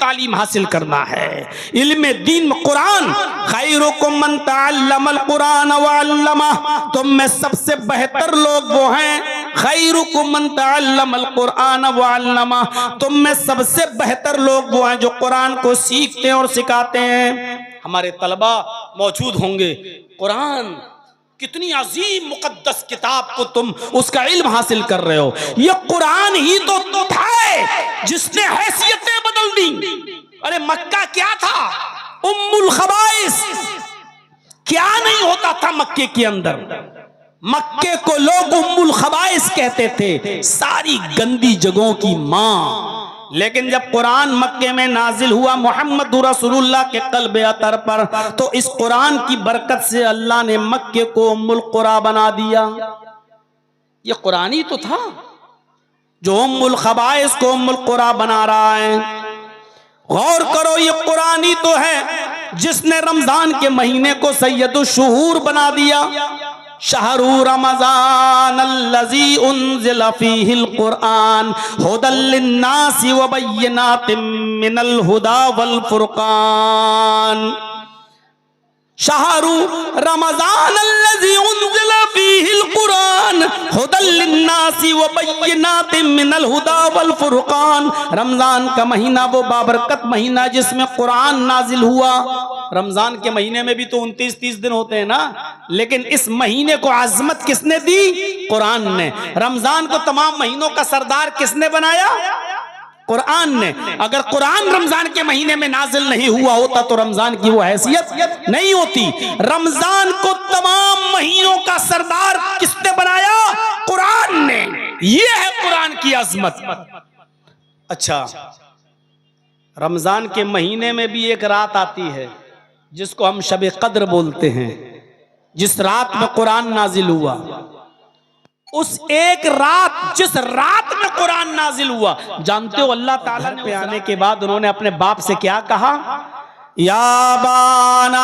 तालीम हासिल करना है, इल्म दीन कुरान। खैरुकुम मन तअल्लमल कुरान व अल्लमा, तुम में सबसे बेहतर लोग वो हैं। खैरुकुम मन तअल्लमल कुरान व अल्लमा, तुम में सबसे बेहतर लोग वो हैं जो कुरान को सीखते हैं और सिखाते हैं। हमारे तलबा मौजूद होंगे। कुरान कितनी अजीम मुकद्दस किताब को तुम उसका इल्म हासिल कर रहे हो। ये कुरान ही तो था जिसने हैसियतें बदल दी। अरे मक्का क्या था? उम्मुल खबाइस। क्या नहीं होता था मक्के के अंदर? मक्के को लोग उम्मुल खबाइस कहते थे, सारी गंदी जगहों की मां। लेकिन जब कुरान मक्के में नाजिल हुआ मोहम्मद रसूलुल्लाह के क़ल्ब अतर पर, तो इस कुरान की बरकत से अल्लाह ने मक्के को उम्मुल कुरा बना दिया। ये कुरान ही तो था जो उम्मुल खबाइस को उम्मुल कुरा बना रहा है। गौर करो, ये कुरान ही तो है जिसने रमजान के महीने को सैयदुश शुहूर बना दिया। शहरु रमज़ान अल्लज़ी उन्ज़िला फ़ीहिल कुरआन हुदल लिन्नासि व बय्यिनातिम मिनल हुदा वल फुरक़ान। शहरु रमज़ान अल्लज़ी उन्ज़िला फ़ीहिल कुरआन हुदल लिन्नासि व बय्यिनातिम मिनल हुदा वल फुरक़ान। रमज़ान का महीना वो बाबरकत महीना जिसमें कुरान नाजिल हुआ। रमजान के महीने में भी तो 29-30 दिन होते हैं ना, लेकिन इस महीने को आजमत किसने दी? कुरान ने। रमजान को तमाम महीनों का सरदार किसने बनाया? कुरान ने। अगर कुरान रमजान के महीने में नाजिल नहीं हुआ होता तो रमजान की वो हैसियत नहीं होती। रमजान को तमाम महीनों का सरदार किसने बनाया? कुरान ने। ये है कुरान की अजमत। अच्छा, रमजान के महीने में भी एक रात आती है जिसको हम शब कद्र बोलते हैं, जिस रात में कुरान नाजिल हुआ। उस एक रात, जिस रात में कुरान नाजिल हुआ, जानते हो अल्लाह ताला ने आने के बाद उन्होंने अपने बाप से क्या कहा? या बाना,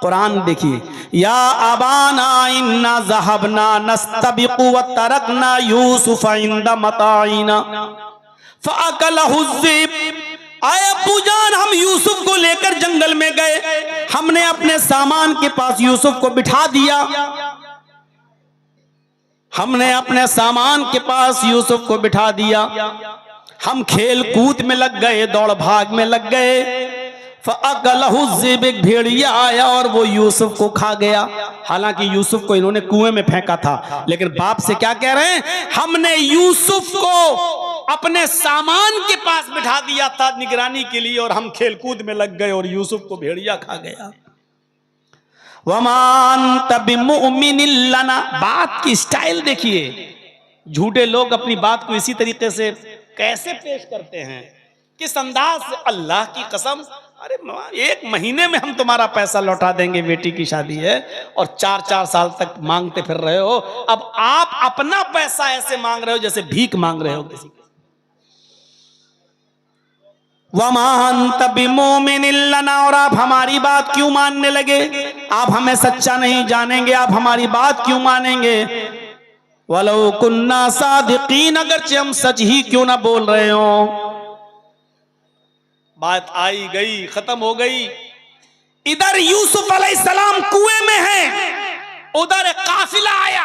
कुरान देखिए, या अबाना इन्ना ज़हबना नस्तबिकु व तरकना यूसुफ इंदा मताइना फ़अकलहु ज़िब। आए पूजान, हम यूसुफ को लेकर जंगल में गए, हमने अपने सामान के पास यूसुफ को बिठा दिया। हमने अपने सामान के पास यूसुफ को बिठा दिया। हम खेल कूद में लग गए, दौड़ भाग में लग गए। फ़अकलहु ज़िब, एक भेड़िया आया और वो यूसुफ को खा गया। हालांकि यूसुफ को इन्होंने कुएं में फेंका था, लेकिन बाप से क्या कह रहे हैं? हमने यूसुफ को अपने सामान के पास बिठा दिया था निगरानी के लिए, और हम खेल कूद में लग गए और यूसुफ को भेड़िया खा गया। वमान तबिमुमिनिन लना, बात की स्टाइल देखिए। झूठे लोग अपनी बात को इसी तरीके से कैसे पेश करते हैं, किस अंदाज से। अल्लाह की कसम, अरे एक महीने में हम तुम्हारा पैसा लौटा देंगे, बेटी की शादी है और 4-4 साल तक मांगते फिर रहे हो। अब आप अपना पैसा ऐसे मांग रहे हो जैसे भीख मांग रहे हो किसी। वमान तबिमुमिनिन लना, और आप हमारी बात क्यों मानने लगे? आप हमें सच्चा नहीं जानेंगे, आप हमारी बात क्यों मानेंगे? वलो कुन्ना सादिकीन, अगरचे हम सच ही क्यों ना बोल रहे हो। बात आई गई, खत्म हो गई। इधर यूसुफ अलैहिस्सलाम कुएं में है, उधर काफिला आया,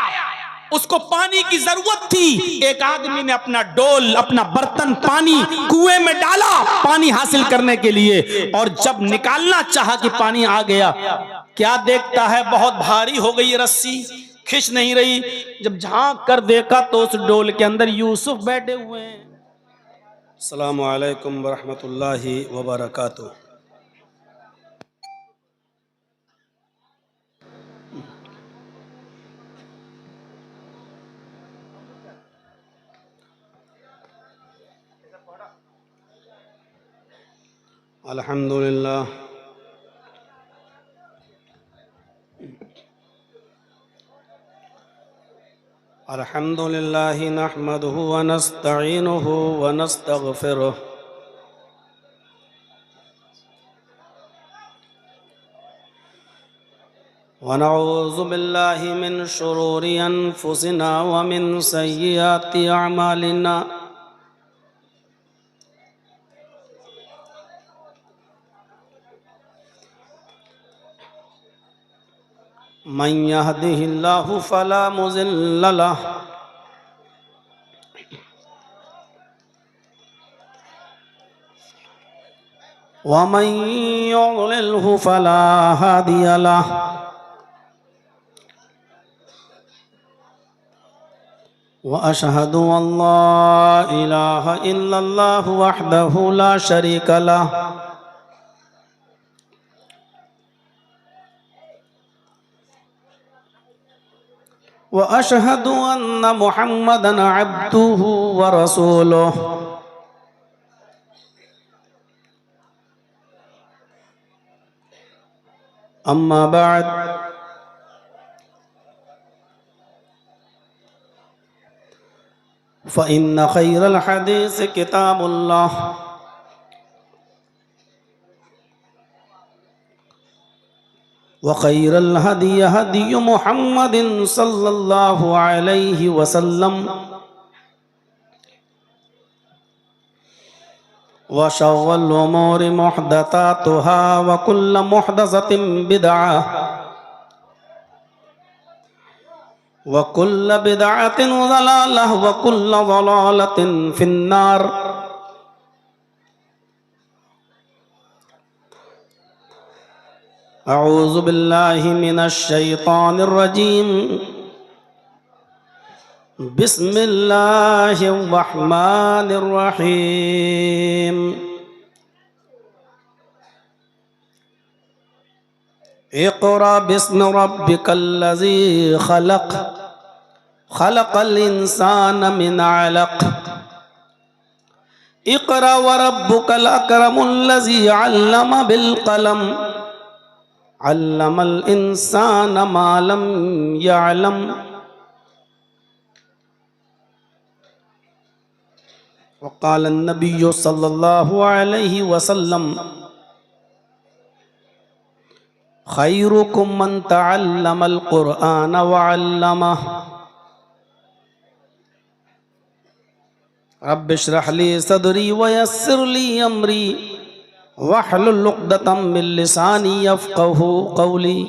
उसको पानी की जरूरत थी। एक आदमी ने अपना डोल, अपना बर्तन पानी कुएं में डाला पानी हासिल करने के लिए, और जब निकालना चाहा कि पानी आ गया, क्या देखता है? बहुत भारी हो गई रस्सी, खिंच नहीं रही। जब झांक कर देखा तो उस डोल के अंदर यूसुफ बैठे हुए हैं। अस्सलामु अलैकुम वरहमतुल्लाहि वबरकातुहू। अल्हम्दुलिल्लाह, अल्हम्दुलिल्लाहि नहमदुहु व नस्तईनुहु व नस्तगफिरुह व नऊज़ु बिल्लाहि मिन शुरूरि अनफुसिना व मिन सय्यिआति अअमालिना। मन यहदिहिल्लाहु फला मुज़िल्ल लह व मन युज़लिल्हु फला हादिय लह। व अशहदु अल्ला इलाहा इल्लल्लाह वहदहु ला शरीका लह व अशहदु अन्न मुहम्मदन अब्दुहु व रसूलुहु। अम्मा बाद फ़इन्न खैरल हदीस किताबुल्लाह व खैरल हदी हदी मुहम्मदिन सल्लल्लाहु अलैहि वसल्लम व शर्रुल उमूरि मुहदसातुहा व कुल्लु मुहदसतिन बिदअह व कुल्लु बिदअतिन ज़लालह व कुल्लु ज़लालतिन फिन्नार। अऊज़ु बिल्लाहि मिनश शैतानिर रजीम। बिस्मिल्लाहिर रहमानिर रहीम। इक़रा बिस्मि रब्बिकल्लज़ी खलक़ खलक़ल इंसान मिन अलक़। इक़रा व रब्बुकल अकरमुल्लज़ी अल्लम बिल क़लम अल्लमल इंसान मा लम यअलम। वक़ाल नबिय्यु सल्लल्लाहु अलैहि वसल्लम खैरुकुम मन तअल्लमल क़ुरआन व अल्लमह। रब्बि इश्रह ली सदरी व यस्सिर ली अमरी वहलुल उक़दतम मिन लिसानी यफ़क़हू क़ौली।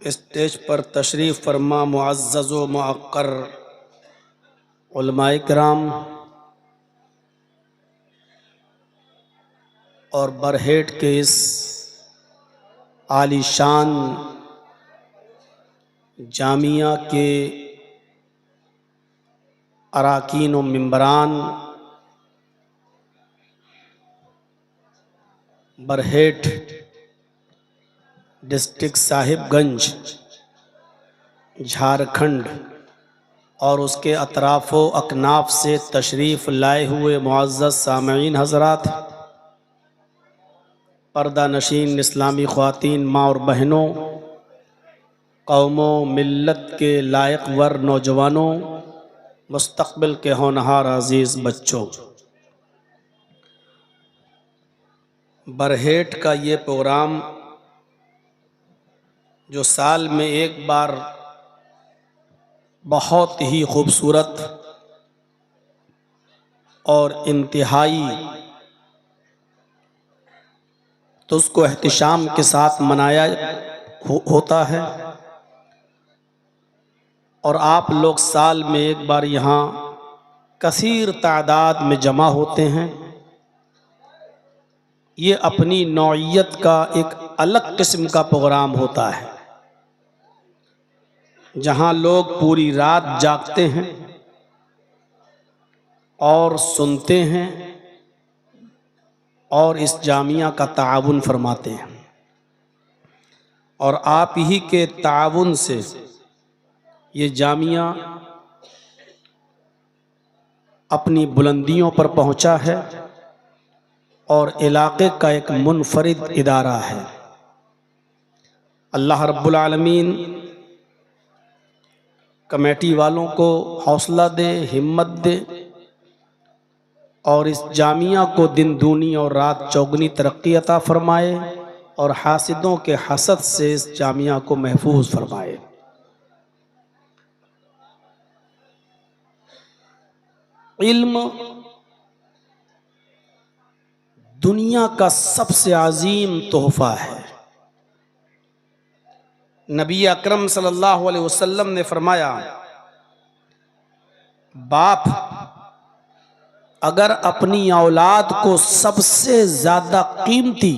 स्टेज पर तशरीफ़ फरमा मुअज़्ज़ज़ व मुअक्कर उलमाए किराम और बरहेट के इस आलीशान जामिया के अराकीन व मिंबरान, बरहेट डिस्ट्रिक्ट साहिबगंज झारखंड और उसके अतराफ़ व अकनाफ से तशरीफ़ लाए हुए मुअज़्ज़ज़ सामईन हज़रात, पर्दा नशीन इस्लामी ख़वातीन, माँ और बहनों, कौमों मिल्लत के लायक वर नौजवानों, मुस्तक़बिल के होनहार अज़ीज़ बच्चों, बरहेट का ये प्रोग्राम जो साल में एक बार बहुत ही खूबसूरत और इंतहाई तो उसको एहतिशाम के साथ मनाया होता है और आप लोग साल में एक बार यहाँ कसीर तादाद में जमा होते हैं। ये अपनी नौइयत का एक अलग किस्म का प्रोग्राम होता है जहाँ लोग पूरी रात जागते हैं और सुनते हैं और इस जामिया का ताउन फरमाते हैं और आप ही के ताउन से ये जामिया अपनी बुलंदियों पर पहुंचा है और इलाके का एक मुनफरिद इदारा है। अल्लाह रब्बुल आलमीन कमेटी वालों को हौसला दे, हिम्मत दे और इस जामिया को दिन दूनी और रात चौगनी तरक्की अता फरमाए और हासिदों के हसद से इस जामिया को महफूज फरमाए। इल्म दुनिया का सबसे अजीम तोहफा है। नबी अकरम सल्लल्लाहु अलैहि वसल्लम ने फरमाया, बाप अगर अपनी औलाद को सबसे ज्यादा कीमती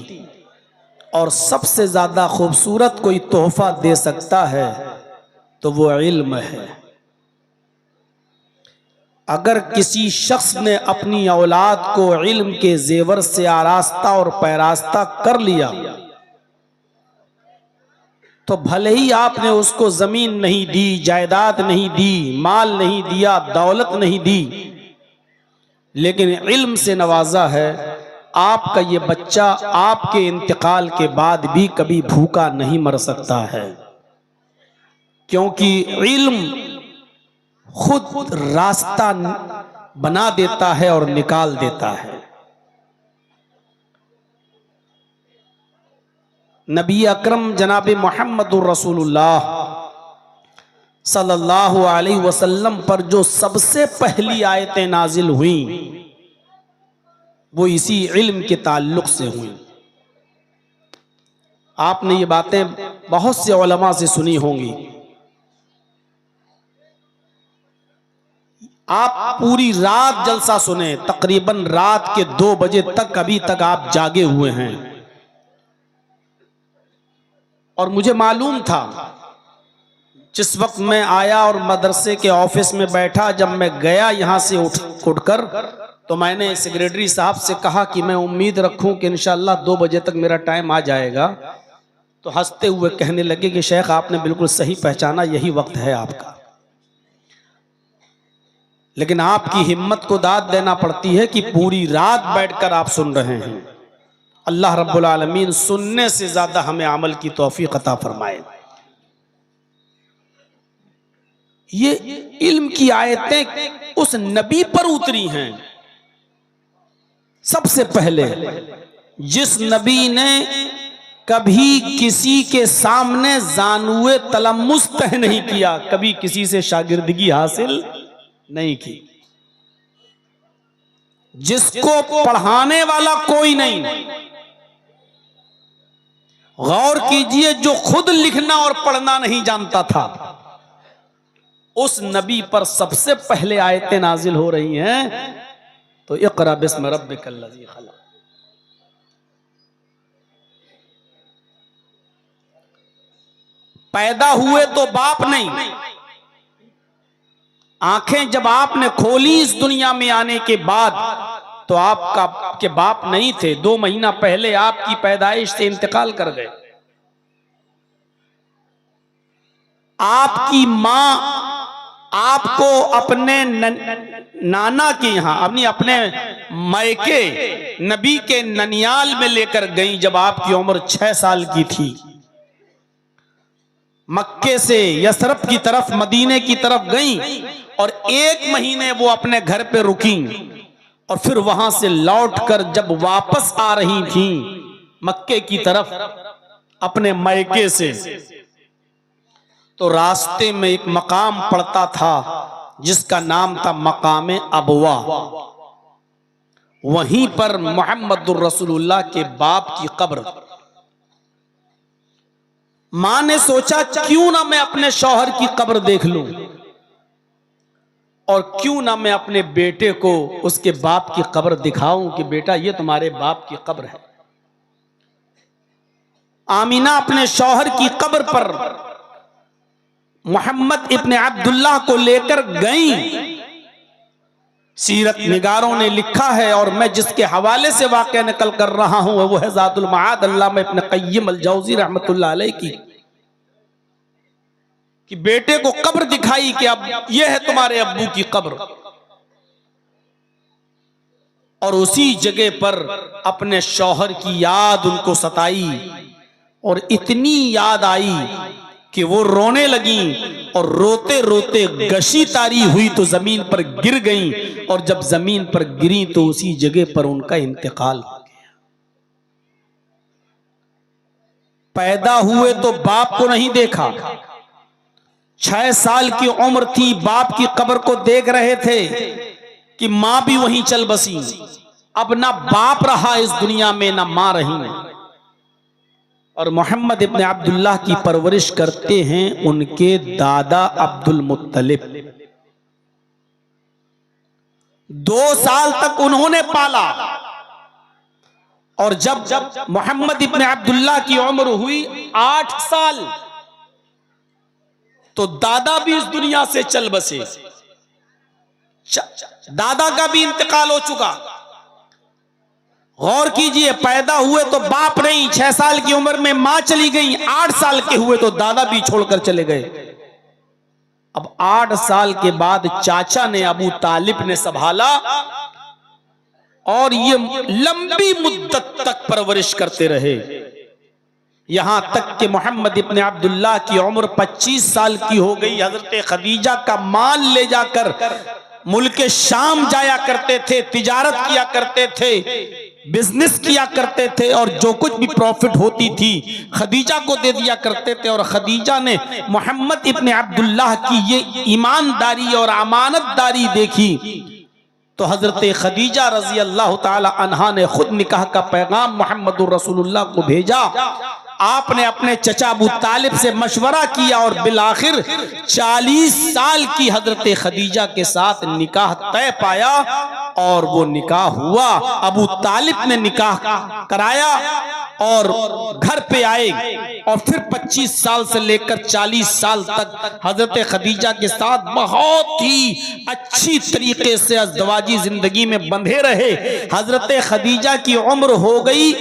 और सबसे ज्यादा खूबसूरत कोई तोहफा दे सकता है तो वो इल्म है। अगर किसी शख्स ने अपनी औलाद को इल्म के जेवर से आरास्ता और पैरास्ता कर लिया तो भले ही आपने उसको जमीन नहीं दी, जायदाद नहीं दी, माल नहीं दिया, दौलत नहीं दी, लेकिन इल्म से नवाजा है, आपका ये बच्चा आपके इंतकाल के बाद भी कभी भूखा नहीं मर सकता है, क्योंकि इल्म खुद रास्ता बना देता है और निकाल देता है। नबी अकरम जनाब मोहम्मदुर रसूलुल्लाह सल्लल्लाहु अलैहि वसल्लम पर जो सबसे पहली आयतें नाजिल हुई वो इसी इल्म के ताल्लुक से हुई। आपने ये बातें बहुत से उलमा से सुनी होंगी। आप पूरी रात जलसा सुने, तकरीबन रात के 2 बजे तक अभी तक आप जागे हुए हैं। और मुझे मालूम था, जिस वक्त मैं आया और मदरसे के ऑफिस में बैठा, जब मैं गया यहां से उठकर तो मैंने सेक्रेटरी साहब से कहा कि मैं उम्मीद रखूं कि इंशाअल्लाह 2 बजे तक मेरा टाइम आ जाएगा। तो हंसते हुए कहने लगे कि शेख आपने बिल्कुल सही पहचाना, यही वक्त है आपका। लेकिन आपकी हिम्मत को दाद देना पड़ती है कि पूरी रात बैठकर आप सुन रहे हैं। अल्लाह रब्बुल आलमीन सुनने से ज्यादा हमें अमल की तौफीक अता फरमाए। ये इल्म की आयतें उस नबी पर उतरी हैं सबसे पहले, जिस नबी ने कभी किसी के सामने जानुए तलम्मुस तह नहीं किया, कभी किसी से शागिर्दगी हासिल नहीं की, जिसको पढ़ाने वाला कोई नहीं। गौर कीजिए, जो खुद लिखना और पढ़ना नहीं जानता था, उस नबी पर सबसे पहले आयतें नाजिल हो रही हैं। तो इक़रा बिस्म रब्बिकल लज़ी खलक़। पैदा हुए तो बाप नहीं, आंखें जब आपने खोली इस दुनिया में आने के बाद तो आपके बाप नहीं थे। 2 महीना पहले आपकी पैदाइश से इंतकाल कर गए। आपकी मां आपको अपने नाना के यहां, अपने मायके नबी के ननियाल में लेकर गई जब आपकी उम्र 6 साल की थी। मक्के से यसरफ की तरफ, मदीने की तरफ गई और 1 महीने वो अपने घर पे रुकी और फिर वहां से लौटकर जब वापस आ रही थी मक्के की तरफ अपने मायके से, तो रास्ते में एक मकाम पड़ता था जिसका नाम था मकाम अबवा। वहीं पर मोहम्मदुर रसूलुल्लाह के बाप की कब्र। मां ने सोचा क्यों ना मैं अपने शौहर की कब्र देख लूं और क्यों ना मैं अपने बेटे को उसके बाप की कब्र दिखाऊं कि बेटा ये तुम्हारे बाप की कब्र है। आमीना अपने शौहर की कब्र पर मोहम्मद इब्ने अब्दुल्लाह को लेकर गई। सीरत निगारों ने लिखा है और मैं जिसके हवाले से वाक़या नकल कर रहा हूं वो है ज़ादुल मआद अल्लामा इब्न क़य्यिम अल-जौज़ी रहमतुल्लाह अलैह की, कि बेटे को कब्र दिखाई कि अब यह है तुम्हारे अब्बू की कब्र। और उसी जगह पर अपने शौहर की याद उनको सताई और इतनी याद आई कि वो रोने लगी और रोते रोते गशी तारी हुई तो जमीन पर गिर गईं और जब जमीन पर गिरी तो उसी जगह पर उनका इंतकाल हो गया। पैदा हुए तो बाप को नहीं देखा, 6 साल की उम्र थी, बाप की कब्र को देख रहे थे कि मां भी वहीं चल बसी। अब ना बाप रहा इस दुनिया में, ना मां रही। और मोहम्मद इब्न अब्दुल्लाह की परवरिश करते हैं उनके दादा अब्दुल मुत्तलिब। 2 साल तक उन्होंने पाला और जब मोहम्मद इब्न अब्दुल्लाह की उम्र हुई 8 साल तो दादा भी इस दुनिया से चल बसे। दादा का भी इंतकाल हो चुका। गौर कीजिए, पैदा हुए तो बाप नहीं, 6 साल की उम्र में मां चली गई, 8 साल के हुए तो दादा भी छोड़कर चले गए। अब 8 साल के बाद चाचा ने, अबू तालिब ने संभाला और ये लंबी मुद्दत तक परवरिश करते रहे, यहां तक कि मोहम्मद इब्न अब्दुल्लाह की उम्र 25 साल की हो गई। हजरत खदीजा का माल ले जाकर मुल्क शाम जाया करते थे, तिजारत किया करते थे, बिजनेस किया करते थे और जो कुछ भी प्रॉफिट होती थी खदीजा को दे दिया करते थे। और खदीजा ने मोहम्मद इब्न अब्दुल्लाह की ये ईमानदारी और अमानतदारी देखी तो हजरत खदीजा रजी अल्लाह ताला अन्हा ने खुद निकाह का पैगाम मोहम्मदुर रसूलुल्लाह को भेजा। आपने अपने चचा अबू तालिब से मशवरा किया और बिलाखिर 40 साल की हजरत खदीजा के साथ निकाह तय पाया और वो निकाह हुआ। अबू तालिब ने निकाह कराया और घर पे आए और फिर 25 साल से लेकर 40 साल तक हजरत खदीजा के साथ बहुत ही अच्छी तरीके से अज़दवाजी जिंदगी में बंधे रहे। हजरत खदीजा की उम्र हो गई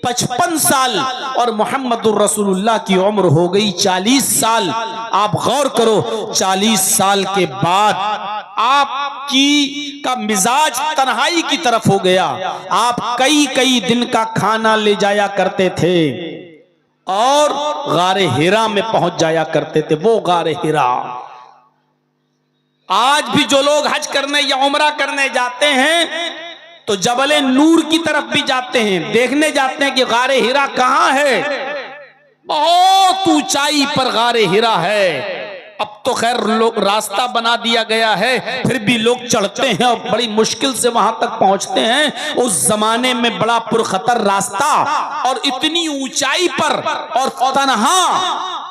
55 साल और मोहम्मदुर रसूलुल्लाह की उम्र हो गई 40 साल। आप गौर करो, 40 साल के बाद आपकी का मिजाज तन्हाई की तरफ हो गया। आप कई कई दिन का खाना ले जाया करते थे और गारे हिरा में पहुंच जाया करते थे। वो गारे हिरा, आज भी जो लोग हज करने या उमरा करने जाते हैं तो जबले नूर की तरफ भी जाते हैं, देखने जाते हैं कि गारे हिरा कहां है। बहुत ऊंचाई पर गारे हिरा है। अब तो खैर लोग रास्ता बना दिया गया है, फिर भी लोग चढ़ते हैं और बड़ी मुश्किल से वहां तक पहुंचते हैं। उस जमाने में बड़ा पुरखतर रास्ता और इतनी ऊंचाई पर और तन्हा,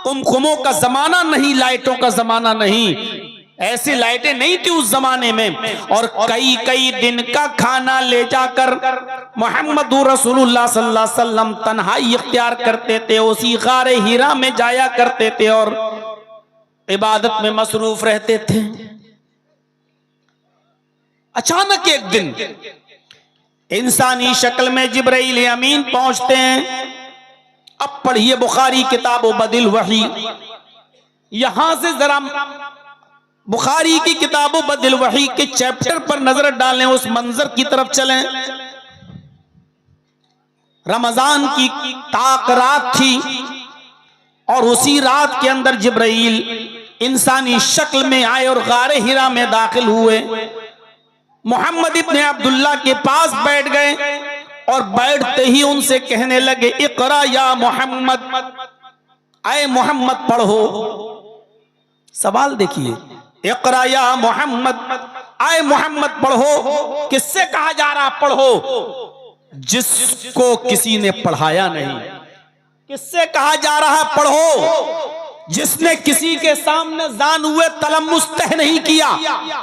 कुमकुमों का जमाना नहीं, लाइटों का जमाना नहीं, ऐसी लाइटें नहीं थी उस जमाने में। और कई कई दिन का खाना ले जाकर मोहम्मद रसूलुल्लाह सल्लल्लाहु अलैहि वसल्लम तन्हाई इख्तियार करते थे, उसी गारे हिरा में जाया करते थे और इबादत में मसरूफ रहते थे। अचानक एक दिन इंसानी शक्ल में जिब्राइल अमीन पहुंचते हैं। अब पढ़िए बुखारी किताब बदिल वही, यहां से जरा बुखारी की किताब बदिल वही के चैप्टर पर नजर डालें, उस मंजर की तरफ चलें। रमजान की ताक रात थी और उसी रात के अंदर जिब्राइल इंसानी शक्ल में आए और गारे हिरा में दाखिल हुए। मोहम्मद इब्न अब्दुल्लाह के पास बैठ गए और बैठते ही उनसे कहने लगे, इक़रा या मोहम्मद, आए मोहम्मद पढ़ो। सवाल देखिए, इक़रा या मोहम्मद, आए मोहम्मद पढ़ो। किससे कहा जा रहा पढ़ो? जिसको किसी ने पढ़ाया नहीं। किससे कहा जा रहा है पढ़ो? जिसने किसी के सामने जान हुए तलम्मुस तह नहीं किया।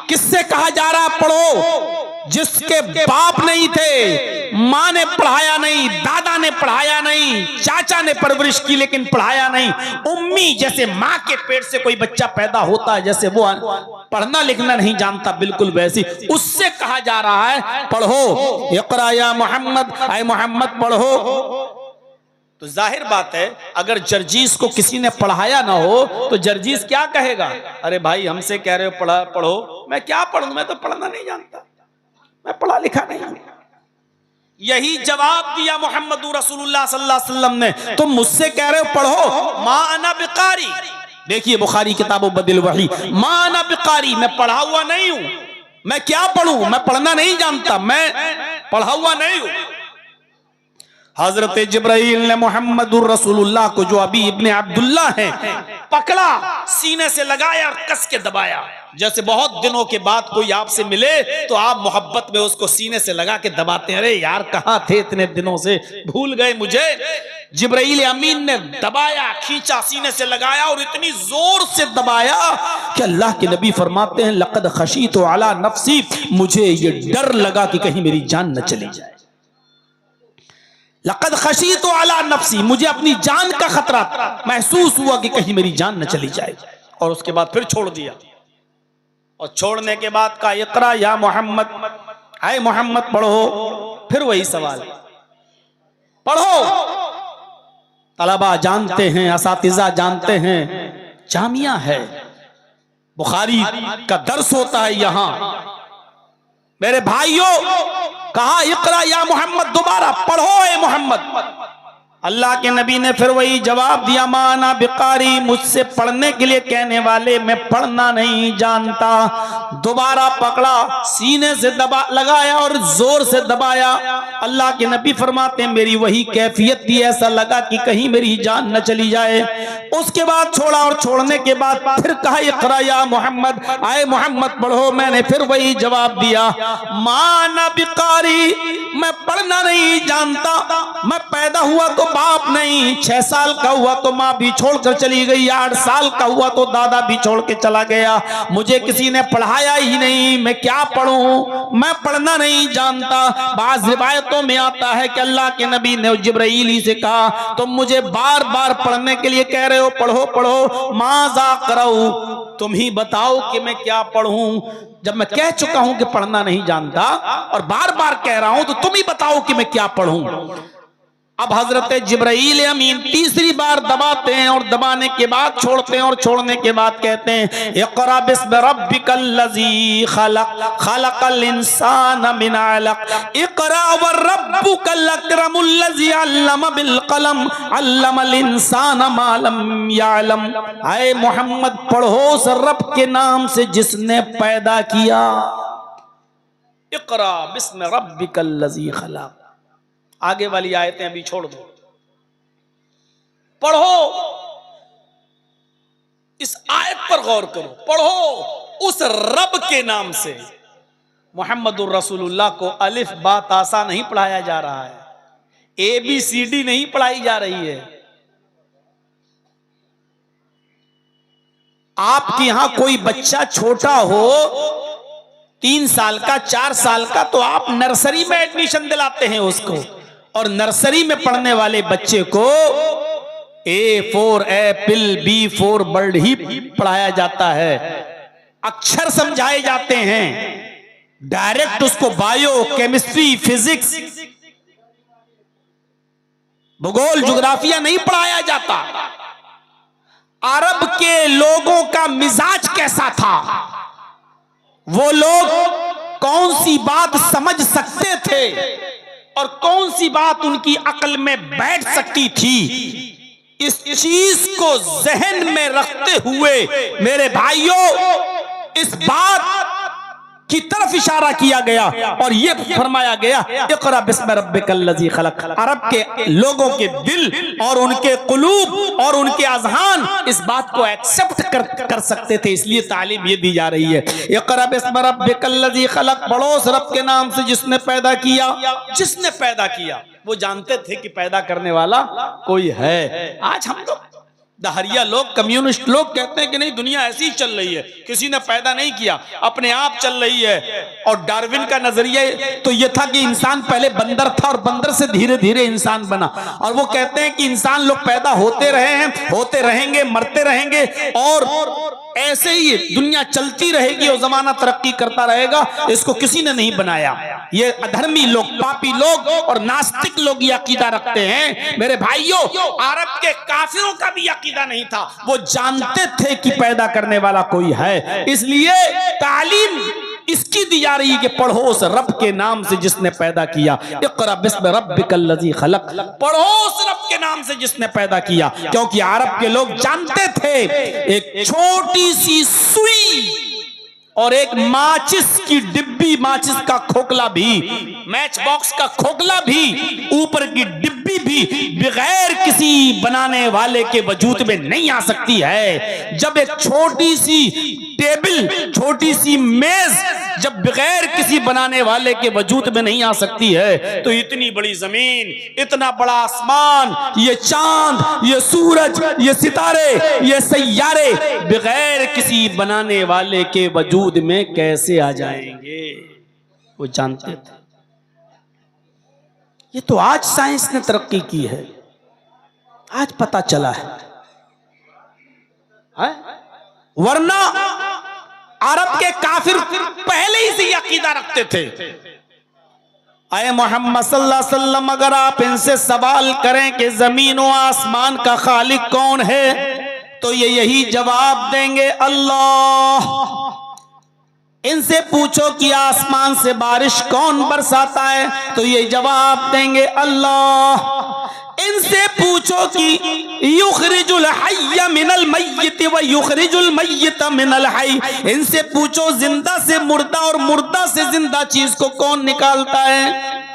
किससे कहा जा रहा है पढ़ो? जिसके बाप नहीं थे, माँ ने पढ़ाया नहीं, दादा ने पढ़ाया नहीं, चाचा ने परवरिश की लेकिन पढ़ाया नहीं। उम्मी, जैसे माँ के पेट से कोई बच्चा पैदा होता है, जैसे वो पढ़ना लिखना नहीं जानता, बिल्कुल वैसी उससे कहा जा रहा है पढ़ो। इक़रा या मोहम्मद, आए मोहम्मद पढ़ो। तो जाहिर बात है, अगर जर्जीस को किसी ने पढ़ाया ना हो तो जर्जीस क्या कहेगा? अरे भाई हमसे कह रहे हो पढ़ो, मैं क्या पढ़ूं, मैं तो पढ़ना नहीं जानता, मैं पढ़ा लिखा नहीं हूं। यही जवाब दिया मोहम्मद रसूलुल्लाह सल्लल्लाहु अलैहि वसल्लम ने, तुम मुझसे कह रहे हो पढ़ो, मा अना बिकारी। देखिए बुखारी किताब बदिल वही, मा अना बिकारी, मैं पढ़ा हुआ नहीं हूं, मैं क्या पढ़ूं, मैं पढ़ना नहीं जानता, मैं पढ़ा हुआ नहीं हूं। हजरत जिब्राइल ने मोहम्मदुर रसूलुल्लाह को, जो अबी इब्ने अब्दुल्ला है, पकड़ा, सीने से लगाया और कस के दबाया। जैसे बहुत दिनों के बाद कोई आपसे मिले तो आप मोहब्बत में उसको सीने से लगा के दबाते हैं, अरे यार कहाँ थे इतने दिनों से, भूल गए मुझे। जिब्राइल अमीन ने दबाया, खींचा, सीने से लगाया और इतनी जोर से दबाया कि अल्लाह के नबी फरमाते हैं लक़द खशीतु अला नफ्सी, मुझे ये डर लगा कि कहीं मेरी जान न चली जाए। लक़द खशीतु अला नफ्सी, मुझे अपनी जान का खतरा महसूस हुआ कि कहीं मेरी जान न चली जाए। और उसके बाद फिर छोड़ दिया, और छोड़ने के बाद कहा इक़रा या मोहम्मद, आए मोहम्मद पढ़ो। फिर वही सवाल, पढ़ो। तलबा जानते हैं, असातिज़ा जानते हैं, जामिया है, बुखारी का दर्स होता है यहाँ। मेरे भाइयों, कहा इक़रा या मोहम्मद, दोबारा पढ़ो ए मोहम्मद। अल्लाह के नबी ने फिर वही जवाब दिया, माना बिकारी, मुझसे पढ़ने के लिए कहने वाले, मैं पढ़ना नहीं जानता। दोबारा पकड़ा, सीने से दबा लगाया और जोर से दबाया। अल्लाह के नबी फरमाते हैं मेरी वही कैफियत थी, ऐसा लगा कि कहीं मेरी जान न चली जाए। उसके बाद छोड़ा, और छोड़ने के बाद फिर कहा इक़रा या मोहम्मद, आए मोहम्मद पढ़ो। मैंने फिर वही जवाब दिया, माना बिकारी, मैं पढ़ना नहीं जानता। मैं पैदा हुआ तो बाप नहीं, 6 साल का हुआ तो माँ भी छोड़कर चली गई, 8 साल का हुआ तो दादा भी छोड़ के चला गया, मुझे किसी ने पढ़ाया ही नहीं, मैं क्या पढ़ूं, मैं पढ़ना नहीं जानता। बाज़ रिवायतों में आता है कि अल्लाह के नबी ने जिब्राइल से कहा, तुम मुझे बार बार पढ़ने के लिए कह रहे हो, पढ़ो पढ़ो, माज़ा क़राऊ, तुम ही बताओ कि मैं क्या पढ़ूं। जब मैं कह चुका हूं कि पढ़ना नहीं जानता और बार बार कह रहा हूं, तो तुम ही बताओ कि मैं क्या पढ़ूं। अब हजरत जिब्राइल अमीन तीसरी बार दबाते हैं, और दबाने के बाद छोड़ते हैं, और छोड़ने के बाद कहते हैं इक़रा बिस्मि रब्बिकल लज़ी खलक़, खलक़ल इंसान मिन अलक़, इक़रा व रब्बुकल अकरमुल लज़ी अल्लम बिल क़लम, अल्लमल इंसान मा लम यअलम। आए मोहम्मद पढ़ो उस रब के नाम से जिसने पैदा किया। इक़रा बिस्मि रब्बिकल लज़ी खलक़। आगे वाली आयतें अभी छोड़ दो, पढ़ो, इस आयत पर गौर करो, पढ़ो उस रब के नाम से। मोहम्मदुर रसूलुल्लाह को अलिफ बा तासा नहीं पढ़ाया जा रहा है, ABCD नहीं पढ़ाई जा रही है। आपके यहां कोई बच्चा छोटा हो, 3 साल का, 4 साल का, तो आप नर्सरी में एडमिशन दिलाते हैं उसको, और नर्सरी में पढ़ने वाले बच्चे को A for apple, B for bird ही पढ़ाया जाता है, अक्षर समझाए जाते हैं। डायरेक्ट उसको बायो, केमिस्ट्री, फिजिक्स, भूगोल, ज्योग्राफिया नहीं पढ़ाया जाता। अरब के लोगों का मिजाज कैसा था, वो लोग कौन सी बात समझ सकते थे और कौन सी बात उनकी अक्ल में बैठ सकती थी, इस चीज को जहन में रखते हुए मेरे भाइयों इस बात की तरफ इशारा किया गया और ये फरमाया गया इक़रा बिस्मि रब्बिकल लज़ी खलक़। अरब के लोगों के दिल और उनके कुलूब और उनके अज़हान इस बात को एक्सेप्ट कर सकते थे, इसलिए तालीम ये दी जा रही है। इक़रा बिस्मि रब्बिकल लज़ी खलक़, पढ़ो उस रब के नाम से जिसने पैदा किया। जिसने पैदा किया, वो जानते थे कि पैदा करने वाला कोई है। आज हम लोग दहरिया लोग, कम्युनिस्ट लोग कहते हैं कि नहीं, दुनिया ऐसी ही चल रही है, किसी ने पैदा नहीं किया, अपने आप चल रही है। और डार्विन का नजरिया तो ये था कि इंसान पहले बंदर था और बंदर से धीरे धीरे इंसान बना, और वो कहते हैं कि इंसान लोग पैदा होते रहे हैं, होते रहेंगे, मरते रहेंगे, और ऐसे ही दुनिया चलती रहेगी और जमाना तरक्की करता रहेगा। इसको किसी ने नहीं बनाया। ये अधर्मी लोग, पापी लोग और नास्तिक लोग ये अकीदा रखते हैं। मेरे भाइयों, अरब के काफिरों का भी अकीदा नहीं था, वो जानते थे कि पैदा करने वाला कोई है, इसलिए तालीम इसकी दी जा रही है कि पढ़ो उस रब के नाम से जिसने पैदा किया। इक़रा बिस्मि रब्बिकल लज़ी खलक़, पढ़ो उस रब के नाम से जिसने पैदा किया। क्योंकि अरब के लोग जानते थे एक छोटी सी सुई और एक माचिस की डिब्बी, माचिस का खोखला भी मैच बॉक्स का खोखला भी, ऊपर की डिब्बी भी बगैर किसी बनाने वाले के वजूद में नहीं आ सकती है। जब एक छोटी सी टेबल, छोटी सी मेज जब बगैर किसी बनाने वाले के वजूद में नहीं आ सकती है, तो इतनी बड़ी जमीन, इतना बड़ा आसमान, ये चांद, ये सूरज, ये सितारे, ये सैयारे बगैर किसी बनाने वाले के वजूद में कैसे आ जाएंगे, वो जानते थे। ये तो आज साइंस ने तरक्की की है, आज पता चला है? वरना अरब के काफिर पहले ही से अकीदा रखते थे। आए मोहम्मद सल्लल्लाहु अलैहि वसल्लम, अगर आप इनसे सवाल करें कि जमीन और आसमान का खालिक कौन है, तो ये यही जवाब देंगे, अल्लाह। इनसे पूछो कि आसमान से बारिश कौन बरसाता है, तो ये जवाब देंगे, अल्लाह। इनसे पूछो कि युखरिजुल हय्य मिनल मय्यित व युखरिजुल मय्यित मिनल हय्य, इनसे पूछो जिंदा से मुर्दा और मुर्दा से जिंदा चीज को कौन निकालता है।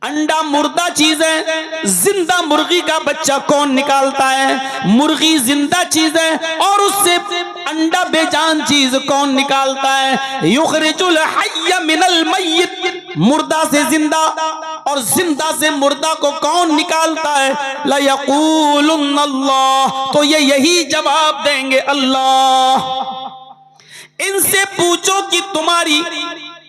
अंडा मुर्दा चीज है, जिंदा मुर्गी का बच्चा कौन निकालता है। मुर्गी जिंदा चीज है और उससे अंडा बेजान चीज कौन निकालता है। युखरिजुल हय्य मिनल मय्यित, मुर्दा से जिंदा और जिंदा से मुर्दा को कौन निकालता है। ला यक़ूलुन अल्लाह, तो ये यही जवाब देंगे, अल्लाह। इनसे पूछो कि तुम्हारी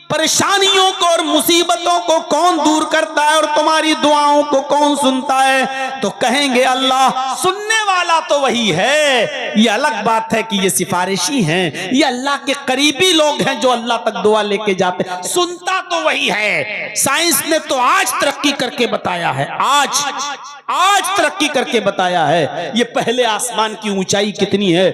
परेशानियों को और मुसीबतों को कौन दूर करता है और तुम्हारी दुआओं को कौन सुनता है, तो कहेंगे अल्लाह। सुनने वाला तो वही है, ये अलग बात है कि ये सिफारिशी हैं, ये अल्लाह के करीबी लोग हैं जो अल्लाह तक दुआ लेके जाते हैं। सुनता तो वही है। साइंस ने तो आज तरक्की करके बताया है, आज तरक्की करके बताया है ये पहले आसमान की ऊंचाई कितनी है,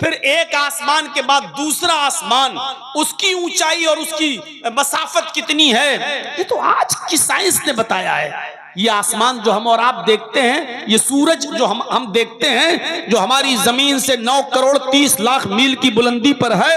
फिर एक आसमान के बाद दूसरा आसमान, उसकी ऊंचाई और उसकी मसाफत कितनी है, ये तो आज की साइंस ने बताया है। ये आसमान जो हम और आप देखते हैं, ये सूरज जो हम देखते हैं, जो हमारी जमीन से 9 करोड़ 30 लाख मील की बुलंदी पर है,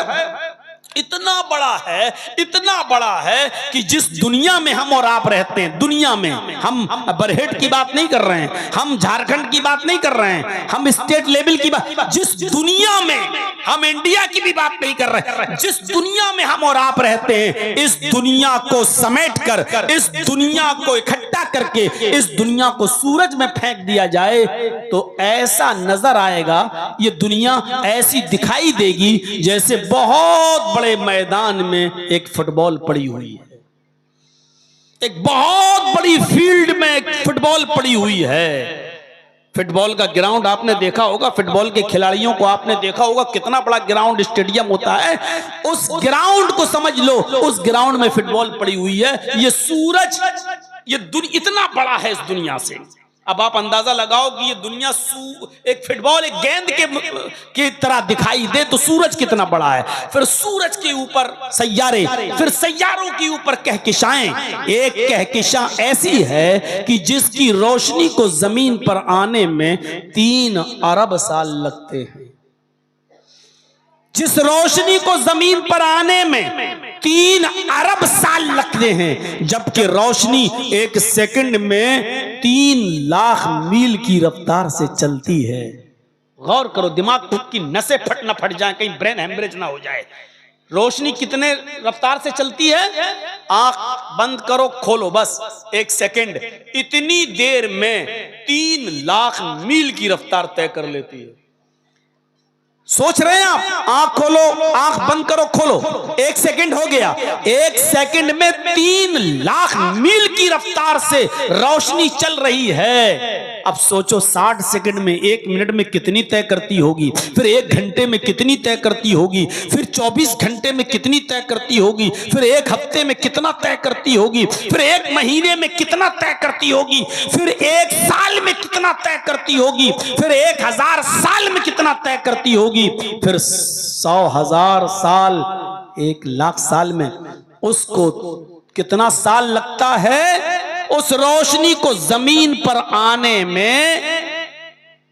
इतना बड़ा है, इतना बड़ा है कि जिस दुनिया में हम और आप रहते हैं, दुनिया में हम बरहेट की बात नहीं कर रहे हैं, हम झारखंड की बात नहीं कर रहे हैं, हम स्टेट लेवल की बात, जिस दुनिया में हम इंडिया की भी बात नहीं कर रहे हैं, जिस दुनिया में हम और आप रहते हैं, इस दुनिया को समेट कर, इस दुनिया को इकट्ठा करके इस दुनिया को सूरज में फेंक दिया जाए तो ऐसा नजर आएगा, ये दुनिया ऐसी दिखाई देगी जैसे बहुत बड़े मैदान में एक फुटबॉल पड़ी हुई है, एक बहुत बड़ी फील्ड में एक फुटबॉल पड़ी हुई है। फुटबॉल का ग्राउंड आपने देखा होगा, फुटबॉल के खिलाड़ियों को आपने देखा होगा, कितना बड़ा ग्राउंड स्टेडियम होता है, उस ग्राउंड को समझ लो, उस ग्राउंड में फुटबॉल पड़ी हुई है। ये सूरज, ये इतना बड़ा है इस दुनिया से। अब आप अंदाजा लगाओ कि ये दुनिया एक फुटबॉल, एक गेंद की तरह दिखाई दे तो सूरज कितना बड़ा है। फिर सूरज के ऊपर सैयारे, फिर सैयारों के ऊपर कहकशाएं। एक कहकशां ऐसी है कि जिसकी रोशनी को जमीन पर आने में 3 अरब साल लगते हैं। जिस रोशनी को जमीन पर आने में 3 अरब साल लगते हैं, जबकि रोशनी 1 सेकंड में 3 लाख मील की रफ्तार से चलती है। गौर करो, दिमाग की नसें फट जाए, कहीं ब्रेन हेमरेज ना हो जाए। रोशनी कितने रफ्तार से चलती है? आंख बंद करो, खोलो, बस 1 सेकंड, इतनी देर में 3 लाख मील की रफ्तार तय कर लेती है। सोच रहे हैं आप? आंख खोलो, आंख बंद करो, खोलो, 1 सेकंड हो गया। 1 सेकंड में 3 लाख मील की रफ्तार से रोशनी चल रही है। अब सोचो 60 सेकंड में, 1 मिनट में कितनी तय करती होगी, फिर 1 घंटे में कितनी तय करती होगी, फिर 24 घंटे में कितनी तय करती होगी, फिर 1 हफ्ते में कितना तय करती होगी, फिर 1 महीने में कितना तय करती होगी, फिर 1 साल में कितना तय करती होगी, फिर 1000 साल में कितना तय करती होगी, फिर 100,000 साल, 1 लाख साल में उसको कितना साल लगता है उस रोशनी को जमीन पर आने में।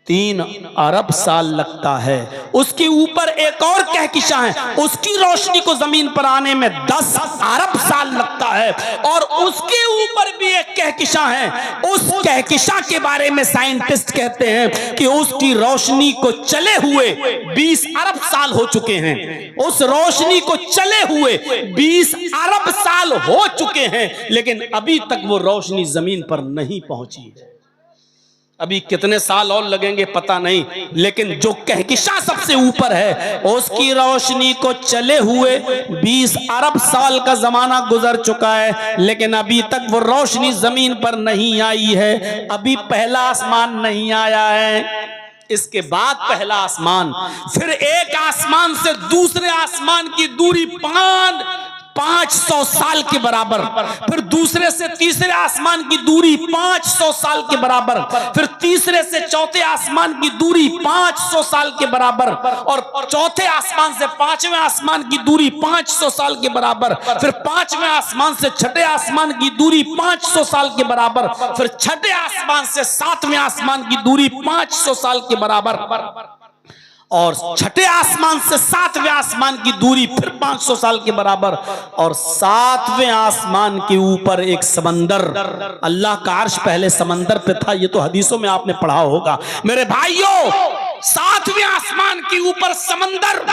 3 अरब साल लगता है। उसके ऊपर एक और कहकशां है, उसकी रोशनी को जमीन पर आने में 10 अरब साल लगता है। और उसके ऊपर भी एक कहकशां है, उस कहकशां के बारे में साइंटिस्ट कहते हैं कि उसकी रोशनी को चले हुए 20 अरब साल हो चुके हैं। उस रोशनी को चले हुए 20 अरब साल हो चुके हैं, लेकिन अभी तक वो रोशनी जमीन पर नहीं पहुंची है। अभी कितने साल और लगेंगे पता नहीं, लेकिन जो कहकशां सबसे ऊपर है उसकी रोशनी को चले हुए 20 अरब साल का जमाना गुजर चुका है, लेकिन अभी तक वो रोशनी जमीन पर नहीं आई है। अभी पहला आसमान नहीं आया है, इसके बाद पहला आसमान, फिर एक आसमान से दूसरे आसमान की दूरी 500 साल के बराबर, फिर दूसरे से तीसरे आसमान की दूरी 500 साल के बराबर, फिर तीसरे से चौथे आसमान की दूरी 500 साल के बराबर, और चौथे आसमान से पांचवें आसमान की दूरी 500 साल के बराबर, फिर पांचवें आसमान से छठे आसमान की दूरी 500 साल के बराबर, फिर छठे आसमान से सातवें आसमान की दूरी 500 साल के बराबर, और छठे आसमान से सातवें आसमान की दूरी फिर 500 साल के बराबर, और सातवें आसमान के ऊपर एक समंदर। अल्लाह का अर्श पहले समंदर पे था, ये तो हदीसों में आपने पढ़ा होगा मेरे भाइयों। सातवें आसमान के ऊपर समंदर,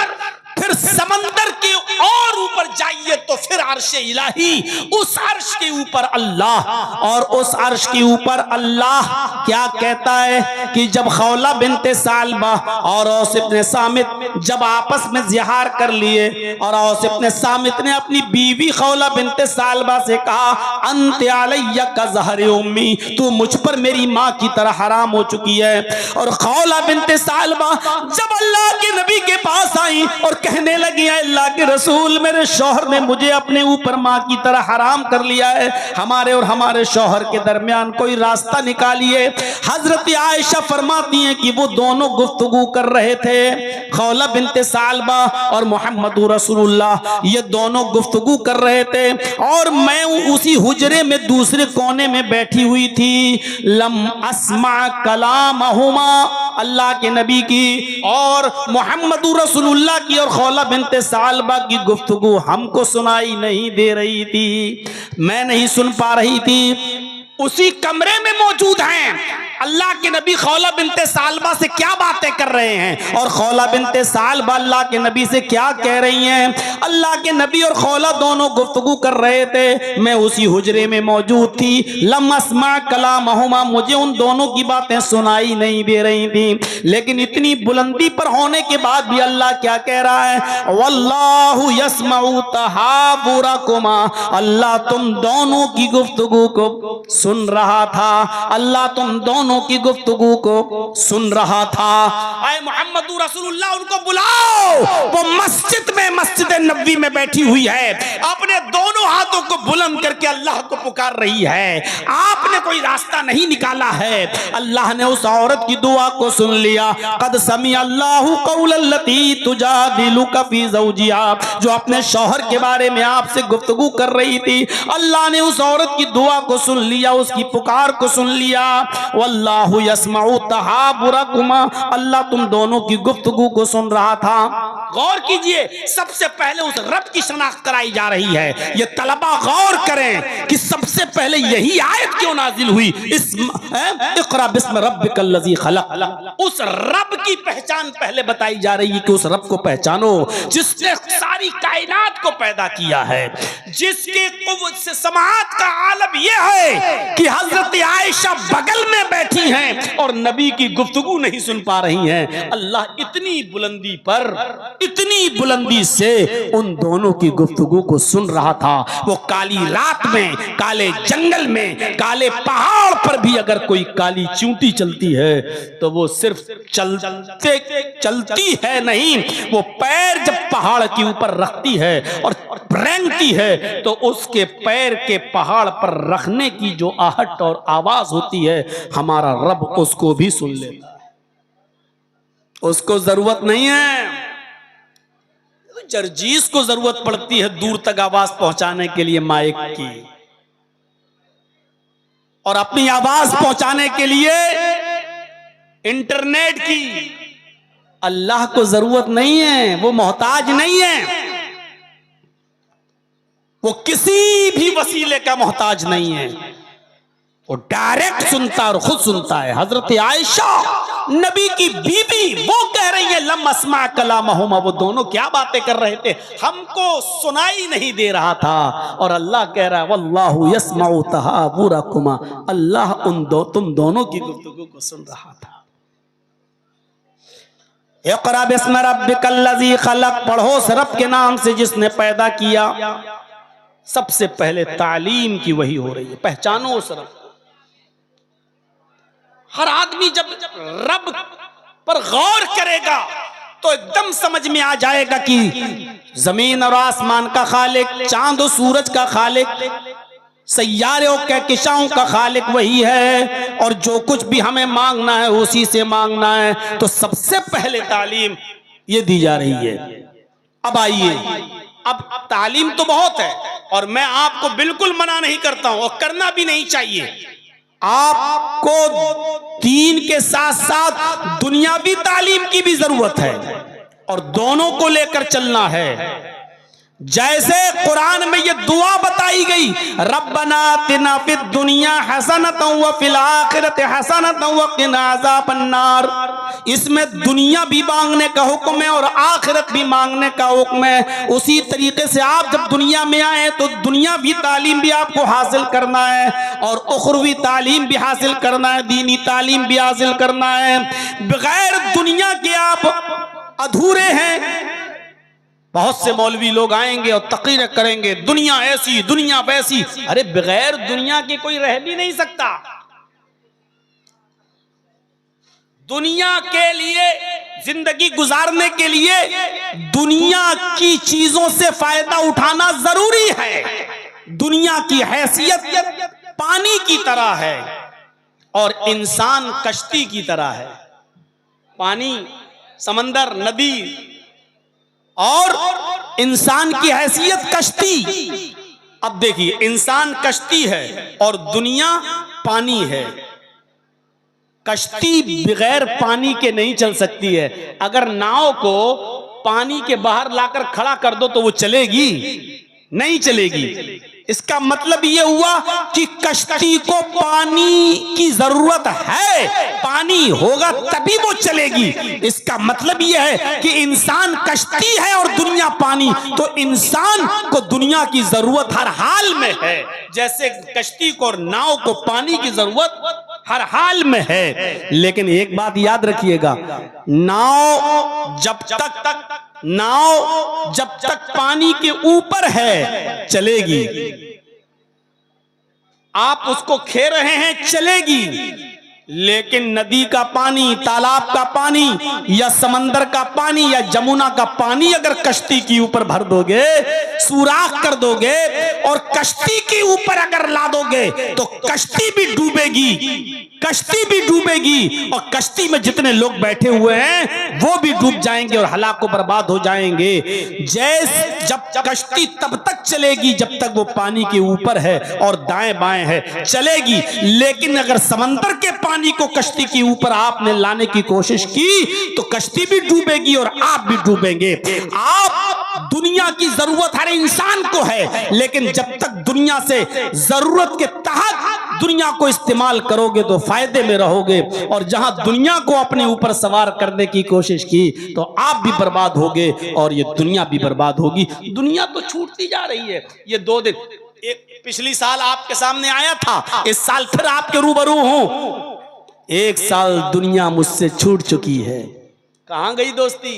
फिर समंदर के और ऊपर जाइए तो फिर अर्श इलाही, उस अर्श के ऊपर अल्लाह, और उस अर्श के ऊपर अल्लाह क्या कहता है कि जब खौला बिनते सालबा और औस इब्ने सामित जब आपस में जिहार कर लिए, और औस इब्ने सामित ने अपनी बीवी खौला बिनते सालबा से कहा, अंत अलैया का ज़हर उम्मी, तू मुझ पर मेरी माँ की तरह हराम हो चुकी है। और खौला बिनते सालबा जब अल्लाह के नबी के पास आई और कहने लगी, अल्लाह के रसूल, मेरे शौहर ने मुझे अपने ऊपर माँ की तरह हराम कर लिया है, हमारे और हमारे शौहर के दरमियान कोई रास्ता निकालिए। हजरत आयशा फरमाती हैं कि वो दोनों गुफ्तगू कर रहे थे, खौला बिनते सालबा और मोहम्मद रसूलुल्लाह, ये दोनों गुफ्तगू कर रहे थे, और मैं उसी हुजरे में दूसरे कोने में बैठी हुई थी। लम अस्मा कलामहुमा, अल्लाह के नबी की और मोहम्मद रसूलुल्लाह की और खौला बिनते सालबा की गुफ्तगू हमको सुनाई नहीं दे रही थी, मैं नहीं सुन पा रही थी। उसी कमरे में मौजूद हैं, अल्लाह के नबी खौला बिनते सालबा से क्या बातें कर रहे हैं, और खौला बिनते सालबा अल्लाह के नबी से क्या कह रही हैं। अल्लाह के नबी और खौला दोनों गुफ्तगू कर रहे थे, मैं उसी हुजरे में मौजूद थी। लम अस्मा कलामहुमा, मुझे उन दोनों की बातें सुनाई नहीं दे रही थी, लेकिन इतनी बुलंदी पर होने के बाद भी अल्लाह क्या कह रहा है, वल्लाहु यस्मउ तहाबुरकुमा, अल्लाह तुम दोनों की गुफ्तगू को सुन रहा था, अल्लाह तुम दोनों की गुफ्तगू को सुन रहा था। आए मोहम्मद रसूलुल्लाह, उनको बुलाओ, वो मस्जिद में, मस्जिद नबवी में बैठी हुई है, अपने दोनों हाथों को बुलंद करके अल्लाह को पुकार रही है। आपने कोई रास्ता नहीं निकाला है, अल्लाह ने उस औरत की दुआ को सुन लिया। कद समी अल्लाहु कौलल्लती तुजादिलुका फी ज़ौजिहा, जो अपने शौहर के बारे में आपसे गुफ्तगू कर रही थी, अल्लाह ने उस औरत की दुआ को सुन लिया, उसकी पुकार को सुन लिया। वल्लाहु यस्मउ तहाबुरकुमा, अल्लाह तुम दोनों की गुफ्तगू को सुन रहा था। गौर कीजिए, सबसे पहले उस रब की शनाख्त कराई जा रही है। ये तलबा गौर करें कि सबसे पहले यही आयत क्यों नाजिल हुई, इक़रा बिस्म रब्बिकल लज़ी खलक़, उस रब की पहचान पहले बताई जा रही है कि उस रब को पहचानो जिसने सारी कायनात को पैदा किया है, जिसके कुव्वत से समाअत का आलम यह है कि हजरत आयशा बगल में बैठी हैं और नबी की गुफ्तगू नहीं सुन पा रही हैं। अल्लाह इतनी बुलंदी पर, इतनी बुलंदी से उन दोनों की गुफ्तगू को सुन रहा था। वो काली रात में, काले जंगल में, काले पहाड़ पर भी अगर कोई काली चूंटी चलती है तो वो सिर्फ चलती है नहीं, वो पैर जब पहाड़ के ऊपर रखती है और रेंगती है तो उसके पैर के पहाड़ पर रखने की जो आहट और आवाज होती है, हमारा रब उसको भी सुन लेता है। उसको जरूरत नहीं है, जरजीस को जरूरत पड़ती है दूर तक आवाज पहुंचाने के लिए माइक की, और अपनी आवाज पहुंचाने के लिए इंटरनेट की। अल्लाह को जरूरत नहीं है, वो मोहताज नहीं है, वो किसी भी वसीले का मोहताज नहीं है, वो डायरेक्ट सुनता और खुद सुनता है। हजरत आयशा नबी की बीबी वो कह रही है लम अस्मा कलामहुमा, वो दोनों क्या बातें कर रहे थे हमको सुनाई नहीं दे रहा था। और अल्लाह कह रहा है वल्लाहु यस्माउ तहावुरकुमा, अल्लाह तुम दोनों की गुफ्तगू को सुन रहा था। इक़रा बिस्मि रब्बिकल्लज़ी खलक़, पढ़ो उस रब के नाम से जिसने पैदा किया। सबसे पहले तालीम की वही हो रही है, पहचानो उस रब। हर आदमी जब रब पर गौर करेगा तो एकदम समझ में आ जाएगा कि जमीन और आसमान का खालिक, चांद और सूरज का खालिक, सैयारे और कहकशाओं का खालिक वही है, और जो कुछ भी हमें मांगना है उसी से मांगना है। तो सबसे पहले तालीम ये दी जा रही है। अब आइए, अब तालीम तो बहुत है और मैं आपको बिल्कुल मना नहीं करता हूं और करना भी नहीं चाहिए। आपको दीन के साथ साथ दुनियावी तालीम की भी जरूरत है और दोनों को लेकर चलना है। जैसे कुरान में ये दुआ बताई गई, रब्बना आतिना फिद दुनिया हसनतन व फिल आखिरति हसनतन व क़िना अज़ाबन्नार। इसमें दुनिया भी मांगने का हुक्म है और आखिरत भी मांगने का हुक्म है। उसी तरीके से आप जब दुनिया में आए तो दुनियावी तालीम भी आपको हासिल करना है और उखरवी तालीम भी हासिल करना है, दीनी तालीम भी हासिल करना है। बगैर दुनिया के आप अधूरे हैं। बहुत से मौलवी लोग आएंगे और तकरीर करेंगे दुनिया ऐसी दुनिया वैसी। अरे बगैर दुनिया के कोई रह भी नहीं सकता। दुनिया के लिए, जिंदगी गुजारने के लिए दुनिया की चीजों से फायदा उठाना जरूरी है। दुनिया की हैसियत पानी की तरह है और इंसान कश्ती की तरह है। पानी, समंदर, नदी और इंसान की हैसियत कश्ती। अब देखिए, इंसान कश्ती है और दुनिया पानी है। कश्ती बगैर पानी के नहीं चल सकती है। अगर नाव को पानी के बाहर लाकर खड़ा कर दो तो वो चलेगी? नहीं चलेगी। इसका मतलब ये हुआ कि कश्ती को पानी की जरूरत है, पानी होगा तभी वो चलेगी। इसका मतलब ये है कि इंसान कश्ती है और दुनिया पानी, तो इंसान को दुनिया की जरूरत हर हाल में है, जैसे कश्ती को और नाव को पानी की जरूरत हर हाल में है। लेकिन एक बात याद रखिएगा, नाव जब तक पानी के ऊपर है चलेगी। आप उसको खे रहे हैं चलेगी, लेकिन नदी का पानी, तालाब का पानी या समंदर का पानी या जमुना का पानी अगर कश्ती के ऊपर भर दोगे, सुराख कर दोगे और कश्ती के ऊपर अगर ला दोगे तो कश्ती भी डूबेगी, कश्ती भी डूबेगी और कश्ती में जितने लोग बैठे हुए हैं वो भी डूब जाएंगे और हलाको बर्बाद हो जाएंगे। जब कश्ती तब तक चलेगी जब तक वो पानी के ऊपर है और दाएं बाएं है, चलेगी। लेकिन अगर समंदर के पानी को कश्ती के ऊपर आपने लाने की कोशिश की तो कश्ती भी डूबेगी और आप भी डूबेंगे। आप, दुनिया की जरूरत हर इंसान को है, लेकिन जब तक दुनिया से जरूरत के तहत दुनिया को इस्तेमाल करोगे तो फायदे में रहोगे, और जहां दुनिया को अपने ऊपर सवार करने की कोशिश की तो आप भी बर्बाद होगे और ये दुनिया भी बर्बाद होगी। दुनिया तो छूटती जा रही है। ये 2 दिन, पिछली साल आपके सामने आया था, इस साल फिर आपके रूबरू हूं। 1 साल दुनिया मुझसे छूट चुकी है। कहां गई दोस्ती?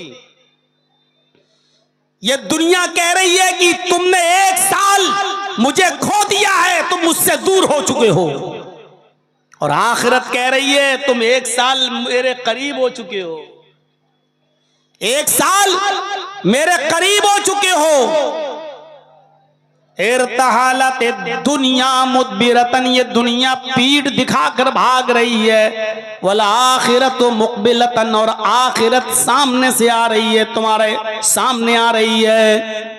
ये दुनिया कह रही है कि तुमने 1 साल मुझे खो दिया है, तुम मुझसे दूर हो चुके हो। और आखिरत कह रही है तुम 1 साल मेरे करीब हो चुके हो, 1 साल मेरे करीब हो चुके हो। इर्तहालत दुनिया मुदबिरतन, ये दुनिया पीठ दिखाकर भाग रही है। वल आखिरत मुकबिलतन, और आखिरत सामने से आ रही है, तुम्हारे सामने आ रही है।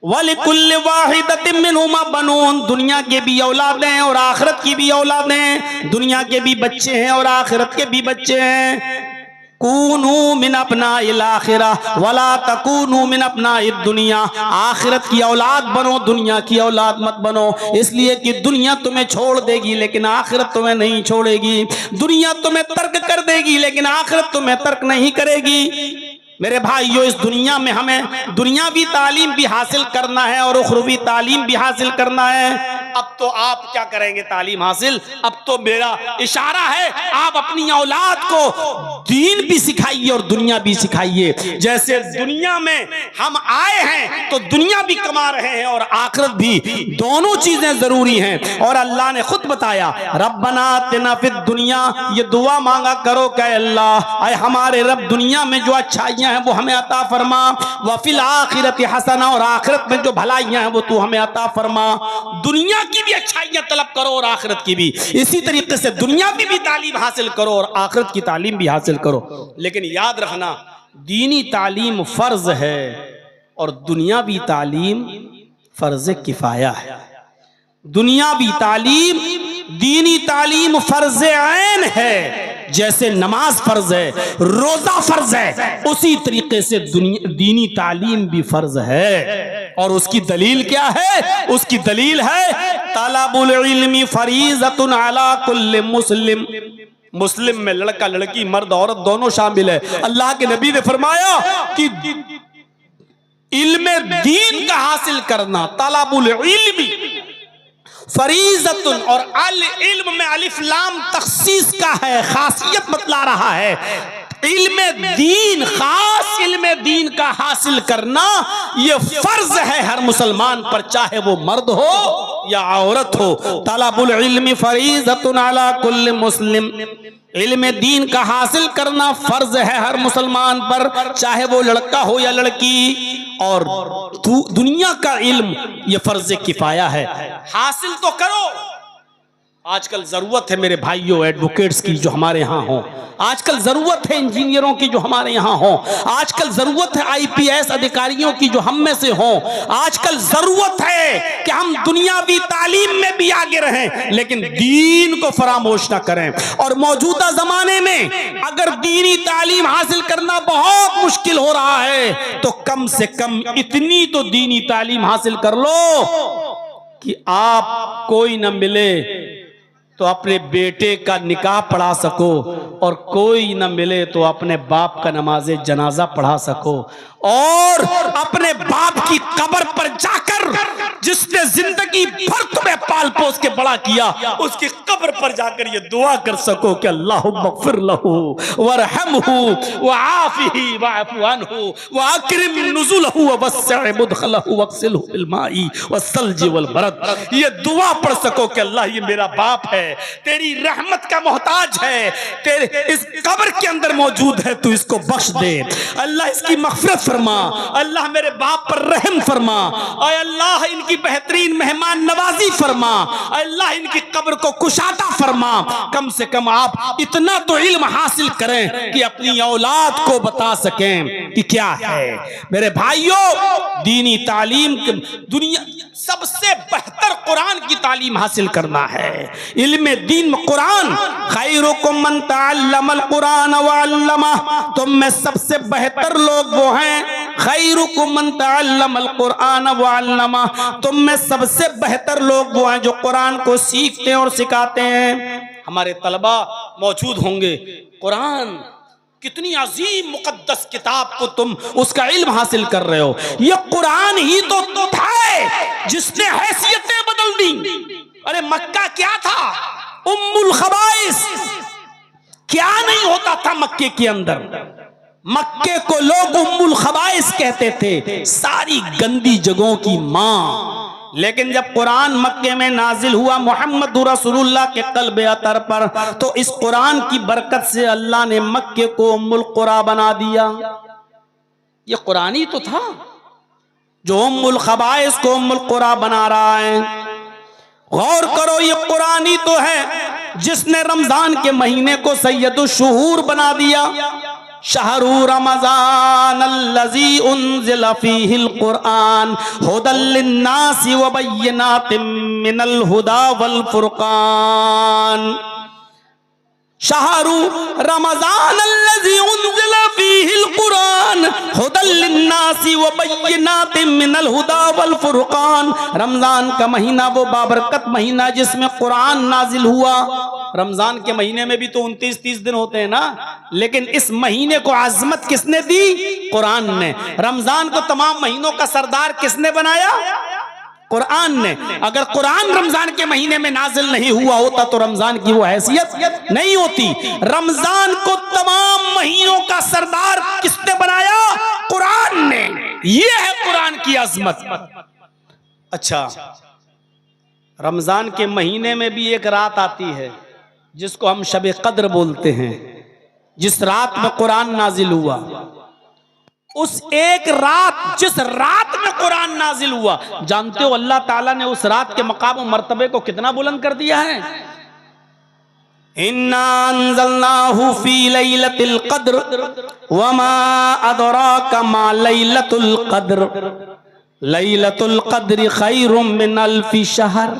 वलिकुल्लि वाहिदतिन मिनहुमा बनून, दुनिया के भी औलादें हैं और आखिरत की भी औलादें हैं, दुनिया के भी बच्चे हैं और आखिरत के भी बच्चे हैं। कूनू मिन अपनाइल आखिरा वला तकूनू मिन अपनाइद दुनिया, आखिरत की औलाद बनो, दुनिया की औलाद मत बनो, इसलिए कि दुनिया तुम्हें छोड़ देगी लेकिन आखिरत तुम्हें नहीं छोड़ेगी। दुनिया तुम्हें तर्क कर देगी लेकिन आखिरत तुम्हें तर्क नहीं करेगी। मेरे भाइयों, इस दुनिया में हमें दुनियावी तालीम भी हासिल करना है और उखरवी तालीम भी हासिल करना है। अब तो आप क्या करेंगे तालीम हासिल? अब तो मेरा इशारा है आप अपनी औलाद को दीन भी सिखाइए और दुनिया भी सिखाइए। जैसे दुनिया में हम आए हैं तो दुनिया भी कमा रहे हैं और आखिरत भी, दोनों चीजें जरूरी हैं। और अल्लाह ने खुद बताया, रब्बना आतिना फिद दुनिया, ये दुआ मांगा करो कि अल्लाह आए हमारे रब दुनिया में जो अच्छाइयां हैं वो हमें अता फरमा, वफिल आखिरति हसना, और आखिरत में जो भलाइयां हैं वो तू हमें अता फरमा। दुनिया की भी अच्छाइयां तलब करो और आखिरत की भी। इसी तरीके से दुनिया की भी तालीम हासिल करो और आखिरत की तालीम भी हासिल करो। लेकिन याद रखना, दीनी तालीम फर्ज है और दुनियावी तालीम फर्ज किफाया है। दुनियावी तालीम, दीनी तालीम फर्ज ऐन है। जैसे नमाज फर्ज है, रोजा फर्ज है, उसी तरीके से दीनी तालीम भी फर्ज है। और उसकी दलील क्या है? उसकी दलील है तलबुल इल्मी फरीज़तुन अला कुल्लि मुस्लिम। मुस्लिम में लड़का लड़की, मर्द औरत दोनों शामिल है। अल्लाह के नबी ने फरमाया कि इल्म दीन का हासिल करना, तलबुल इल्मी फरीज़तुन, और अल इल्म में अलिफ लाम तखसीस का है, खासियत बतला रहा है। इल्म दीन, खास इल्म दीन का हासिल करना ये फर्ज है हर मुसलमान पर, चाहे वो मर्द हो या औरत हो। तलबुल इल्मी फरीज़तुन अला कुल्लि मुस्लिम, इल्म दीन का हासिल करना फर्ज है हर मुसलमान पर, चाहे वो लड़का हो या लड़की। और दुनिया का इल्म ये फर्ज किफाया है, हासिल तो करो। आजकल जरूरत है मेरे भाइयों एडवोकेट्स की जो हमारे यहाँ हो, आजकल जरूरत है इंजीनियरों की जो हमारे यहाँ हो, आजकल जरूरत है आईपीएस अधिकारियों की जो हम में से हो। आजकल जरूरत है कि हम दुनियावी तालीम में भी आगे रहें लेकिन दीन को फरामोश ना करें। और मौजूदा जमाने में अगर दीनी तालीम हासिल करना बहुत मुश्किल हो रहा है तो कम से कम इतनी तो दीनी तालीम हासिल कर लो कि आप कोई न मिले तो अपने बेटे का निकाह पढ़ा सको, और कोई न मिले तो अपने बाप का नमाज़े जनाजा पढ़ा सको, और अपने बाप की कब्र पर जाकर जिसने जिंदगी भर तुम्हें पाल पोस के बड़ा किया उसकी कब्र पर जाकर ये दुआ कर सको कि अल्लाहुम्मा मग़फ़िर लहू वरहमहू वआफ़िही वअफ़ु अन्हु वअक्रिम नुज़ुलहू ववस्सिअ मुदख़लहू वग़सिलहू बिल माई वस्सल्जि वल बरद। ये दुआ पढ़ सको कि अल्लाह ये मेरा बाप है, तेरी रहमत का मोहताज है, तेरे इस कब्र के अंदर मौजूद है, तू इसको बख्श दे, अल्लाह इसकी मग़फ़िरत फरमा, अल्लाह मेरे बाप पर रहम फरमा, और अल्लाह इनकी बेहतरीन मेहमान नवाजी फरमा, अल्लाह इनकी कब्र को कुशादा फरमा। कम से कम आप इतना तो इल्म हासिल करें कि अपनी औलाद को बता सकें कि क्या है। मेरे भाइयों, दीनी तालीम दुनिया सबसे बेहतर कुरान की तालीम हासिल करना है। इल्म दीन में कुरान, खैरुकुम मन तअल्लमल कुरान व अल्लमा, तुम में सबसे बेहतर लोग वो हैं, खैरुकुम मन तअल्लमल कुरान व अल्लमा, तुम में सबसे बेहतर लोग वो हैं जो कुरान को सीखते हैं और सिखाते हैं। हमारे तलबा मौजूद होंगे, कुरान कितनी अजीम मुकद्दस किताब को तुम उसका इल्म हासिल कर रहे हो। ये कुरान ही तो था जिसने हैसियतें बदल दी। अरे मक्का क्या था? उम्मुल खबाइस, क्या नहीं होता था मक्के के अंदर? मक्के को लोग उम्मुल खबाइस कहते थे, सारी गंदी जगहों की मां। लेकिन जब कुरान मक्के में नाजिल हुआ मोहम्मद रसूलुल्लाह के क़ल्ब अतर पर, तो इस कुरान की बरकत से अल्लाह ने मक्के को उम्मुल कुरा बना दिया। ये कुरान ही तो था जो उम्मुल खबाइस को उम्मुल कुरा बना रहा है। गौर करो, ये कुरान ही तो है जिसने रमजान के महीने को सैयदुश शुहूर बना दिया। शहरु रमज़ान अल्लज़ी उन्ज़िला फ़ीहिल क़ुरआन हुदल लिन्नासि व बय्यिनातिम मिनल हुदा वल फ़ुरक़ान। शहरु रमज़ान अल्लज़ी उन्ज़िला फ़ीहिल क़ुरआन हुदल लिन्नासि व बय्यिनातिम मिनल हुदा वल फ़ुरक़ान। रमज़ान का महीना वो बाबरकत महीना जिसमें कुरान नाजिल हुआ। रमजान के महीने में भी तो 29-30 दिन होते हैं ना, लेकिन इस महीने को आजमत किसने दी? कुरान ने। रमजान को तमाम महीनों का सरदार किसने बनाया? कुरान ने। अगर कुरान रमजान के महीने में नाजिल नहीं हुआ होता तो रमजान की वो हैसियत नहीं होती। रमजान को तमाम महीनों का सरदार किसने बनाया? कुरान ने। ये है कुरान की अजमत। अच्छा, रमजान के महीने में भी एक रात आती है जिसको हम शब कद्र बोलते हैं, जिस रात में कुरान नाजिल हुआ। उस एक रात, जिस रात में कुरान नाजिल हुआ, जानते हो अल्लाह ताला ने उस रात के मकाम और मर्तबे को कितना बुलंद कर दिया है? इन्ना अंज़लनाहु फी लैलतिल क़द्र वमा अदराका मा लैलतुल क़द्र लैलतुल क़द्रि खैरुम मिन अल्फि शहर।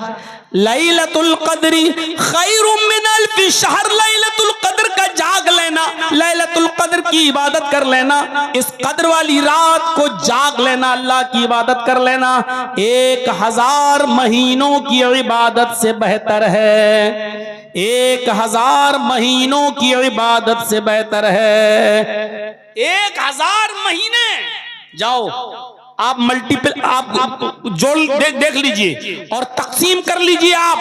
लैलतुल क़द्रि खैरुम मिन अल्फि शहर। लैलतुल क़द्र का जाग लेना, लैलतुल क़द्र की इबादत कर लेना, इस कद्र वाली रात को जाग लेना, अल्लाह की इबादत कर लेना 1000 महीनों की इबादत से बेहतर है। 1000 महीनों की इबादत से बेहतर है। 1000 महीने जाओ आप मल्टीपल, आप जोड़ देख लीजिए और तकसीम कर लीजिए। आप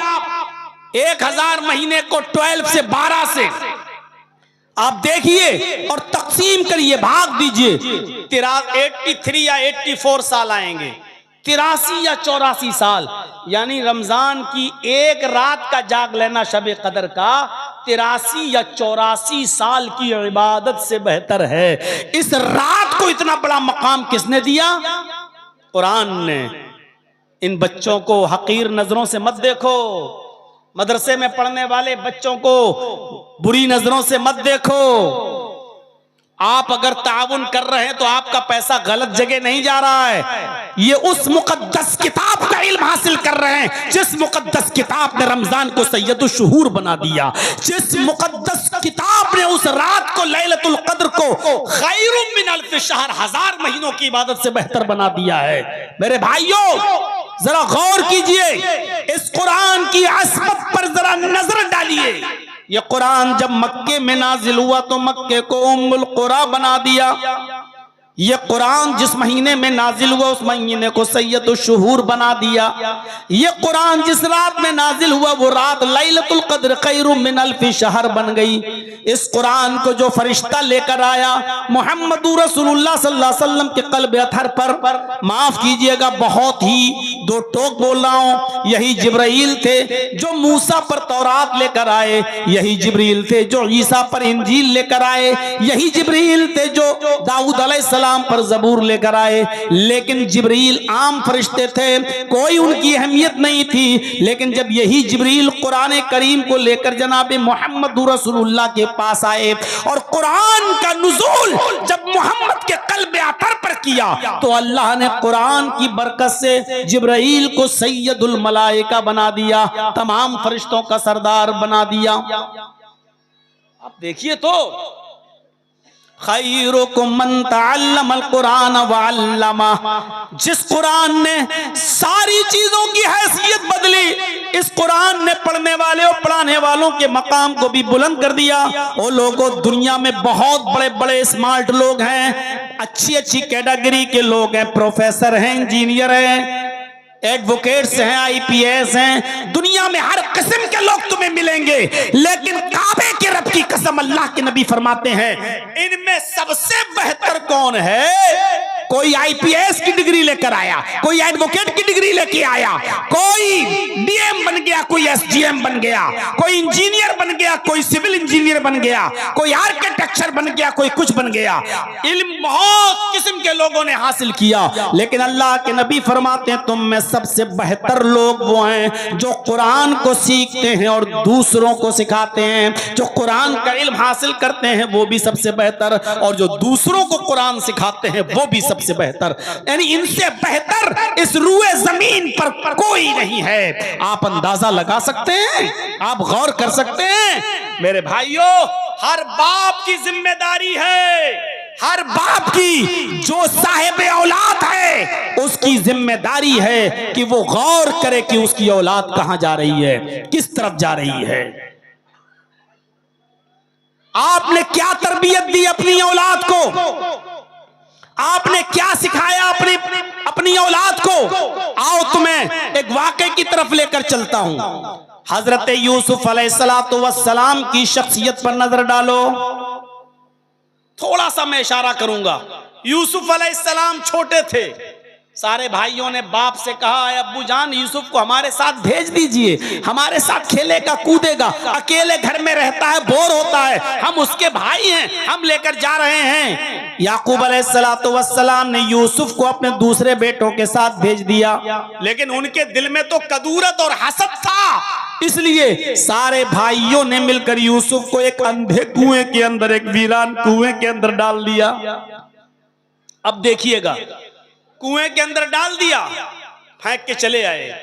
1000 महीने को 12 से 12 से आप देखिए और तकसीम करिए, भाग दीजिए। 83 या 84 साल आएंगे, 83 या 84 साल। यानी रमजान की एक रात का जाग लेना शब कदर का 83 या 84 साल की इबादत से बेहतर है। इस रात को इतना बड़ा मकाम किसने दिया? कुरान ने। इन बच्चों को हकीर नजरों से मत देखो, मदरसे में पढ़ने वाले बच्चों को बुरी नजरों से मत देखो। आप अगर ताउन कर रहे हैं तो आपका पैसा गलत जगह नहीं जा रहा है। ये उस मुकद्दस किताब का इल्म हासिल कर रहे हैं जिस मुकद्दस किताब ने रमजान को सैयदुल शुहूर बना दिया, जिस मुकद्दस किताब ने उस रात को लैलतुल क़द्र को खैरुम मिन अल्फ शहर, 1000 महीनों की इबादत से बेहतर बना दिया है। मेरे भाइयों जरा गौर कीजिए, इस कुरान की अज़मत पर जरा नजर डालिए। ये कुरान जब मक्के में नाजिल हुआ तो मक्के को उम्मुल कुरा बना दिया। ये कुरान जिस महीने में नाजिल हुआ उस महीने को सैयदुल शुहूर बना दिया। ये कुरान जिस रात में नाजिल हुआ वो रात लैलतुल क़द्र खैरुम मिन अल्फि शहर बन गई। इस कुरान को जो फरिश्ता लेकर आया मुहम्मदुर रसूलुल्लाह सल्लल्लाहु अलैहि वसल्लम के क़ल्ब अतहर पर, माफ कीजिएगा बहुत ही दो टोक बोल रहा हूं, यही जिब्राइल थे जो मूसा पर तौरात लेकर आए, यही जिब्रील थे जो ईसा पर इंजील लेकर आए, यही जिब्रील थे जो दाऊद अलैहिस्सलाम पर ज़बूर लेकर आए। लेकिन जिब्रील आम फरिश्ते थे, कोई उनकी अहमियत नहीं थी। लेकिन जब यही जिब्रील कुरान करीम को लेकर जनाब मोहम्मद रसूलुल्लाह के पास आए और कुरान का नुज़ूल जब मोहम्मद के क़ल्ब अतर पर किया तो अल्लाह ने कुरान की बरकत से जिब्रील को सैयदुल मलाइका बना दिया, तमाम फरिश्तों का सरदार बना दिया। आप देखिए तो खैरुकुम मन तअल्लमल कुरान व अल्लमा, जिस कुरान ने सारी चीजों की हैसियत बदली, इस कुरान ने पढ़ने वाले और पढ़ाने वालों के मकाम को भी बुलंद कर दिया। वो लोगों दुनिया में बहुत बड़े बड़े स्मार्ट लोग हैं, अच्छी अच्छी कैटेगरी के लोग हैं, प्रोफेसर हैं, इंजीनियर हैं, एडवोकेट्स हैं, IPS हैं, दुनिया में हर किस्म के लोग तुम्हें मिलेंगे। लेकिन काबे के रब की कसम, अल्लाह के नबी फरमाते हैं इनमें सबसे बेहतर कौन है? कोई आईपीएस की डिग्री लेकर आया, कोई एडवोकेट की डिग्री लेके आया, कोई डीएम बन गया, कोई एसडीएम बन गया, कोई इंजीनियर बन गया, कोई सिविल इंजीनियर बन गया, कोई आर्किटेक्चर बन गया, कोई कुछ बन गया। इल्म बहुत किस्म के लोगों ने हासिल किया, लेकिन अल्लाह के नबी फरमाते हैं तुम में सबसे बेहतर लोग वो हैं जो कुरान को सीखते हैं और दूसरों को सिखाते हैं। जो कुरान का इल्म हासिल करते हैं वो भी सबसे बेहतर, और जो दूसरों को कुरान सिखाते हैं वो भी सबसे बेहतर। यानी इनसे बेहतर इस रूए जमीन पर कोई नहीं है। आप अंदाजा लगा सकते हैं, आप गौर कर सकते हैं। मेरे भाइयों, हर बाप की जिम्मेदारी है, हर बाप की जो साहिब औलाद है उसकी जिम्मेदारी है कि वो गौर करे कि उसकी औलाद कहां जा रही है, किस तरफ जा रही है। आपने क्या तरबियत दी अपनी औलाद को, आपने क्या सिखाया अपनी औलाद को। आओ तुम्हें एक वाकये की तरफ लेकर चलता हूं। हजरत यूसुफ अलैहिस्सलातु वस्सलाम की शख्सियत पर नजर डालो। थोड़ा सा मैं इशारा करूंगा। यूसुफ अलैहिस्सलाम छोटे थे, सारे भाइयों ने बाप से कहा अब्बू जान यूसुफ को हमारे साथ भेज दीजिए, हमारे साथ खेलेगा कूदेगा, अकेले घर में रहता है, बोर होता है, हम उसके भाई हैं, हम लेकर जा रहे हैं। याकूब अलैहिस्सलातु वस्सलाम ने यूसुफ को अपने दूसरे बेटों के साथ भेज दिया, लेकिन उनके दिल में तो कदूरत और हसद था, इसलिए सारे भाइयों ने मिलकर यूसुफ को एक अंधे कुएं के अंदर, एक वीरान कुएं के अंदर डाल दिया। अब देखिएगा, कुएं के अंदर डाल दिया, फेंक के चले आए,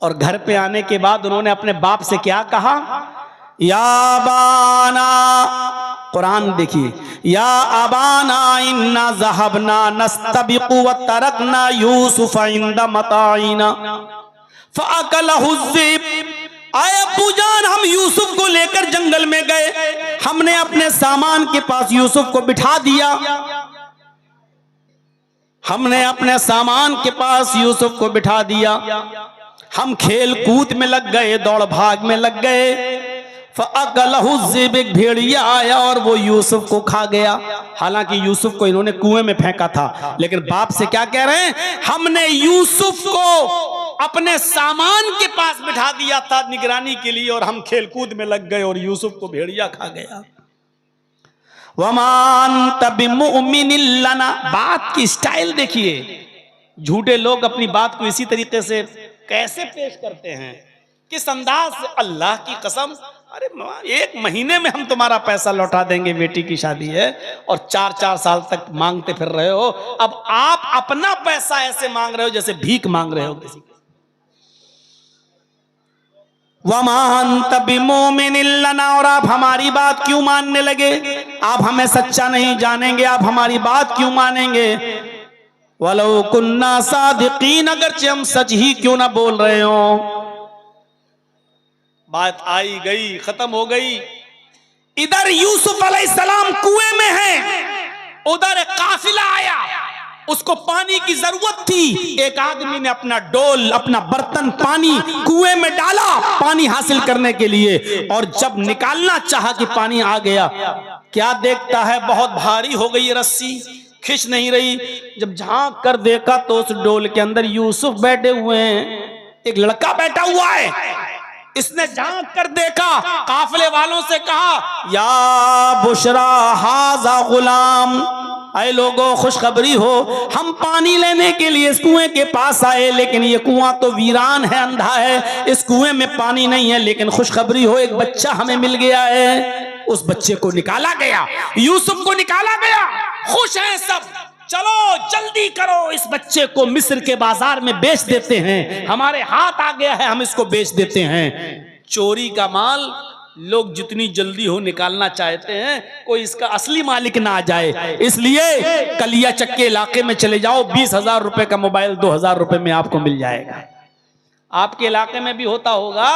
और घर पे आने के बाद उन्होंने अपने बाप से क्या कहा, या बाना, कुरान देखिए, या अबाना इन्ना ज़हबना नस्तबिकु व तरकना यूसुफ इंदा मताइना फ़अकलहु ज़िब। आए अब्बू जान, हम यूसुफ को लेकर जंगल में गए, हमने अपने सामान के पास यूसुफ को बिठा दिया, हमने अपने सामान के पास यूसुफ को बिठा दिया, हम खेल कूद में लग गए, दौड़ भाग में लग गए। फ़अकलहु ज़िब, एक भेड़िया आया और वो यूसुफ को खा गया। हालांकि यूसुफ को इन्होंने कुएं में फेंका था, लेकिन बाप से क्या कह रहे हैं, हमने यूसुफ को अपने सामान के पास बिठा दिया था निगरानी के लिए, और हम खेल कूद में लग गए और यूसुफ को भेड़िया खा गया। वमान बिमुमिनिन लना, बात की स्टाइल देखिए, झूठे लोग अपनी बात को इसी तरीके से कैसे पेश करते हैं, किस अंदाज से। अल्लाह की कसम, अरे 1 महीने में हम तुम्हारा पैसा लौटा देंगे, बेटी की शादी है, और 4-4 साल तक मांगते फिर रहे हो। अब आप अपना पैसा ऐसे मांग रहे हो जैसे भीख मांग रहे हो किसी को। वमान बिमुमिनिन लना, और आप हमारी बात क्यों मानने लगे, आप हमें सच्चा नहीं जानेंगे, आप हमारी बात क्यों मानेंगे। वलो कुन्ना सादिकीन, अगरचे हम सच ही क्यों ना बोल रहे हो। बात आई गई, खत्म हो गई। इधर यूसुफ अलैहिस्सलाम कुएं में है, उधर एक काफिला आया, उसको पानी की जरूरत थी। एक आदमी ने अपना डोल, अपना बर्तन पानी कुएं में डाला पानी हासिल करने के लिए, और जब निकालना चाहा कि पानी आ गया, क्या देखता है बहुत भारी हो गई रस्सी, खिंच नहीं रही। जब झांक कर देखा तो उस डोल के अंदर यूसुफ बैठे हुए हैं, एक लड़का बैठा हुआ है। इसने झांक कर देखा, काफिले वालों से कहा, या बुशरा हाजा गुलाम, आए लोगों खुशखबरी हो, हम पानी लेने के लिए इस कुएं के पास आए, लेकिन ये कुआं तो वीरान है, अंधा है, इस कुएं में पानी नहीं है, लेकिन खुशखबरी हो, एक बच्चा हमें मिल गया है। उस बच्चे को निकाला गया, यूसुफ को निकाला गया, खुश हैं सब, चलो जल्दी करो, इस बच्चे को मिस्र के बाजार में बेच देते हैं, हमारे हाथ आ गया है, हम इसको बेच देते हैं। चोरी का माल लोग जितनी जल्दी हो निकालना चाहते हैं, कोई इसका असली मालिक ना आ जाए, इसलिए कलिया चक्के इलाके में चले जाओ, 20,000 रुपए का मोबाइल 2,000 रुपए में आपको मिल जाएगा। आपके इलाके में भी होता होगा,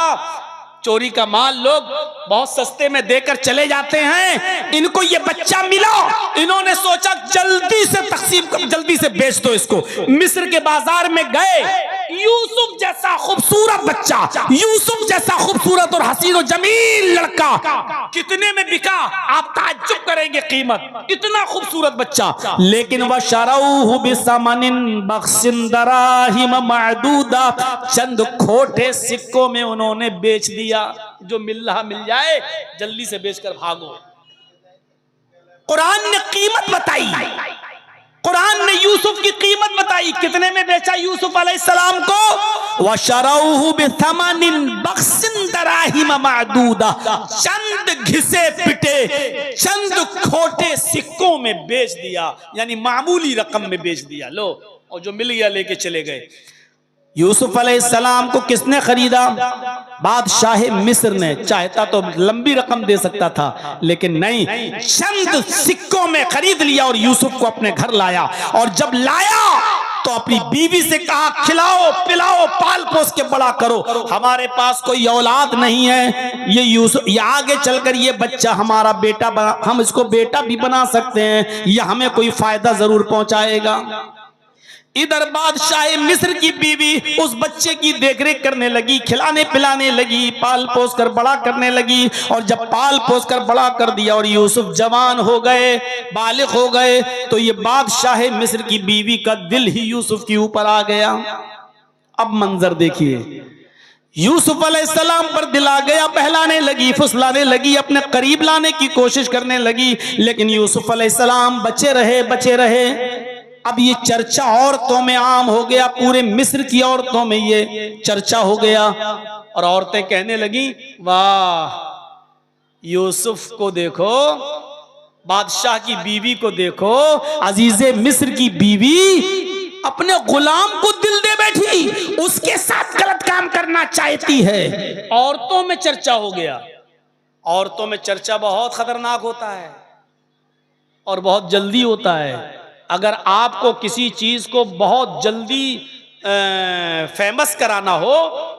चोरी का माल लोग बहुत सस्ते में देकर चले जाते हैं। इनको ये बच्चा मिला, इन्होंने सोचा जल्दी से तकसीम, जल्दी से बेच दो इसको। मिस्र के बाजार में गए, यूसुफ जैसा खूबसूरत बच्चा, यूसुफ जैसा खूबसूरत और हसीन और जमील लड़का कितने में बिका? आप ताज्जुब करेंगे कीमत, इतना खूबसूरत बच्चा। लेकिन वह शरऊहु बिसमनिन बख्सिन दराहिम मअदूदा, चंद खोटे सिक्कों में उन्होंने बेच दिया। जो मिल रहा मिल जाए, जल्दी से बेचकर भागो। कुरान ने कीमत बताई, कुरान ने यूसुफ की कीमत बताई। कितने में बेचा यूसुफ अलैहिस्सलाम को? वशरऊहु बिथमनिन बख्सिन दराहिम मअदूदा, चंद घिसे पिटे, चंद खोटे सिक्कों में बेच दिया, यानी मामूली रकम में बेच दिया। लो, और जो मिल गया लेके चले गए। यूसुफ अलैहिस्सलाम को किसने खरीदा? बादशाह मिस्र ने। चाहता तो लंबी रकम दे सकता था, लेकिन नहीं, चंद सिक्कों में खरीद लिया और यूसुफ को अपने घर लाया। और जब लाया तो अपनी बीवी से कहा, खिलाओ पिलाओ पाल पोस के बड़ा करो, हमारे पास कोई औलाद नहीं है, ये यूसुफ, ये आगे चलकर ये बच्चा हमारा बेटा बना, हम इसको बेटा भी बना सकते हैं, ये हमें कोई फायदा जरूर पहुंचाएगा। इधर बादशाह मिस्र की बीवी उस बच्चे की देखरेख करने लगी, खिलाने पिलाने लगी, पाल पोस कर बड़ा करने लगी। और जब पाल पोस कर बड़ा कर दिया और यूसुफ जवान हो गए, बालिग हो गए, तो ये बादशाह मिस्र की बीवी का दिल ही यूसुफ के ऊपर आ गया। अब मंजर देखिए, यूसुफ अलैहिस्सलाम पर दिल आ गया, बहलाने लगी, फुसलाने लगी, अपने करीब लाने की कोशिश करने लगी। लेकिन यूसुफ अलैहिस्सलाम बचे रहे, बचे रहे। अब ये चर्चा औरतों में आम हो गया, पूरे मिस्र की औरतों में ये चर्चा हो गया। और औरतें कहने लगी, वाह यूसुफ को देखो, बादशाह की बीवी को देखो, अजीजे मिस्र की बीवी अपने गुलाम को दिल दे बैठी, उसके साथ गलत काम करना चाहती है। औरतों में चर्चा हो गया। औरतों में चर्चा बहुत खतरनाक होता है और बहुत जल्दी होता है। अगर आपको किसी चीज को बहुत जल्दी फेमस कराना हो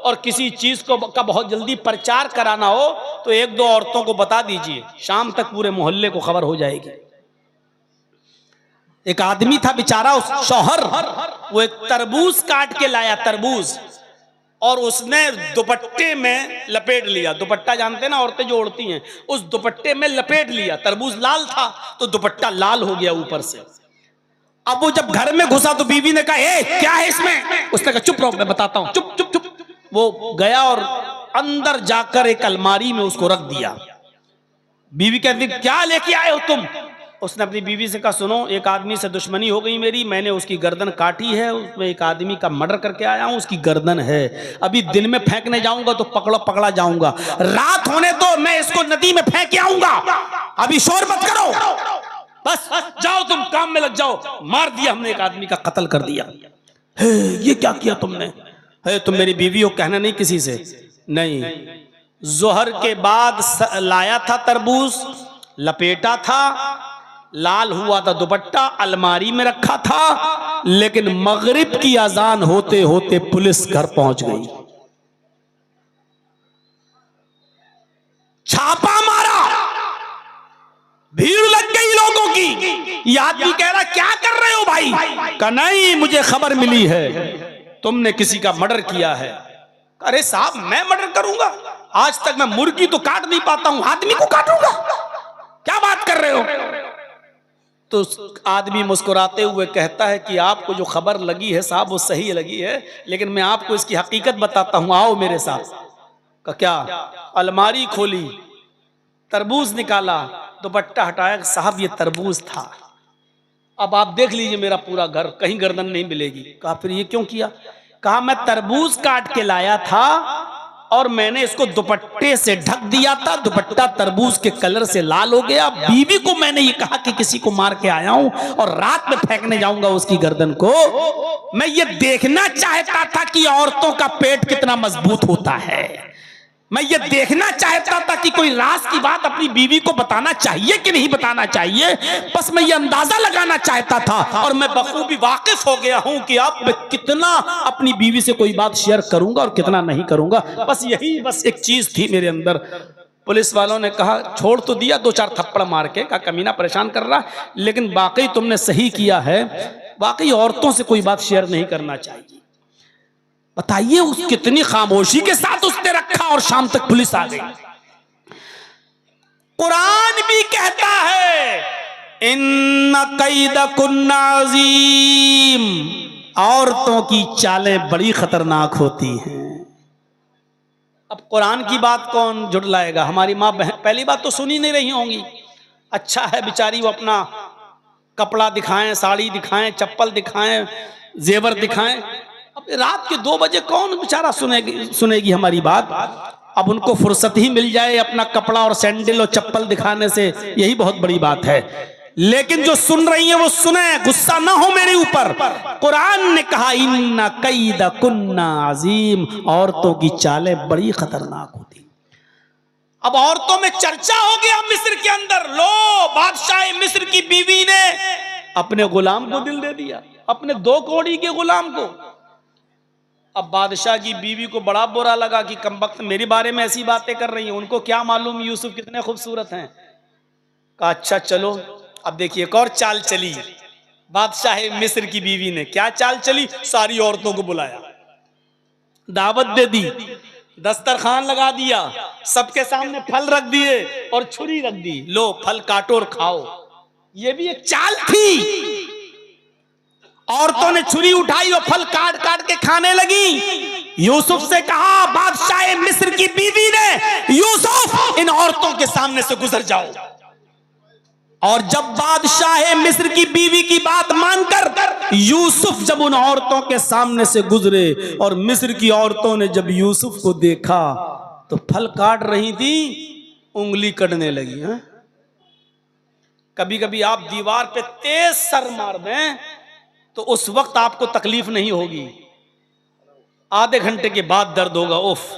और किसी चीज को का बहुत जल्दी प्रचार कराना हो, तो एक दो औरतों को बता दीजिए, शाम तक पूरे मोहल्ले को खबर हो जाएगी। एक आदमी था बेचारा, उस शौहर, वो एक तरबूज काट के लाया, तरबूज, और उसने दुपट्टे में लपेट लिया। दुपट्टा जानते ना औरतें जो ओढ़ती हैं, उस दुपट्टे में लपेट लिया। तरबूज लाल था तो दुपट्टा लाल हो गया ऊपर से। अब वो जब घर में घुसा तो बीवी ने कहा, ए क्या है इसमें? उसने कहा, चुप रहो मैं बताता हूं, चुप चुप चुप। वो गया और अंदर जाकर एक अलमारी में उसको रख दिया। बीवी कहती, क्या लेके आए हो तुम? उसने अपनी बीवी से कहा, सुनो, एक आदमी से दुश्मनी हो गई मेरी, मैंने उसकी गर्दन काटी है, उसमें एक आदमी का मर्डर करके आया हूं, उसकी गर्दन है, अभी दिन में फेंकने जाऊंगा तो पकड़ा जाऊंगा, रात होने तो मैं इसको नदी में फेंक के आऊंगा, अभी शोर मत करो, बस जाओ तुम काम में लग जाओ। मार दिया हमने, एक आदमी का कत्ल कर दिया। ये क्या किया तुमने? तुम मेरी बीवी हो, कहना नहीं किसी से। नहीं, जोहर के बाद लाया था तरबूज, लपेटा था, लाल हुआ था दुपट्टा, अलमारी में रखा था, लेकिन मगरिब की अजान होते होते पुलिस घर पहुंच गई, छापा मारा, भीड़ लग गई लोगों की। ये आदमी कह रहा, क्या कर रहे हो भाई? कहा, नहीं मुझे खबर मिली है तुमने किसी का मर्डर किया है। अरे साहब, मैं मर्डर करूंगा? आज तक मैं मुर्गी तो काट नहीं पाता हूं, आदमी को काटूंगा? क्या बात कर रहे हो? तो आदमी मुस्कुराते हुए कहता है कि आपको जो खबर लगी है साहब वो सही लगी है, लेकिन मैं आपको इसकी हकीकत बताता हूं, आओ मेरे साथ। का क्या? अलमारी खोली, तरबूज निकाला, दुपट्टा हटाया, साहब ये तरबूज था, अब आप देख लीजिए मेरा पूरा घर, कहीं गर्दन नहीं मिलेगी। कहा, फिर ये क्यों किया? कहा, मैं तरबूज काट के लाया था और मैंने इसको दुपट्टे से ढक दिया था, दुपट्टा तरबूज के कलर से लाल हो गया। बीवी को मैंने ये कहा कि किसी को मार के आया हूं और रात में फेंकने जाऊंगा उसकी गर्दन को। मैं ये देखना चाहता था कि औरतों का पेट कितना मजबूत होता है, मैं ये देखना चाहता था कि कोई राज की बात अपनी बीवी को बताना चाहिए कि नहीं बताना चाहिए, बस मैं ये अंदाजा लगाना चाहता था। और मैं बखूबी वाकिफ हो गया हूं कि अब मैं कितना अपनी बीवी से कोई बात शेयर करूंगा और कितना नहीं करूंगा, बस यही बस एक चीज थी मेरे अंदर। पुलिस वालों ने कहा, छोड़ तो दिया, 2-4 थप्पड़ मार के, कहा कमीना परेशान कर रहा, लेकिन वाकई तुमने सही किया है, वाकई औरतों से कोई बात शेयर नहीं करना चाहिए। बताइए उस कितनी खामोशी के साथ उसने रखा और शाम तक पुलिस आ गई। कुरान भी कहता है इन्ना कैदकुन्ना अज़ीम, औरतों की चालें बड़ी खतरनाक होती हैं। अब कुरान की बात कौन जुड़लाएगा? हमारी माँ बहन पहली बात तो सुनी नहीं रही होंगी। अच्छा है बेचारी वो अपना कपड़ा दिखाएं, साड़ी दिखाएं, चप्पल दिखाएं, जेवर दिखाएं। अब रात के 2 बजे कौन बेचारा सुनेगी हमारी बात। अब उनको फुर्सत ही मिल जाए अपना कपड़ा और सैंडल और चप्पल दिखाने से, यही बहुत बड़ी बात है। लेकिन जो सुन रही है वो सुने, गुस्सा ना हो मेरे ऊपर। कुरान ने कहा इन्ना कैदकुन्ना अज़ीम, औरतों की चालें बड़ी खतरनाक होती। अब औरतों में चर्चा हो गया मिस्र के अंदर। लो, बादशाह मिस्र की बीवी ने अपने गुलाम को दिल दे दिया, अपने 2 कौड़ी के गुलाम को। अब बादशाह की बीवी को बड़ा बुरा लगा कि कमबख्त मेरे बारे में ऐसी बातें कर रही हैं, उनको क्या मालूम यूसुफ कितने खूबसूरत हैं। कहा अच्छा चलो। अब देखिए एक और चाल चली बादशाह मिस्र की बीवी ने। क्या चाल चली? सारी औरतों को बुलाया, दावत दे दी, दस्तरखान लगा दिया, सबके सामने फल रख दिए और छुरी रख दी। लो फल काटो और खाओ। ये भी एक चाल थी। औरतों ने छुरी उठाई और फल काट काट के खाने लगी। यूसुफ से कहा बादशाह मिस्र की बीवी ने, यूसुफ इन औरतों के सामने से गुजर जाओ। और जब बादशाह मिस्र की बीवी की बात मानकर यूसुफ जब उन औरतों के सामने से गुजरे और मिस्र की औरतों ने जब यूसुफ को देखा तो फल काट रही थी, उंगली कटने लगी। है कभी कभी आप दीवार पे तेज सर मार दें तो उस वक्त आपको तकलीफ नहीं होगी, आधे घंटे के बाद दर्द होगा। उफ।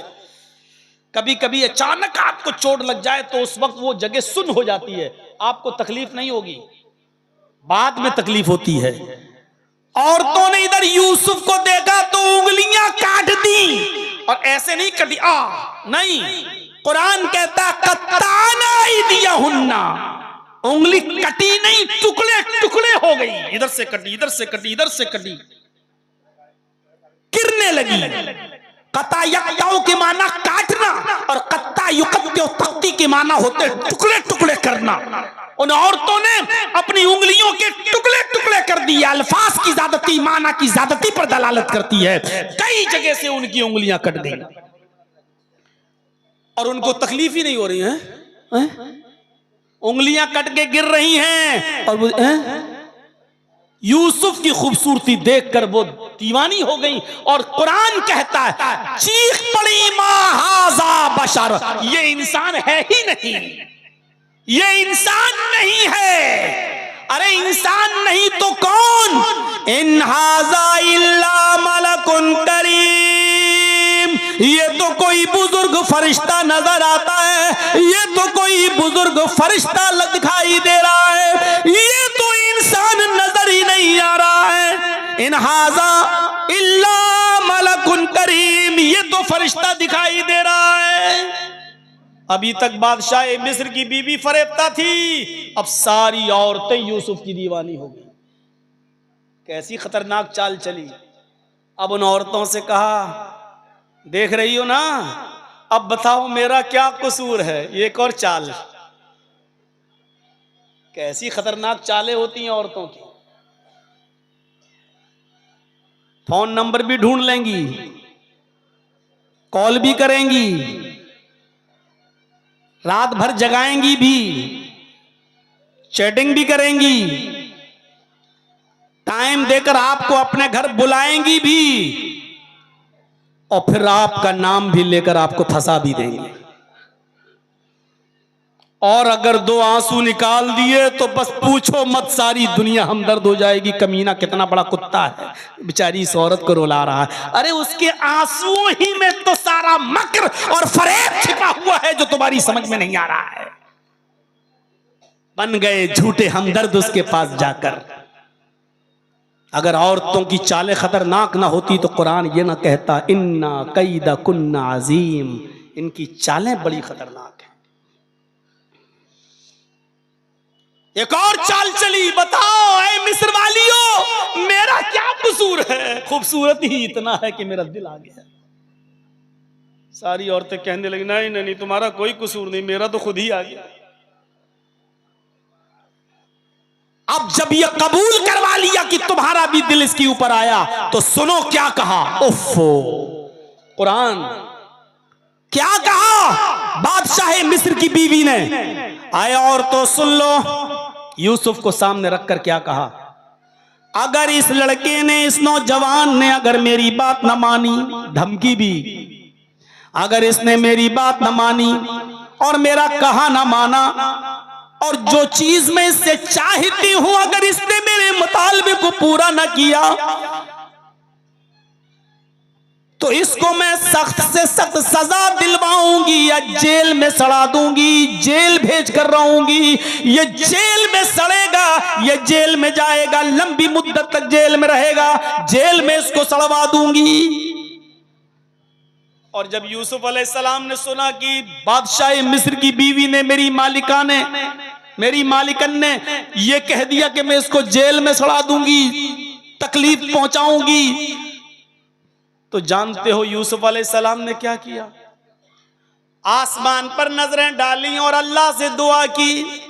कभी कभी अचानक आपको चोट लग जाए तो उस वक्त वो जगह सुन्न हो जाती है, आपको तकलीफ नहीं होगी, बाद में तकलीफ होती है। औरतों ने इधर यूसुफ को देखा तो उंगलियां काट दी। और ऐसे नहीं कटी नहीं, कुरान कहता कत्ताना अयदियहुन्ना, उंगली कटी नहीं, टुकड़े टुकड़े हो गई। इधर से कटी, इधर से कटी, इधर से कटी, गिरने लगी। कता यक्ताओ के माना काटना और कत्ता युकत्तो तख्ती के माना होते टुकड़े टुकड़े करना। उन औरतों ने अपनी उंगलियों के टुकड़े टुकड़े कर दिए। अल्फाज की ज्यादती माना की ज्यादती पर दलालत करती है। कई जगह से उनकी उंगलियां कट गई और उनको तकलीफ ही नहीं हो रही है। उंगलियां कट के गिर रही हैं और वो यूसुफ की खूबसूरती देखकर वो दीवानी हो गई। और कुरान कहता है चीख पड़ी मां हाजा बशर, ये इंसान है ही नहीं, ये इंसान नहीं है। अरे इंसान नहीं तो कौन? इन हाजा इल्ला मलकुन करीम, ये तो कोई बुजुर्ग फरिश्ता नजर आता है, ये तो कोई बुजुर्ग फरिश्ता दिखाई दे रहा है, ये तो इंसान नजर ही नहीं आ रहा है। इन हाजा इल्ला मलकुन करीम, ये तो फरिश्ता दिखाई दे रहा है। अभी तक बादशाह मिस्र की बीवी फरेबता थी, अब सारी औरतें यूसुफ की दीवानी हो गई। कैसी खतरनाक चाल चली। अब उन औरतों से कहा देख रही हो ना, अब बताओ मेरा क्या कसूर है। एक और चाल, कैसी खतरनाक चालें होती हैं औरतों की। फोन नंबर भी ढूंढ लेंगी, कॉल भी करेंगी, रात भर जगाएंगी भी, चैटिंग भी करेंगी, टाइम देकर आपको अपने घर बुलाएंगी भी और फिर आपका नाम भी लेकर आपको फंसा भी देंगे। और अगर 2 आंसू निकाल दिए तो बस पूछो मत, सारी दुनिया हमदर्द हो जाएगी। कमीना कितना बड़ा कुत्ता है, बेचारी इस औरत को रुला रहा है। अरे उसके आंसुओं ही में तो सारा मक्र और फरेब छिपा हुआ है जो तुम्हारी समझ में नहीं आ रहा है। बन गए झूठे हमदर्द उसके पास जाकर। अगर औरतों की चालें खतरनाक ना होती तो कुरान ये ना कहता इन्ना कैदकुन्ना अज़ीम, इनकी चालें बड़ी खतरनाक है। एक और चाल चली, बताओ ऐ मिस्र वालियों, मेरा क्या कसूर है, खूबसूरत ही इतना है कि मेरा दिल आ गया। सारी औरतें कहने लगी नहीं नहीं तुम्हारा कोई कसूर नहीं, मेरा तो खुद ही आ गया। अब जब ये कबूल करवा लिया कि तुम्हारा भी दिल इसके ऊपर आया, तो सुनो क्या कहा। उफ़ो, कुरान क्या कहा बादशाह मिस्र की बीवी ने। आए और तो सुन लो, यूसुफ को सामने रखकर क्या कहा। अगर इस लड़के ने, इस नौजवान ने अगर मेरी बात न मानी, धमकी भी, अगर इसने मेरी बात न मानी और मेरा कहा न माना, और जो चीज मैं इससे चाहती हूं अगर इसने मेरे मुतालबे को पूरा न किया, तो इसको मैं सख्त से सख्त सजा दिलवाऊंगी या जेल में सड़ा दूंगी, जेल भेज कर रहूंगी। ये जेल में सड़ेगा, ये जेल में जाएगा, लंबी मुद्दत तक जेल में रहेगा, जेल में इसको सड़वा दूंगी। और जब यूसुफ अलैहिस्सलाम ने सुना कि बादशाह मिस्र की बीवी ने, मेरी मालिका ने, मेरी मालिकन ने ये कह दिया कि मैं इसको जेल में सड़ा दूंगी, तकलीफ पहुंचाऊंगी, तो जानते हो यूसुफ अलैहिस्सलाम ने क्या किया। आसमान पर नजरें डाली और अल्लाह से दुआ की।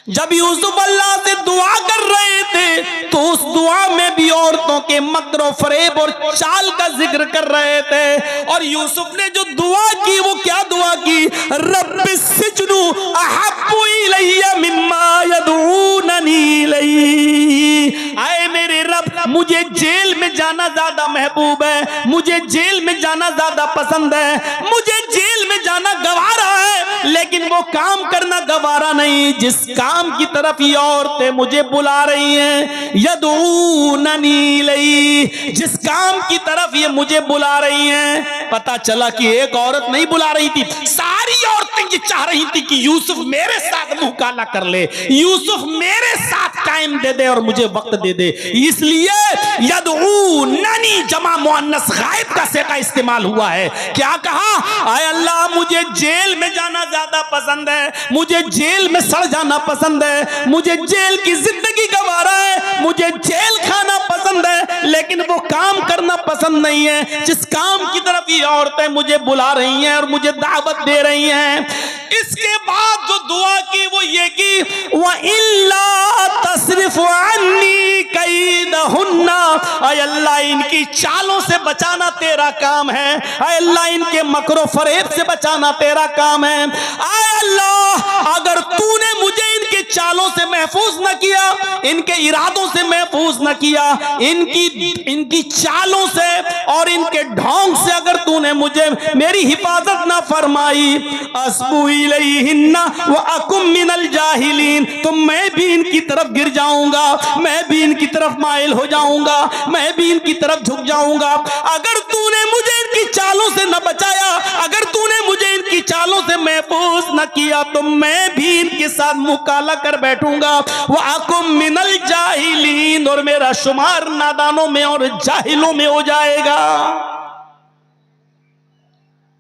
जब यूसुफ अल्लाह से दुआ कर रहे थे तो उस दुआ में भी औरतों के मक्र और फरेब और चाल का जिक्र कर रहे थे। और यूसुफ ने जो दुआ की वो क्या दुआ की, रब्बिस सिज्नु अहब्बु इलैया मिम्मा यदऊननी इलैहि। आए मेरे रब, मुझे जेल में जाना ज्यादा महबूब है, मुझे जेल में जाना ज्यादा पसंद है, मुझे जेल में जाना गवारा है, लेकिन वो काम करना गवारा नहीं जिस काम की तरफ ये औरतें मुझे बुला रही हैं। यदऊननी इलैहि, जिस काम की तरफ ये मुझे बुला रही हैं। पता चला कि एक औरत नहीं बुला रही थी, सारी औरतें ये चाह रही थी कि यूसुफ मेरे साथ मुंह काला कर ले, यूसुफ मेरे साथ टाइम दे दे और मुझे वक्त दे दे। इसलिए यदऊननी जमा मुअन्नस गायब का सेका इस्तेमाल हुआ है। क्या कहा, आए अल्लाह मुझे जेल में जाना ज्यादा पसंद है, मुझे जेल में सड़ जाना पसंद है, मुझे जेल की जिंदगी गवारा है, मुझे जेल खाना पसंद है, लेकिन वो काम करना पसंद नहीं है जिस काम की तरफ ये औरतें मुझे बुला रही हैं और मुझे दावत दे रही हैं। इसके बाद जो दुआ की वो ये की, व इल्ला तसरिफ अन्नी कैदहुन्ना, आय अल्लाह इनकी चालों से बचाना तेरा काम है, आय अल्लाह इनके मकरो फरेब से बचाना तेरा काम है। आय अल्लाह अगर तूने मुझे इनके चालों से महफूज न किया, इनके इरादों से महफूज न किया, इनकी चालों से और इनके ढोंग से अगर तूने मुझे मेरी हिफाजत ना फरमाई, अस्बु इलैहिन्ना व अकुम मिनल जाहिलीन, तो मैं भी इनकी तरफ गिर जाऊंगा, मैं भी इनकी तरफ माइल हो जाऊंगा, मैं भी इनकी तरफ झुक जाऊंगा। अगर तूने मुझे इनकी चालों से न बचाया, अगर तूने मुझे इनकी चालों से महफूज न किया, तो मैं भी इनके साथ मुंह काला कर बैठूंगा। वो अकुम मिनल जाहिलीन, और मेरा शुमार नादानों में और जाहिलों में हो जाएगा।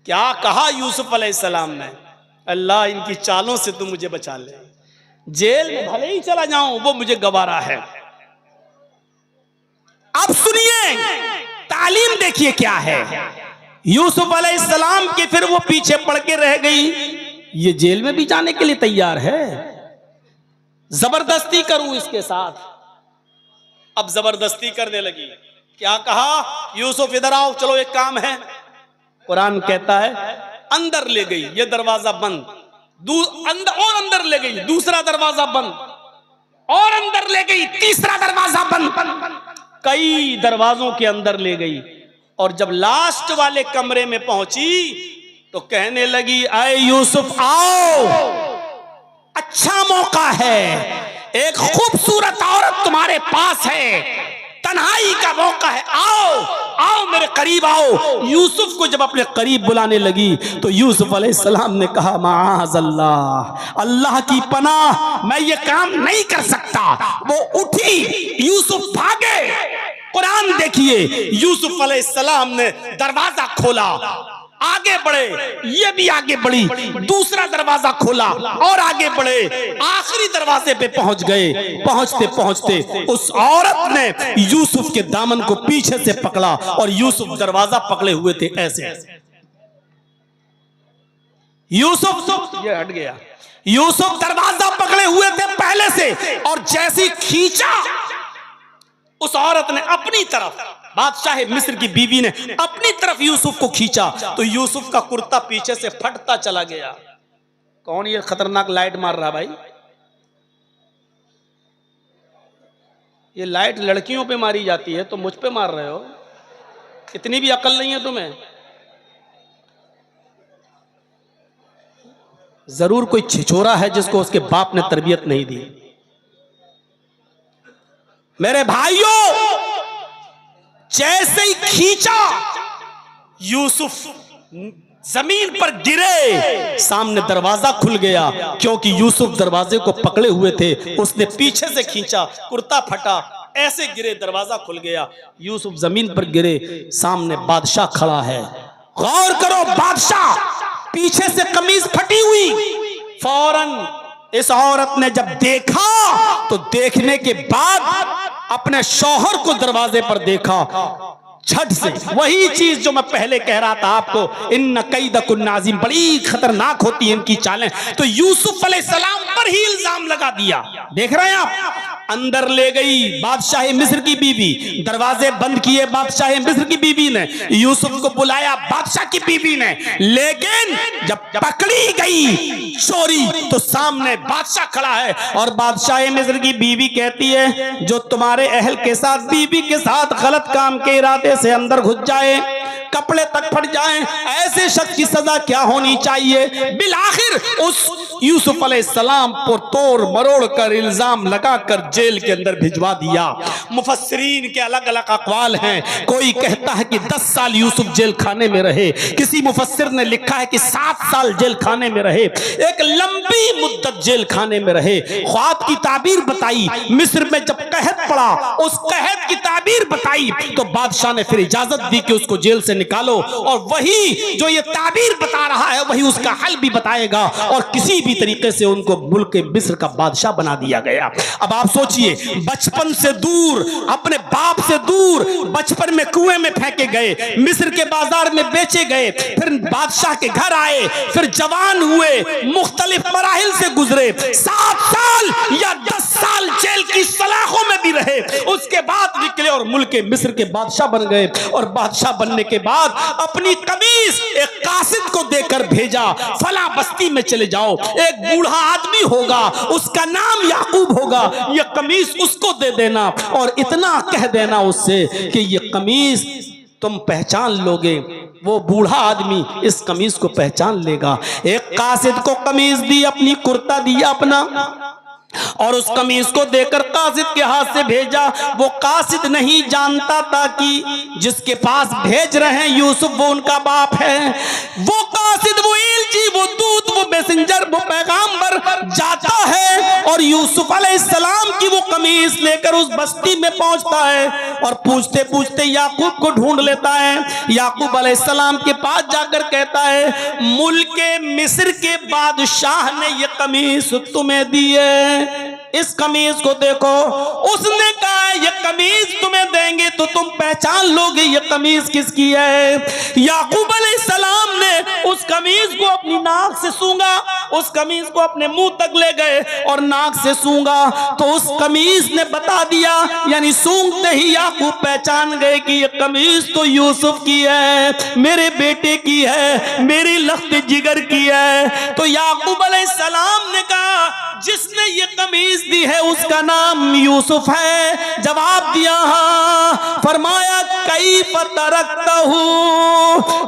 क्या कहा यूसुफ अलैहिस्सलाम ने, अल्लाह इनकी चालों से तू मुझे बचा ले, जेल में भले ही चला जाऊं वो मुझे गवारा है। अब सुनिए, तालीम देखिए क्या है। यूसुफ अलैहिस्सलाम के फिर वो पीछे पड़ के रह गई, ये जेल में भी जाने के लिए तैयार है, जबरदस्ती करूं इसके साथ। अब जबरदस्ती करने लगी। क्या कहा, यूसुफ इधर आओ, चलो एक काम है। कुरान कहता है अंदर ले गई, ये दरवाजा बंद, और अंदर ले गई, दूसरा दरवाजा बंद, और अंदर ले गई, तीसरा दरवाजा बंद, कई दरवाजों के अंदर ले गई। और जब लास्ट वाले कमरे में पहुंची तो कहने लगी, आए यूसुफ आओ, अच्छा मौका है, एक खूबसूरत औरत तुम्हारे पास है, तन्हाई का मौका है, आओ आओ मेरे करीब आओ। यूसुफ को जब अपने करीब बुलाने लगी तो यूसुफ अलैहिस्सलाम ने कहा, माअज़ल्लाह, अल्लाह की पनाह, मैं ये काम नहीं कर सकता। वो उठी, यूसुफ भागे। कुरान देखिए, यूसुफ अलैहिस्सलाम ने दरवाजा खोला, आगे बढ़े, ये भी आगे बढ़ी, दूसरा दरवाजा खोला और आगे बढ़े, आखिरी दरवाजे पे पहुंच गए। पहुंचते पहुंचते उस औरत ने यूसुफ के दामन को पीछे से पकड़ा और यूसुफ दरवाजा पकड़े हुए थे ऐसे। यूसुफ ये हट गया, यूसुफ दरवाजा पकड़े हुए थे पहले से, और जैसी खींचा उस औरत ने अपनी तरफ, बादशाह मिस्र की बीवी ने अपनी तरफ यूसुफ को खींचा तो यूसुफ का कुर्ता पीछे से फटता चला गया। कौन ये खतरनाक लाइट मार रहा भाई? ये लाइट लड़कियों पे मारी जाती है तो मुझ पे मार रहे हो? इतनी भी अकल नहीं है तुम्हें? जरूर कोई छिछोरा है जिसको उसके बाप ने तरबियत नहीं दी। मेरे भाइयों, जैसे ही खींचा यूसुफ जमीन पर गिरे, सामने दरवाजा खुल गया, क्योंकि यूसुफ दरवाजे को पकड़े हुए थे। उसने पीछे से खींचा, कुर्ता फटा, ऐसे गिरे, दरवाजा खुल गया, यूसुफ जमीन पर गिरे, सामने बादशाह खड़ा है। गौर करो, बादशाह, पीछे से कमीज फटी हुई। फौरन इस औरत ने जब देखा तो देखने के बाद अपने शौहर को दरवाजे पर देखा, झट से वही चीज जो मैं पहले कह रहा था आपको, इन्न कैदकुन नाज़िम, बड़ी खतरनाक होती है इनकी चालें। तो यूसुफ अलैहिस्सलाम पर ही इल्जाम लगा दिया। देख रहे हैं आप, अंदर ले गई बादशाह मिस्र की बीवी, दरवाजे बंद किए बादशाह मिस्र की बीवी ने, यूसुफ को बुलाया बादशाह की बीवी ने, लेकिन जब पकड़ी गई चोरी तो सामने बादशाह खड़ा है और बादशाह मिस्र की बीवी कहती है, जो तुम्हारे अहल के साथ, बीवी के साथ गलत काम के इरादे से अंदर घुस जाए, कपड़े तक फट जाएं, ऐसे शख्स की सजा क्या होनी चाहिए? बिलाखिर उस यूसुफ अलैहिस्सलाम पर तोड़ मरोड़ कर इल्जाम लगाकर जेल के अंदर भिजवा दिया। मुफस्सिरीन के अलग अलग अक़वाल हैं। कोई कहता है कि 10 साल यूसुफ जेल खाने में रहे, किसी मुफस्सिर ने लिखा है कि 7 साल जेल खाने में रहे, एक लंबी मुद्दत जेल खाने में रहे। ख्वाब की ताबीर बताई, मिस्र में जब कहत पड़ा, उस कहत की ताबीर बताई तो बादशाह ने फिर इजाजत दी कि उसको जेल से निकालो, और वही जो ये ताबीर बता रहा है वही उसका हल भी बताएगा, और किसी भी तरीके से उनको मुल्क मिस्र का बादशाह बना दिया गया। अब आप सोचिए, बचपन से दूर, अपने बाप से दूर, बचपन में कुएं में फेंके गए, मिस्र के बाजार में बेचे गए, फिर बादशाह के घर आए, फिर जवान हुए, मुख्तलिफ मराहिल से गुजरे, 7 साल या 10 साल जेल की सलाखों में भी रहे, उसके बाद निकले और मुल्क मिस्र के बादशाह बन गए। और बादशाह बनने के बाद अपनी कमीज एक कासिद को देकर भेजा, फला बस्ती में चले जाओ, एक बूढ़ा आदमी होगा, उसका नाम याकूब होगा, ये कमीज उसको दे देना, और इतना कह देना उससे कि ये कमीज तुम पहचान लोगे, वो बूढ़ा आदमी इस कमीज को पहचान लेगा। एक कासिद को कमीज दी, अपनी कुर्ता दिया अपना, और उस कमीज को देकर कासिद के हाथ से भेजा। वो कासिद नहीं जानता था कि जिसके पास भेज रहे हैं यूसुफ वो उनका बाप है। वो कासिद, वो इल्ची, वो दूत, वो मैसेंजर, वो पैगाम्बर जाता है और यूसुफ अलैहिस्सलाम की वो कमीज लेकर उस बस्ती में पहुंचता है, और पूछते पूछते याकूब को ढूंढ लेता है। याकूब अलैहिस्सलाम के पास जाकर कहता है, मुल्क मिस्र के बादशाह ने ये कमीज तुम्हें दी है, इस कमीज को देखो। उसने कहा, ये कमीज तुम्हें देंगे तो तुम पहचान लोगे ये कमीज किसकी है। याकूब अलैहिस्सलाम ने उस कमीज को अपनी नाक से सूंघा, उस कमीज को अपने मुंह तक ले गए और नाक से सूंघा तो उस कमीज ने बता दिया, यानी सूंघते ही याकूब पहचान गए कि ये कमीज तो यूसुफ की है, मेरे बेटे की है, मेरी लख्त जिगर की है। तो याकूब अलैहिस्सलाम ने कहा, जिसने ये कमीज दी है उसका नाम यूसुफ है। जवाब दिया हाँ। फरमाया, कैफ तरकतहू,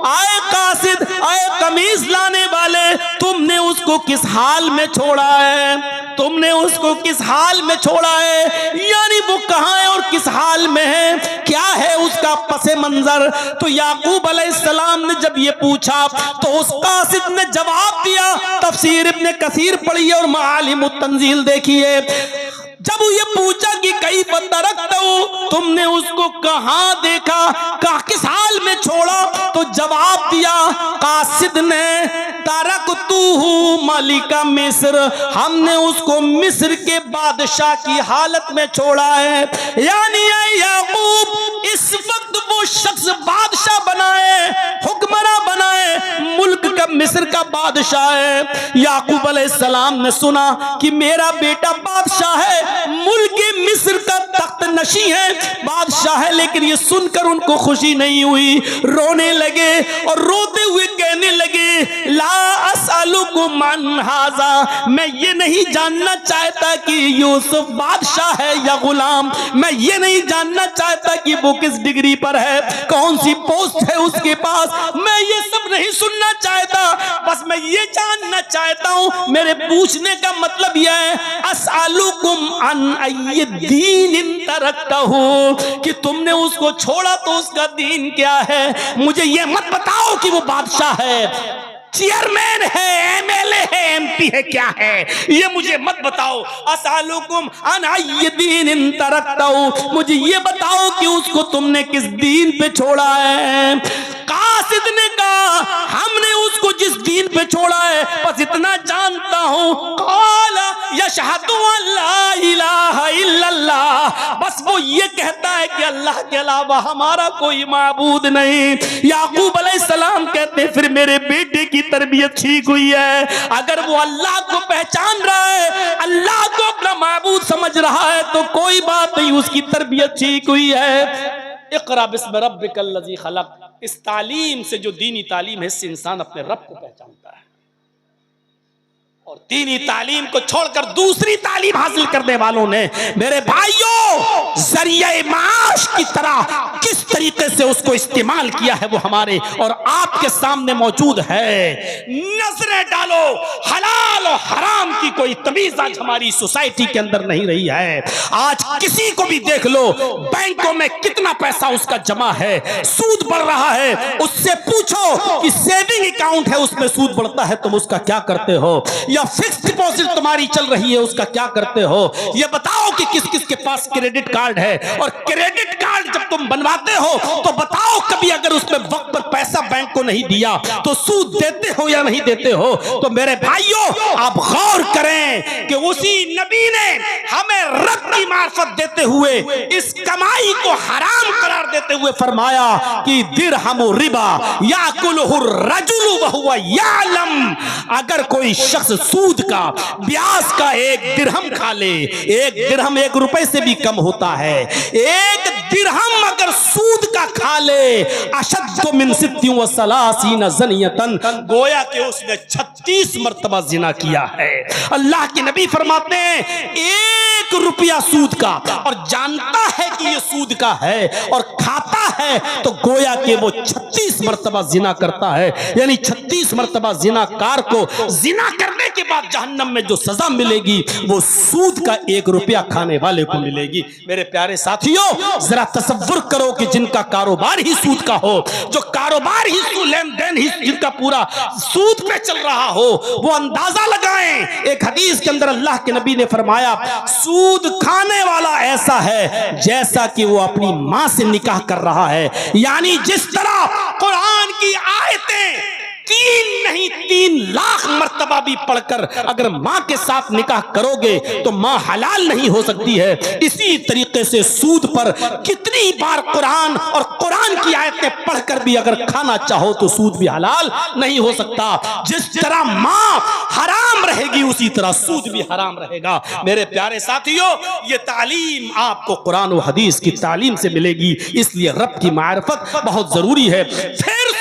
आए कासिद, आए कमीज लाने वाले, तुमने उसको किस हाल में छोड़ा है, तुमने उसको किस हाल में छोड़ा है, यानी वो कहाँ है और किस हाल में है, क्या है उसका पसे मंजर। तो याकूब अलैहिस्सलाम ने जब ये पूछा तो उस कासिद ने जवाब दिया। तफसीर इब्ने कसीर पढ़िए और मालिम तंजील देखिए, जब ये पूछा कि कई तरकता हो, तुमने उसको कहाँ देखा, कहा किस हाल में छोड़ा, तो जवाब दिया कासिद ने तरकतुहु मलिका मिस्र, हमने उसको मिस्र के बादशाह की हालत में छोड़ा है। यानी याकूब इस वक्त वो शख्स बादशाह बनाए, हुक्मरान बनाए, मुल्क का मिस्र का बादशाह है। याकूब अलैहिस्सलाम ने सुना कि मेरा बेटा बादशाह है, मुल्क मिस्र का तख्त नशी है, बादशाह है, लेकिन ये सुनकर उनको खुशी नहीं हुई, रोने लगे और रोते हुए कहने लगे ला असअलुकुम अन हाज़ा, मैं ये नहीं जानना चाहता कि यूसुफ बादशाह है या गुलाम, मैं ये नहीं जानना चाहता कि वो किस डिग्री पर है, कौन सी पोस्ट है उसके पास, मैं ये सब नहीं सुनना चाहता, बस मैं ये जानना चाहता हूं, मेरे पूछने का मतलब यह है असअलुकुम अन अय्यि दीन तरकतहु, कि तुमने उसको छोड़ा तो उसका दीन क्या है, मुझे ये मत बताओ कि वो बादशाह है, चेयरमैन है, एमएलए है, एमपी है, क्या है, ये मुझे मत बताओ। असअलुकुम अन अय्यि दीन तरकतहु, मुझे ये बताओ कि उसको तुमने किस दीन पे छोड़ा है। कासिद ने कहा हमने उसको जिस दीन पे छोड़ा है बस इतना जानता हूं, क़ाल यशहदु अल्ला इलाहा इल्लल्लाह, बस वो ये कहता है कि अल्लाह के अलावा हमारा कोई माबूद नहीं। याकूब अलैहिस्सलाम कहते हैं फिर मेरे बेटे की तरबियत ठीक हुई है, अगर वो अल्लाह को पहचान रहा है, अल्लाह को अपना माबूद समझ रहा है तो कोई बात नहीं, उसकी तरबियत ठीक हुई है। इक़रा बिस्मि रब्बिकल लज़ी खलक़, इस तालीम से जो दीनी तालीम है इससे इंसान अपने रब को पहचानता है, और दीनी तालीम को छोड़कर दूसरी तालीम हासिल करने वालों ने मेरे भाइयों जरिए माश की तरह किस तरीके से उसको इस्तेमाल किया है वो हमारे और आपके सामने मौजूद है। नजरें डालो, हलाल और हराम की कोई तमीज आज हमारी सोसाइटी के अंदर नहीं रही है। आज किसी को भी देख लो, बैंकों में कितना पैसा उसका जमा है, सूद बढ़ रहा है, उससे पूछो कि सेविंग अकाउंट है उसमें सूद बढ़ता है तुम उसका क्या करते हो, या फिक्स डिपॉजिट तुम्हारी चल रही है उसका क्या करते हो, ये बताओ कि किस किस के पास क्रेडिट कार्ड है, और क्रेडिट कार्ड जब तुम बनवाते हो तो बताओ कभी अगर उसमें वक्त पर पैसा बैंक को नहीं दिया तो सूद देते हो या नहीं देते हो। तो मेरे भाइयों आप गौर करें कि उसी नबी ने हमें रब की मार्फत देते हुए इस कमाई को हराम करार देते हुए फरमाया कि दिरहमु रिबा याकुलुहु रजुलु व हुवा यालम, अगर कोई शख्स सूद का ब्याज का एक दिरहम खा ले, एक दिरहम 1 रुपए से भी कम होता है, एक दिरहम अगर सूद का खा ले अशद्दु मिन सित्तिन व सलासीन ज़नियतन, गोया कि उसने 36 मर्तबा जिना किया है। अल्लाह के नबी फरमाते हैं 1 रुपया सूद का और जानता है कि ये सूद का है और खाता है तो गोया कि वो 36 मर्तबा जिना करता है, यानी 36 मर्तबा जिनाकार को जिना करने के बाद जहन्नम में जो सजा मिलेगी वो सूद का 1 रुपया खाने वाले को मिलेगी। मेरे प्यारे साथियों जरा तसव्वुर करो कि जिनका कारोबार ही सूद का हो, जो कारोबार ही लेन देन ही जिनका पूरा सूद पे चल रहा हो, वो अंदाजा लगाएं। एक हदीस के अंदर अल्लाह के नबी ने फरमाया सूद खाने वाला ऐसा है जैसा कि वो अपनी मां से निकाह कर रहा है, यानी जिस तरह कुरान की आयतें 3 नहीं 3 लाख मर्तबा भी पढ़कर अगर मां के साथ निकाह करोगे तो मां हलाल नहीं हो सकती है, इसी तरीके से सूद पर कितनी बार कुरान और कुरान की आयतें पढ़कर भी अगर खाना चाहो तो सूद भी हलाल नहीं हो सकता। जिस तरह मां हराम रहेगी उसी तरह सूद भी हराम रहेगा। मेरे प्यारे साथियों ये तालीम आपको कुरान और हदीस की तालीम से मिलेगी, इसलिए रब की मारिफत बहुत जरूरी है। फिर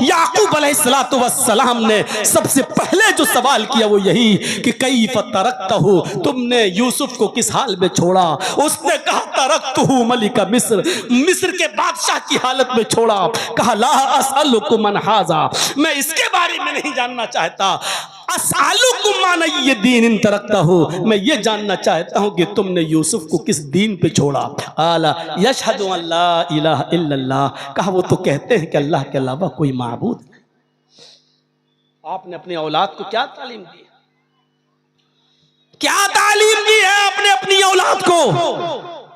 याकूब अलैहिस्सलातु वस्सलाम ने सबसे पहले जो सवाल किया वो यही कि कैफ़ तरकतहु, तुमने यूसुफ को किस हाल में छोड़ा। उसने कहा तरकतहु मलिका मिस्र, मिस्र के बादशाह की हालत में छोड़ा। कहा ला असअलुकुम अन हाज़ा, मैं इसके बारे में नहीं जानना चाहता, असअलुकुम अन अय्यि दीन तरकतहु, मैं ये जानना चाहता हूँ कि तुमने यूसुफ को किस दीन पे छोड़ा। आला यशहदु अल्ला इलाहा इल्लल्लाह, कहा वो तो कहते हैं कि अल्लाह के अलावा कोई माबूद नहीं। आपने अपनी औलाद को क्या तालीम दी, क्या तालीम दी है आपने अपनी औलाद को,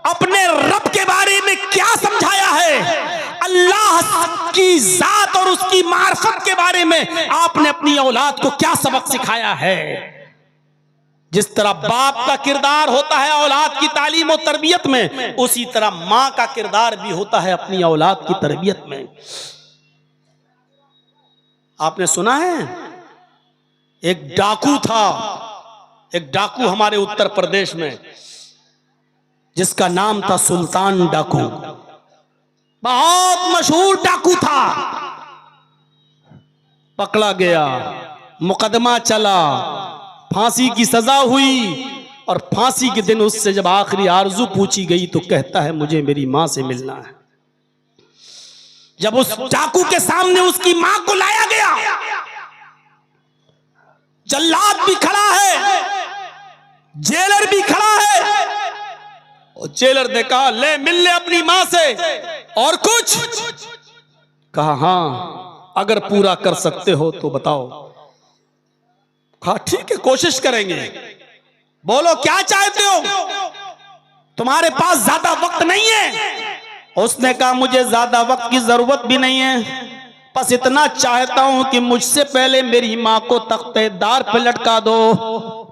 अपने रब के बारे में क्या समझाया है, अल्लाह की जात और उसकी मार्फत के बारे में आपने अपनी औलाद को क्या सबक सिखाया है। जिस तरह बाप का किरदार होता है औलाद की तालीम और तरबियत में, उसी तरह मां का किरदार भी होता है अपनी औलाद की तरबियत में। आपने सुना है एक डाकू था, एक डाकू हमारे उत्तर प्रदेश में, जिसका नाम था सुल्तान डाकू। बहुत मशहूर डाकू था। पकड़ा गया, मुकदमा चला, फांसी की सजा हुई, और फांसी के दिन उससे जब आखिरी आरजू पूछी गई तो कहता है मुझे मेरी मां से मिलना है। जब उस डाकू के सामने उसकी मां को लाया गया, जल्लाद भी खड़ा है, जेलर भी खड़ा है, और जेलर ने कहा ले मिल ले अपनी मां से, और कुछ कहा हां अगर पूरा कर सकते हो तो बताओ। कहा ठीक है कोशिश करेंगे, बोलो क्या चाहते हो, तुम्हारे पास ज्यादा वक्त नहीं है। उसने कहा मुझे ज्यादा वक्त की जरूरत भी नहीं है, बस इतना चाहता हूं कि मुझसे पहले मेरी मां को तख्तेदार पे लटका दो,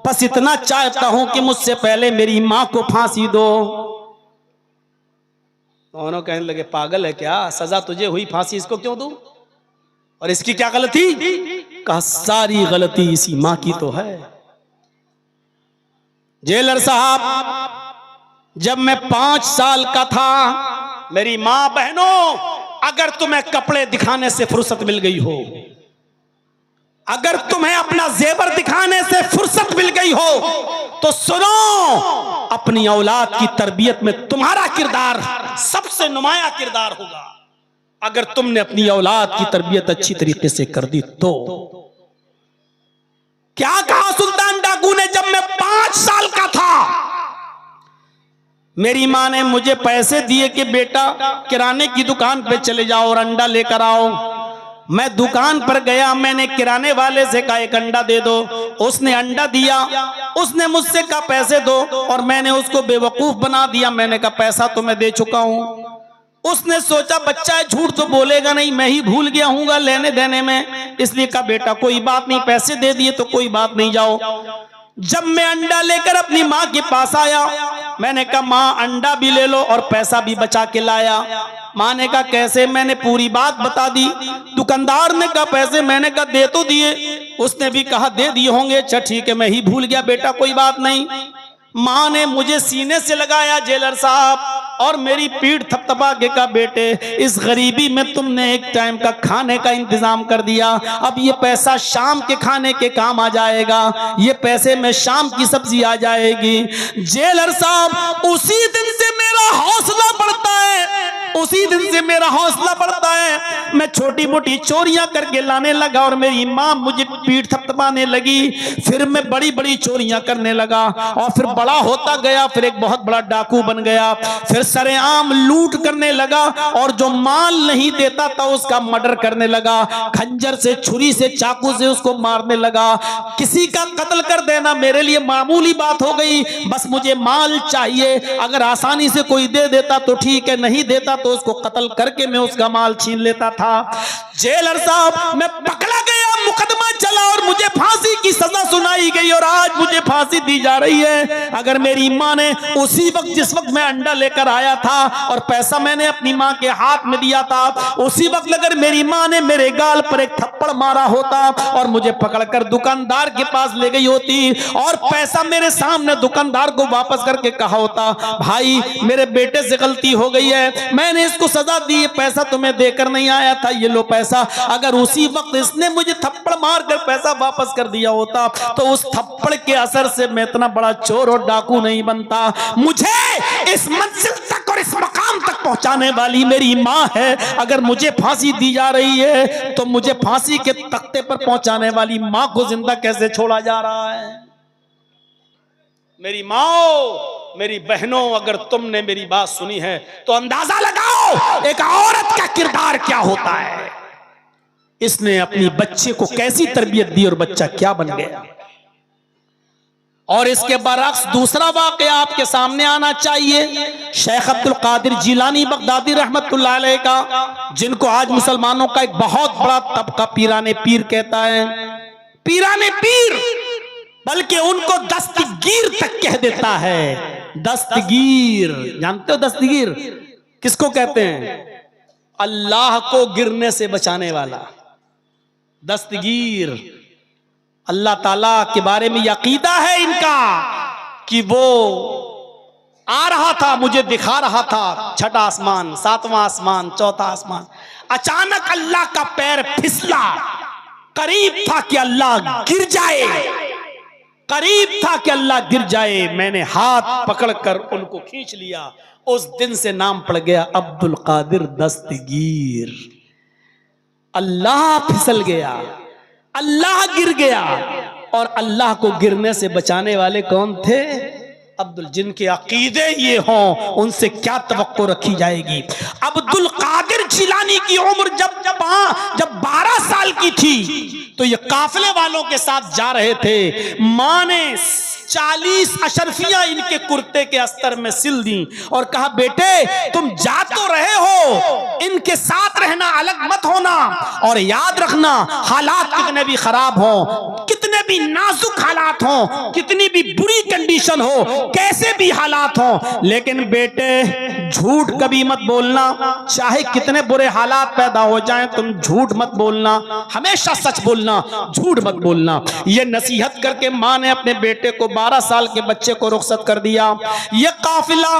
बस इतना चाहता हूं कि मुझसे पहले मेरी मां को फांसी दो। दोनों कहने लगे पागल है क्या, सजा तुझे हुई, फांसी इसको क्यों दूं, और इसकी क्या गलती। कहा सारी गलती इसी मां की तो है। जेलर साहब जब मैं 5 साल का था, मेरी मां बहनों, अगर तुम्हें कपड़े दिखाने से फुर्सत मिल गई हो, अगर तुम्हें अपना जेवर दिखाने से फुर्सत मिल गई हो, तो सुनो, अपनी औलाद की तरबियत में तुम्हारा किरदार सबसे नुमाया किरदार होगा। अगर तुमने अपनी औलाद की तरबियत अच्छी तरीके से कर दी तो। क्या कहा सुल्तान डाकू ने, जब मैं 5 साल का था, मेरी मां ने मुझे पैसे दिए कि बेटा किराने की दुकान पे चले जाओ और अंडा लेकर आओ। मैं दुकान पर गया, मैंने किराने वाले से कहा एक अंडा दे दो, उसने अंडा दिया, उसने मुझसे कहा पैसे दो, और मैंने उसको बेवकूफ बना दिया। मैंने कहा पैसा तो मैं दे चुका हूं। उसने सोचा बच्चा है झूठ तो बोलेगा नहीं, मैं ही भूल गया हूँगा लेने देने में, इसलिए कहा बेटा कोई बात नहीं, पैसे दे दिए तो कोई बात नहीं, जाओ। जब मैं अंडा लेकर अपनी माँ के पास आया, मैंने कहा माँ अंडा भी ले लो और पैसा भी बचा के लाया। माँ ने कहा कैसे, मैंने पूरी बात बता दी। दुकानदार ने कहा पैसे, मैंने कहा दे तो दिए, उसने भी कहा दे दिए होंगे, अच्छा ठीक है मैं ही भूल गया बेटा कोई बात नहीं। माँ ने मुझे सीने से लगाया जेलर साहब, और मेरी पीठ थपथपा के कहा बेटे इस गरीबी में तुमने एक टाइम का खाने का इंतजाम कर दिया, अब ये पैसा शाम के खाने के काम आ जाएगा, ये पैसे में शाम की सब्जी आ जाएगी। जेलर साहब उसी दिन से मेरा हौसला बढ़ता है, उसी दिन से मेरा हौसला बढ़ता है। मैं छोटी मोटी चोरियां करके लाने लगा और मेरी माँ मुझे पीठ थपथपाने लगी, फिर मैं बड़ी बड़ी चोरियां करने लगा, और फिर बड़ा होता गया, फिर एक बहुत बड़ा डाकू बन गया, फिर सरेआम लूट करने लगा, और जो माल नहीं देता था उसका मर्डर करने लगा, खंजर से, छुरी से, चाकू से उसको मारने लगा। किसी का कत्ल कर देना मेरे लिए मामूली बात हो गई, बस मुझे माल चाहिए, अगर आसानी से कोई दे देता तो ठीक है, नहीं देता तो उसको कत्ल करके मैं उसका माल छीन लेता था। जेलर साहब मैं पकड़ा गया, मुकदमा चला और मुझे फांसी की सजा सुनाई गई, और आज मुझे फांसी दी जा रही है। अगर मेरी माँ ने उसी वक्त, जिस वक्त मैं अंडा लेकर आया था और पैसा मैंने अपनी माँ के हाथ में दिया था, उसी वक्त अगर मेरी माँ ने मेरे गाल पर एक थप्पड़ मारा होता और मुझे पकड़कर दुकानदार के पास ले गई होती और पैसा मेरे सामने दुकानदार को वापस करके कहा होता भाई मेरे बेटे से गलती हो गई है, मैंने इसको सजा दी, पैसा तुम्हें देकर नहीं आया था, ये लो पैसा। अगर उसी वक्त इसने मुझे थप्पड़ मारकर पैसा वापस कर दिया होता तो उस थप्पड़ के असर से मैं इतना बड़ा चोर और डाकू नहीं बनता। मुझे इस मंजिल तक और इस मकाम तक पहुंचाने वाली मेरी माँ है। अगर मुझे फांसी दी जा रही है तो मुझे फांसी के तख्ते पर पहुंचाने वाली माँ को जिंदा कैसे छोड़ा जा रहा है? मेरी माँ, मेरी बहनों, अगर तुमने मेरी बात सुनी है तो अंदाजा लगाओ एक औरत का किरदार क्या होता है। इसने अपनी बच्चे को कैसी तरबियत दी और बच्चा क्या बन गया। और इसके बरअक्स दूसरा वाक़या आपके सामने आना चाहिए, शेख अब्दुल कादिर जिलानी बगदादी रहमतुल्लाह अलैह का, जिनको आज मुसलमानों का एक बहुत बड़ा तबका पीराने पीर कहता है। पीराने पीर, बल्कि उनको दस्तगीर तक कह देता है। दस्तगीर, जानते हो दस्तगीर किसको कहते हैं? अल्लाह को गिरने से बचाने वाला दस्तगीर। अल्लाह ताला के बारे में अकीदा है इनका कि वो आ रहा था, मुझे दिखा रहा था छठा आसमान, सातवां आसमान, चौथा आसमान, अचानक अल्लाह का पैर फिसला, करीब था कि अल्लाह गिर जाए, करीब था कि अल्लाह गिर जाए, मैंने हाथ पकड़कर उनको खींच लिया। उस दिन से नाम पड़ गया अब्दुल कादिर दस्तगीर। अल्लाह फिसल गया, अल्लाह गिर गया, और अल्लाह को गिरने से बचाने वाले कौन थे? अब्दुल। जिनके अकीदे ये हों उनसे क्या तवक्को रखी जाएगी। अब्दुल कादिर जिलानी की उम्र जब 12 साल की थी तो ये काफिले वालों के साथ जा रहे थे। मां ने 40 अशरफियां इनके कुर्ते के अस्तर में सिल दी और कहा, बेटे तुम जा तो रहे हो, इनके साथ रहना, अलग मत होना, और याद रखना हालात कितने भी खराब हों, कितने भी नाजुक हालात हों, कितनी भी बुरी कंडीशन हो, कैसे भी हालात हों, लेकिन बेटे झूठ कभी मत बोलना। चाहे कितने बुरे हालात पैदा हो जाएं, तुम झूठ मत बोलना, हमेशा सच बोलना, झूठ मत बोलना। ये नसीहत करके मां ने अपने बेटे को, 12 साल के बच्चे को रुखसत कर दिया। ये काफिला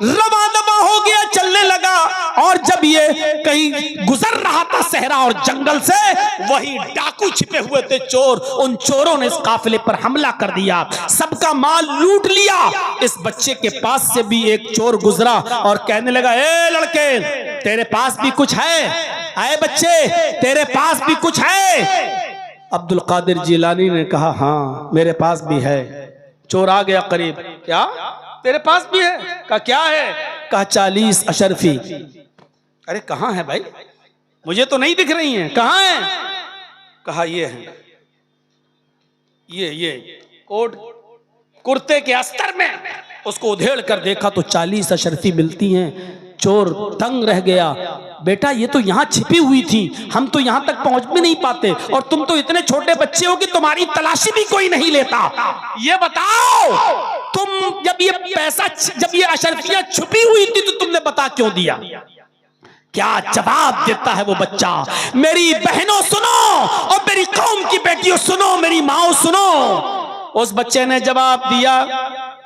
रवाना हो गया, चलने लगा, और जब ये कहीं गुजर रहा था सहरा और जंगल से, वही डाकू छिपे हुए थे चोर, उन चोरों ने इस काफिले पर हमला कर दिया, सबका माल लूट लिया। इस बच्चे के पास से भी एक चोर गुजरा और कहने लगा, ए लड़के तेरे पास भी कुछ है? आए बच्चे तेरे पास भी कुछ है? अब्दुल कादिर जिलानी ने कहा, हाँ मेरे पास भी है। चोर आ गया करीब, क्या तेरे पास भी है? कहा क्या है? कहा 40 अशरफी। अरे कहाँ है भाई, मुझे तो नहीं दिख रही हैं, कहाँ है? कहा ये है, ये कोट कुर्ते के अस्तर में। उसको उधेड़ कर देखा तो 40 अशरफी मिलती हैं। चोर दंग रह गया, बेटा ये तो यहाँ छिपी हुई थी, हम तो यहाँ तक पहुंच भी नहीं पाते, और तुम तो इतने छोटे बच्चे हो कि तुम्हारी तलाशी भी कोई नहीं लेता। ये बताओ तुम जब ये पैसा, जब ये अशरफियां छुपी हुई थी तो तुमने बता क्यों दिया? क्या जवाब देता है वो बच्चा? मेरी बहनों सुनो और मेरी कौम की बेटियों सुनो, मेरी माओ सुनो। उस बच्चे ने जवाब दिया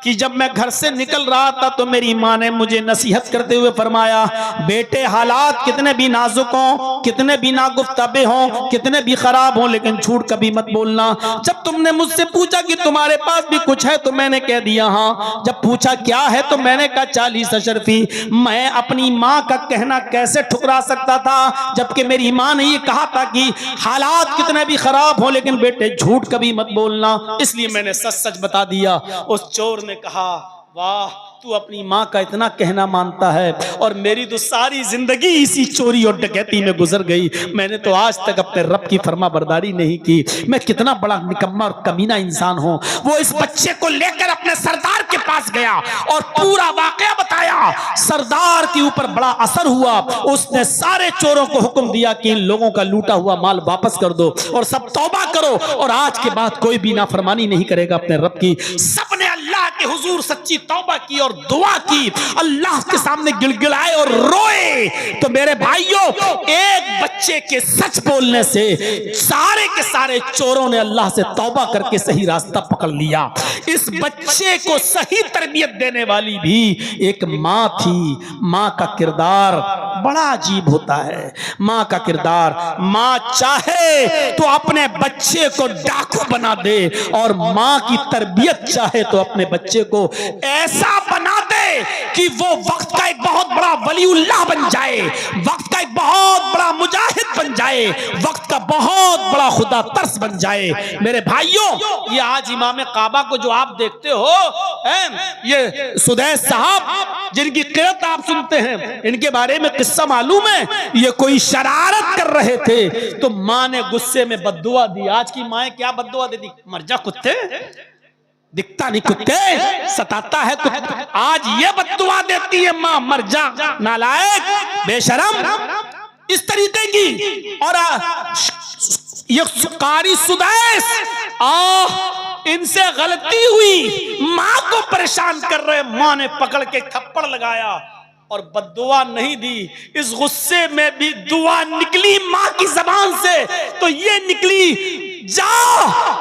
कि जब मैं घर से निकल रहा था तो मेरी माँ ने मुझे नसीहत करते हुए फरमाया, बेटे हालात कितने भी नाजुक हों, कितने भी नागुफ्ताबे हों, कितने भी खराब हों, लेकिन झूठ कभी मत बोलना। जब तुमने मुझसे पूछा कि तुम्हारे पास भी कुछ है तो मैंने कह दिया हाँ। जब पूछा क्या है तो मैंने कहा 40 अशरफी। मैं अपनी माँ का कहना कैसे ठुकरा सकता था, जबकि मेरी माँ ने ये कहा था कि हालात कितने भी खराब हों लेकिन बेटे झूठ कभी मत बोलना, इसलिए मैंने सच सच बता दिया। उस चोर ने कहा, वाह तू अपनी माँ का इतना कहना मानता है, और मेरी तो सारी जिंदगी इसी चोरी और डकैती में गुजर गई। मैंने तो आज तक अपने रब की फर्मा बरदारी नहीं की। मैं कितना बड़ा निकम्मा और कमीना इंसान हूँ। वो इस बच्चे को लेकर अपने सरदार के पास गया और पूरा वाकया बताया। सरदार के ऊपर बड़ा असर हुआ। उसने सारे चोरों को हुक्म दिया कि इन लोगों का लूटा हुआ माल वापस कर दो और सब तौबा करो, और आज के बाद कोई भी नाफरमानी नहीं करेगा अपने रब की। सबने अल्लाह के हुजूर सच्ची तौबा की और दुआ की, अल्लाह के सामने गिड़गिड़ाए और रोए। तो मेरे भाइयों, एक बच्चे के सच बोलने से सारे के सारे चोरों ने अल्लाह से तौबा करके सही रास्ता पकड़ लिया। इस बच्चे को सही तरबियत देने वाली भी एक माँ थी। माँ का किरदार बड़ा अजीब होता है। माँ का किरदार, माँ चाहे तो अपने बच्चे को डाकू बना दे, और माँ की तरबियत चाहे तो अपने बच्चे को ऐसा बना दे कि वो वक्त का एक बहुत बड़ा वलीउल्लाह बन जाए, वक्त का एक बहुत बड़ा मुजाहिद बन जाए, वक्त का बहुत बड़ा खुदा तरस बन जाए। मेरे भाइयों, ये आज इमाम काबा को जो आप देखते हो, ये सुदैस साहब जिनकी क़िरत आप सुनते हैं, इनके बारे में किस्सा मालूम है। ये कोई शरारत कर रहे थे तो माँ ने गुस्से में बद्दुआ दी। आज की माएँ क्या बद्दुआ देती, मर जा कुत्ते, दिखता नहीं कुत्ते, सताता है कुत्ते। आज ये बद्दुआ देती है मां, मर जा नालायक बेशरम इस तरीके की। और ये कारी सुदैस इनसे गलती हुई, मां को परेशान कर रहे, मां ने पकड़ के थप्पड़ लगाया और बद्दुआ नहीं दी। इस गुस्से में भी दुआ निकली मां की जबान से, तो ये निकली, जा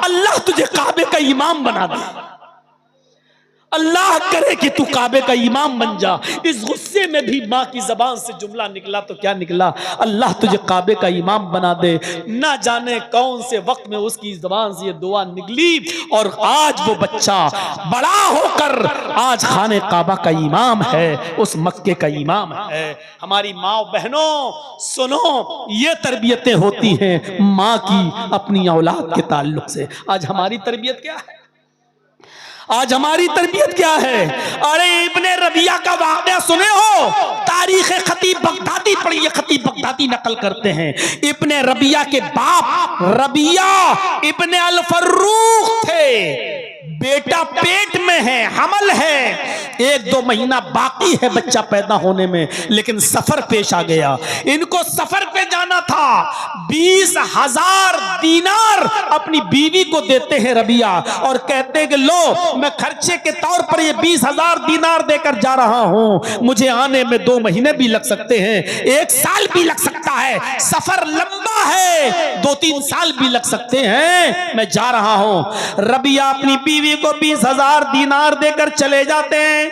अल्लाह तुझे काबे का इमाम बना दे, अल्लाह करे कि तू काबे का इमाम बन जा। इस गुस्से में भी मां की जबान से जुमला निकला तो क्या निकला, अल्लाह तुझे काबे का इमाम बना दे। ना जाने कौन से वक्त में उसकी जबान से ये दुआ निकली और आज वो बच्चा बड़ा होकर आज खाने काबा का इमाम है, उस मक्के का इमाम है। हमारी माँ बहनों सुनो, ये तरबियतें होती हैं माँ की अपनी औलाद के ताल्लुक से। आज हमारी तरबियत क्या है, आज हमारी तरबियत क्या है? अरे इब्ने रबिया का वाक़या सुने हो? तारीख़ खतीब बगदादी पढ़िए, खतीब बगदादी नकल करते हैं इब्ने रबिया के बाप रबिया इब्ने अल फर्रुख थे। बेटा पेट में है, हमल है, 1-2 महीना बाकी है बच्चा पैदा होने में, लेकिन सफर पेश आ गया। इनको सफर पे जाना था। 20,000 दीनार अपनी बीवी को देते हैं रबिया और कहते हैं कि लो मैं खर्चे के तौर पर ये 20,000 दीनार देकर जा रहा हूं, मुझे आने में 2 महीने भी लग सकते हैं, 1 साल भी लग सकता है, सफर लंबा है, 2-3 साल भी लग सकते हैं, मैं जा रहा हूं। रबिया अपनी बीवी को 20,000 दीनार देकर चले जाते हैं,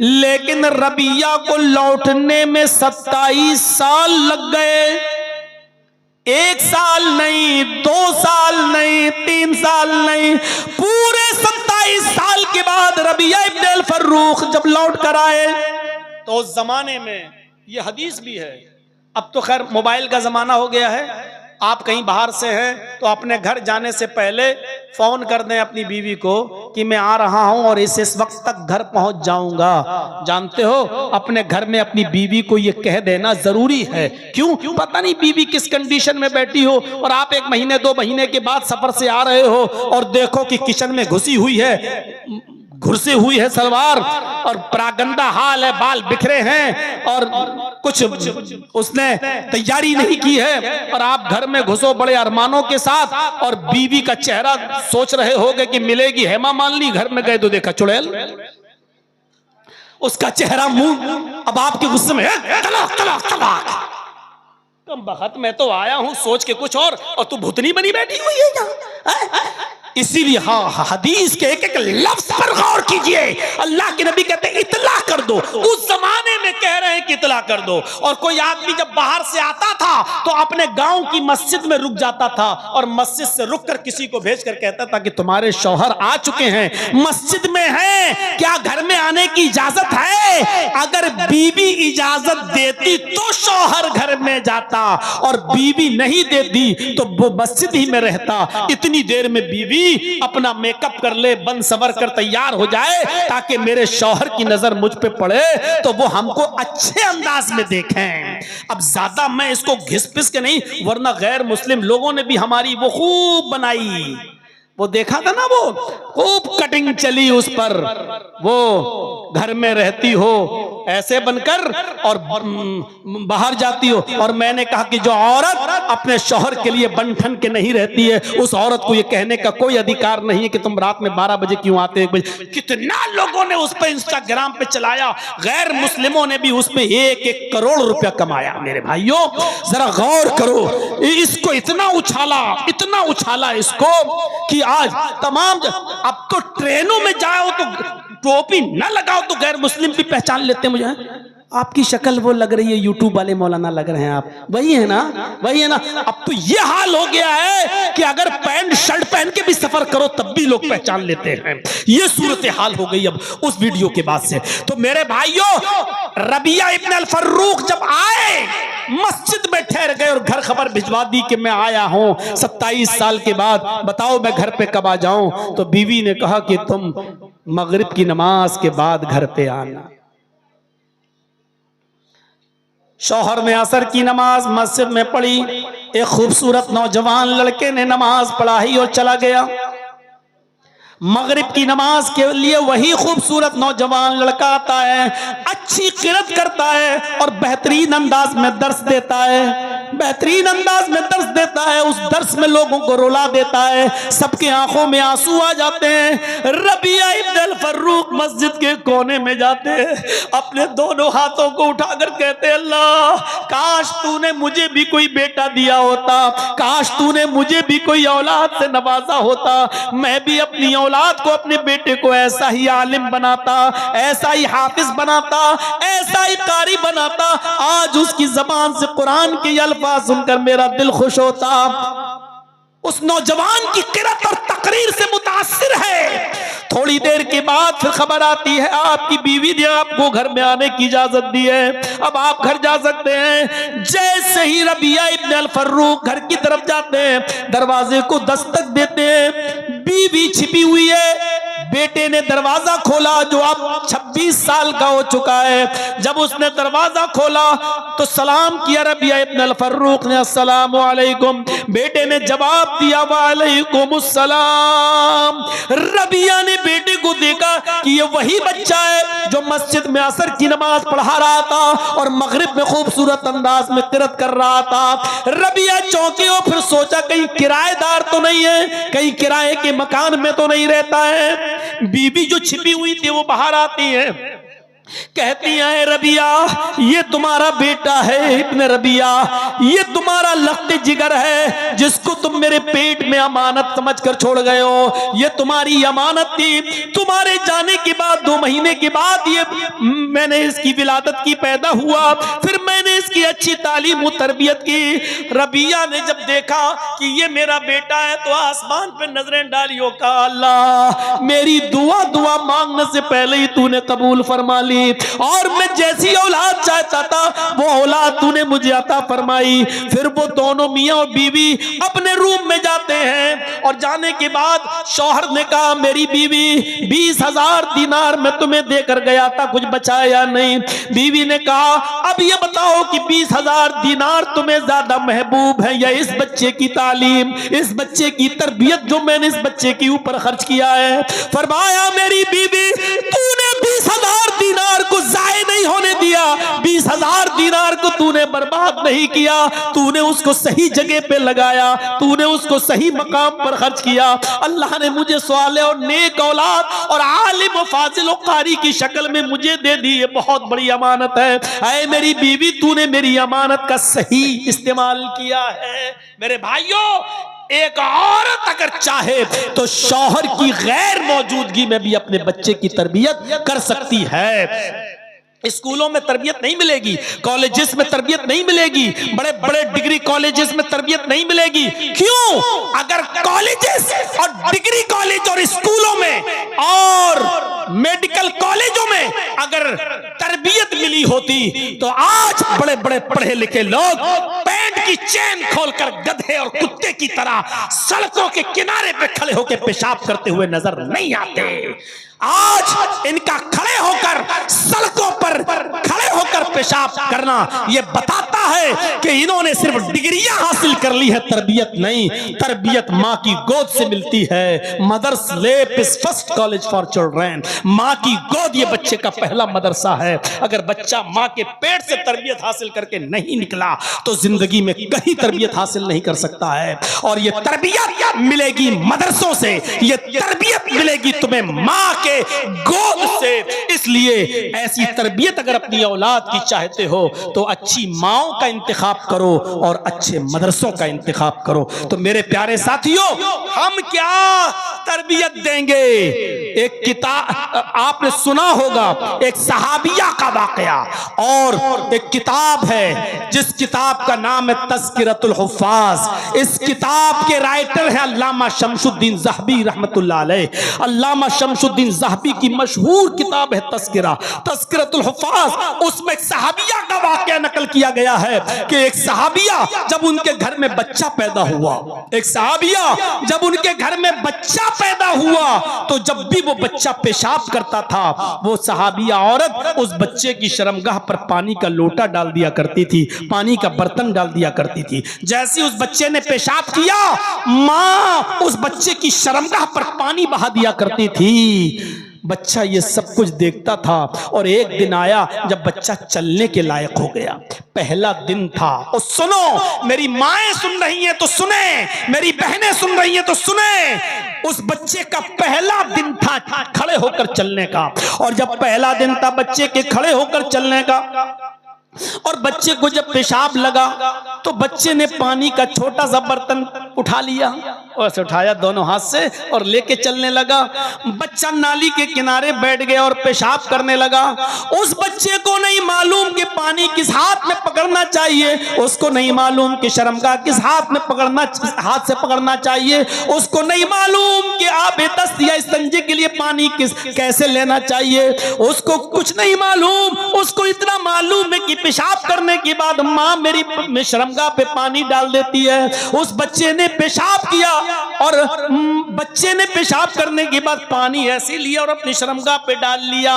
लेकिन रबिया को लौटने में 27 साल लग गए। 1 साल नहीं, 2 साल नहीं, 3 साल नहीं, पूरे 27 साल के बाद रबिया इब्न अल फर्रुख जब लौट कर आए तो उस जमाने में ये हदीस भी है, अब तो खैर मोबाइल का जमाना हो गया है, आप कहीं बाहर से हैं तो अपने घर जाने से पहले फोन कर दें अपनी बीवी को कि मैं आ रहा हूं और इस वक्त तक घर पहुंच जाऊंगा। जानते हो, अपने घर में अपनी बीवी को ये कह देना जरूरी है। क्यों? पता नहीं बीवी किस कंडीशन में बैठी हो और आप 1 महीने 2 महीने के बाद सफर से आ रहे हो और देखो कि किचन में घुसी हुई है, घुसी हुई है सलवार और परागंदा हाल है, बाल बिखरे हैं और कुछ उसने तैयारी नहीं की है और आप घर में घुसो बड़े अरमानों के साथ और बीवी का चेहरा सोच रहे होगे कि मिलेगी हेमा मालिनी, घर में गए तो देखा चुड़ैल, उसका चेहरा मुंह। अब आपके गुस्से में तलाक तलाक तलाक, कम बखत मैं तो आया हूं सोच के कुछ और तू भूतनी बनी बैठी हुई है यहाँ। इसीलिए हाँ, हदीस के एक-एक लफ्ज पर गौर कीजिए। अल्लाह के नबी कहते हैं इतला कर दो, उस जमाने में कह रहे हैं कि इतला कर दो। और कोई आदमी जब बाहर से आता था तो अपने गांव की मस्जिद में रुक जाता था और मस्जिद से रुक कर किसी को भेजकर कहता था कि तुम्हारे शौहर आ चुके हैं, मस्जिद में हैं, क्या घर में आने की इजाजत है? अगर बीवी इजाजत देती तो शौहर घर में जाता और बीवी नहीं देती तो वो मस्जिद ही में रहता। इतनी देर में बीवी अपना मेकअप कर ले, बन सवर कर तैयार हो जाए ताकि मेरे शौहर की नजर मुझ पे पड़े तो वो हमको अच्छे अंदाज में देखें। अब ज्यादा मैं इसको घिस पिस के नहीं, वरना गैर मुस्लिम लोगों ने भी हमारी वो खूब बनाई, वो देखा था ना, वो खूब कटिंग चली उस पर, वो घर में रहती हो ऐसे बनकर और बाहर जाती हो। और मैंने कहा कि जो औरत अपने शौहर के लिए बन ठन के नहीं रहती है, उस औरत को ये कहने का कोई अधिकार नहीं है कि तुम रात में 12 बजे क्यों आते हो, 1 बजे। कितना लोगों ने उस पर इंस्टाग्राम पे चलाया, गैर मुस्लिमों ने भी उसमें 1-1 करोड़ रुपया कमाया। मेरे भाइयों जरा गौर करो, इसको इतना उछाला इसको कि आज तमाम, अब तो ट्रेनों में जाओ तो टोपी न लगाओ तो गैर मुस्लिम भी पहचान लेते हैं मुझे, आपकी शक्ल वो लग रही है, यूट्यूब वाले मौलाना लग रहे हैं आप, वही है ना, वही है ना। अब तो ये हाल हो गया है कि अगर पैंट शर्ट पहन के भी सफर करो तब भी लोग पहचान लेते हैं। ये सूरत हाल हो गई अब उस वीडियो के बाद से। तो मेरे भाइयों, रबिया इब्न अल फर्रुख जब आए, मस्जिद में ठहर गए और घर खबर भिजवा दी कि मैं आया हूं 27 साल के बाद, बताओ मैं घर पे कब आ जाऊं। तो बीवी ने कहा कि तुम मगरिब की नमाज के बाद घर पे आना। शौहर ने असर की नमाज मस्जिद में पढ़ी, एक खूबसूरत नौजवान लड़के ने नमाज पढ़ाई और चला गया। मगरिब की नमाज के लिए वही खूबसूरत नौजवान लड़का आता है, अच्छी किरत करता है और बेहतरीन अंदाज में दर्स देता है, बेहतरीन अंदाज में दर्स देता है। उस दर्स में लोगों को रुला देता है, सबके आंखों में आंसू आ जाते हैं। रबिया इब्न अल फर्रुख मस्जिद के कोने में जाते हैं, अपने दोनों हाथों को उठाकर कहते हैं, अल्लाह काश तूने मुझे भी कोई बेटा दिया होता, काश तूने मुझे भी कोई औलाद से नवाजा होता, मैं भी अपनी औलाद को, अपने बेटे को ऐसा ही आलिम बनाता, ऐसा ही हाफिज बनाता, ऐसा ही कारी बनाता। आज उसकी जबान से कुरान के अल्फाज सुनकर मेरा दिल खुश होता। उस नौजवान की किरत और तकरीर से मुतासिर है। थोड़ी देर के बाद फिर खबर आती है, आपकी बीवी ने आपको घर में आने की इजाजत दी है, अब आप घर जा सकते हैं। जैसे ही रबिया इब्न अल फर्रुख घर की तरफ जाते हैं, दरवाजे को दस्तक देते हैं, बीवी छिपी हुई है। बेटे ने दरवाजा खोला, जो अब 26 साल का हो चुका है। जब उसने दरवाजा खोला तो सलाम किया रबिया इब्न अल फर्रुख ने, अस्सलामु अलैकुम। बेटे ने जवाब दिया, वालेकुम अस्सलाम। रबिया ने बेटे को देखा कि ये वही बच्चा है जो मस्जिद में असर की नमाज पढ़ा रहा था और मगरिब में खूबसूरत अंदाज में किरत कर रहा था। रबिया चौंकी और फिर सोचा कहीं किराएदार तो नहीं है, कहीं किराए के मकान में तो नहीं रहता है। बीबी जो छिपी हुई थी वो बाहर आती है, कहती है, रबिया ये तुम्हारा बेटा है इब्न रबिया, ये तुम्हारा लख्त जिगर है जिसको तुम मेरे पेट में अमानत समझकर छोड़ गए हो। ये तुम्हारी अमानत थी, तुम्हारे जाने के बाद 2 महीने के बाद ये मैंने इसकी विलादत की, पैदा हुआ, फिर मैंने इसकी अच्छी तालीम और तरबियत की। रबिया ने जब देखा कि ये मेरा बेटा है तो आसमान पे नजरें डाली, कहा अल्लाह मेरी दुआ मांगने से पहले ही तूने कबूल फरमा ली, और मैं जैसी औलाद चाहता था वो औलाद तूने मुझे अता फरमाई। फिर वो दोनों मियां और बीवी अपने रूम में जाते हैं और जाने के बाद शौहर ने कहा, मेरी बीवी 20,000 दिनार मैं तुम्हें देकर गया था, कुछ बचाया नहीं। बीवी ने कहा, अब ये बताओ कि 20,000 दिनार तुम्हें ज्यादा महबूब है या इस बच्चे की तालीम, इस बच्चे की तरबियत जो मैंने इस बच्चे के ऊपर खर्च किया है। फरमाया, मेरी बीवी तूने 20,000 दिनार को जाए नहीं होने दिया, 20,000 दिनार को तूने बर्बाद नहीं किया, तूने उसको सही जगह पे लगाया, तूने उसको सही मकाम पर खर्च किया। अल्लाह ने मुझे सालेह और नेक औलाद और आलिम और फाजिल और कारी की शक्ल में मुझे दे दी, ये बहुत बड़ी अमानत है। ऐ मेरी बीवी तूने मेरी अमानत का सही इस्तेमाल किया है। मेरे भाइयों, एक औरत अगर चाहे तो शौहर की गैर मौजूदगी में भी अपने बच्चे की तरबियत कर सकती है। स्कूलों में तरबियत नहीं मिलेगी, कॉलेजेस में तरबियत नहीं मिलेगी, बड़े बड़े डिग्री कॉलेजेस में तरबियत नहीं मिलेगी। क्यों? अगर कॉलेजेस और डिग्री कॉलेज और स्कूलों में और मेडिकल कॉलेजों में अगर तरबियत मिली होती तो आज बड़े बड़े पढ़े लिखे लोग पैंट की चेन खोलकर गधे और कुत्ते की तरह सड़कों के किनारे पे खड़े होकर पेशाब करते हुए नजर नहीं आते। आज इनका खड़े होकर सड़कों पर खड़े होकर पेशाब करना ये बताता है कि इन्होंने सिर्फ डिग्रियां हासिल कर ली है, तरबियत नहीं। तरबियत माँ की गोद से मिलती है। मदर्स लेप is first college for children. माँ की गोद ये बच्चे का पहला मदरसा है। अगर बच्चा माँ के पेट से तरबियत हासिल करके नहीं निकला तो जिंदगी में कहीं तरबियत हासिल नहीं कर सकता है। और ये तरबियत मिलेगी मदरसों से, ये तरबियत मिलेगी तुम्हें माँ के गोद से। इसलिए ऐसी तरबियत अगर अपनी औलाद की चाहते हो तो अच्छी माओं का इंतखाब करो और अच्छे मदरसों का इंतखाब करो। तो मेरे प्यारे साथियों, हम क्या तरबियत देंगे? एक किताब आपने सुना होगा, एक सहाबिया का वाकया, और एक किताब है जिस किताब का नाम है तज़किरतुल हुफ़्फ़ाज़। इस किताब के राइटर हैं अल्लामा शमसुद्दीन ज़हबी रहमतुल्लाह अलैह। अल्लामा शमसुद्दीन ज़हबी की मशहूर किताब है तस्किरा, तस्किरतुल हुफ़ाज़, उसमें एक सहाबिया का वाक़या नकल किया गया है कि एक सहाबिया जब उनके घर में बच्चा पैदा हुआ, एक सहाबिया जब उनके घर में बच्चा पैदा हुआ तो जब भी वो बच्चा पेशाब करता था, वो सहाबिया औरत उस बच्चे की शर्मगाह पर पानी का लोटा डाल दिया करती थी, पानी का बर्तन डाल दिया करती थी। जैसे उस बच्चे ने पेशाब किया, माँ उस बच्चे की शर्मगाह पर पानी बहा दिया करती थी। बच्चा ये सब कुछ देखता था और एक दिन आया जब बच्चा चलने के लायक हो गया। पहला दिन था। और सुनो, मेरी माएं सुन रही हैं तो सुने, मेरी बहनें सुन रही हैं तो सुने, उस बच्चे का पहला दिन था खड़े होकर चलने का। और जब पहला दिन था बच्चे के खड़े होकर चलने का, और बच्चे को जब पेशाब लगा तो बच्चे ने पानी का छोटा सा बर्तन उठा लिया और से उठाया दोनों हाथ से और लेके चलने लगा। बच्चा नाली के किनारे बैठ गया और पेशाब करने लगा। उस बच्चे को नहीं मालूम कि पानी किस हाथ में पकड़ना चाहिए, उसको नहीं मालूम कि शर्मगाह किस हाथ में हाथ से पकड़ना चाहिए, उसको नहीं मालूम कि आबे दस्त या इस्तिंजे के लिए पानी कैसे लेना चाहिए, उसको कुछ नहीं मालूम। उसको इतना मालूम है कि पेशाब करने के बाद माँ मेरी शर्मगाह पे पानी डाल देती है। उस बच्चे ने पेशाब किया और बच्चे ने पेशाब करने के बाद पानी ऐसे लिया और अपनी शर्मगाह पे डाल लिया।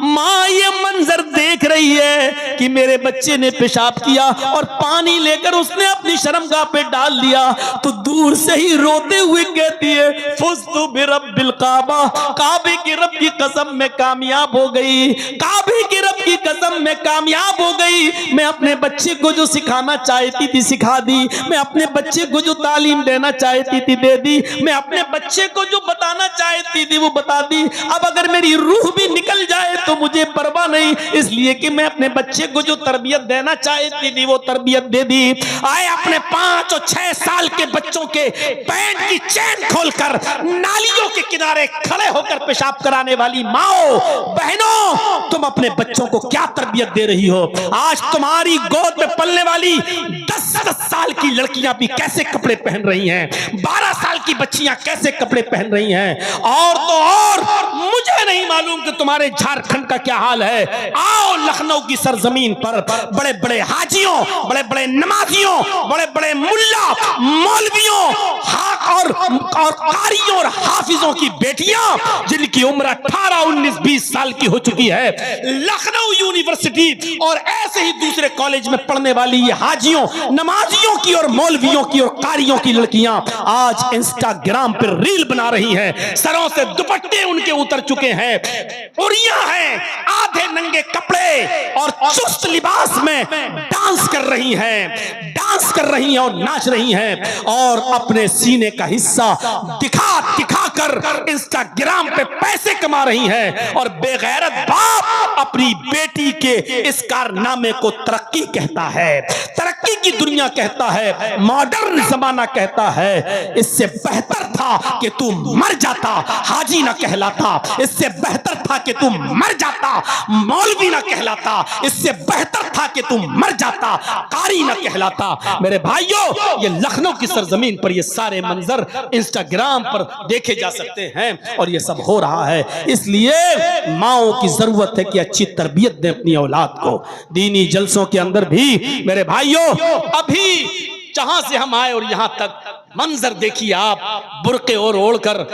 माँ ये मंजर देख रही है कि मेरे बच्चे ने पेशाब किया और पानी लेकर उसने अपनी शर्मगाह पे डाल दिया, तो दूर से ही रोते हुए कहती है, फुज़्तु बिरब्बिल काबा, काबे के रब की कसम में कामयाब हो गई, काबे के रब की कसम में कामयाब हो गई। मैं अपने बच्चे को जो सिखाना चाहती थी सिखा दी, मैं अपने बच्चे को जो तालीम देना चाहती थी दे दी, मैं अपने बच्चे को जो बताना चाहती थी वो बता दी। अब अगर मेरी रूह भी निकल जाए तो मुझे परवाह नहीं, इसलिए कि मैं अपने बच्चे को जो तरबियत देना चाहती थी वो तरबियत दे दी। आए अपने 5 और 6 साल के बच्चों के पैंट की चेन खोलकर नालियों के किनारे खड़े होकर पेशाब कराने वाली माओ बहनों, तुम अपने बच्चों को क्या तरबियत दे रही हो? आज तुम्हारी गोद में पलने वाली 10-10 साल की लड़कियां भी कैसे कपड़े पहन रही हैं, 12 साल की बच्चियां कैसे कपड़े पहन रही हैं। और तो और मुझे नहीं मालूम कि तुम्हारे झारखंड का क्या हाल है। आओ लखनऊ की सरजमीन पर बड़े बड़े हाजियों, बड़े बड़े नमाजियों, बड़े बड़े मुल्ला मौलवियों और कारियों और हाफिजों की बेटियां जिनकी उम्र 18, 19, 20 साल की हो चुकी है, लखनऊ यूनिवर्सिटी और ऐसे ही दूसरे कॉलेज में पढ़ने वाली ये हाजियों, नमाजियों की और मौलवियों की और कारियों की लड़कियां आज इंस्टाग्राम पर रील बना रही हैं, सरों से दुपट्टे उनके उतर चुके हैं, उरियां हैं, आधे नंगे कपड़े और चुस्त लिबास में डांस कर रही हैं, डांस कर रही हैं और नाच रही हैं और अपने सीने का हिस्सा दिखा दिखा कर इंस्टाग्राम पे पैसे कमा रही हैं। और बेगैरत बाप अपनी बेटी के इस कारनामे को तरक्की कहता है, तरक्की की दुनिया कहता है, मॉडर्न जमाना कहता है। इससे बेहतर था कि तू मर जाता, हाजी ना कहलाता। इससे बेहतर था कि तू मर जाता, मौलवी ना कहलाता। इससे बेहतर था कि तू मर जाता, कारी ना कहलाता। मेरे भाइयों, ये लखनऊ की सरजमीन पर ये सारे मंजर इंस्टाग्राम पर देखे जा सकते हैं और ये सब हो रहा है। इसलिए माओं की जरूरत है कि अच्छी तरबियत दें अपनी औलाद को। दीनी जलसों के अंदर भी मेरे भाइयों, अभी जहां से हम आए और यहां तक मंजर देखिए आप, बुर्के और ओढ़कर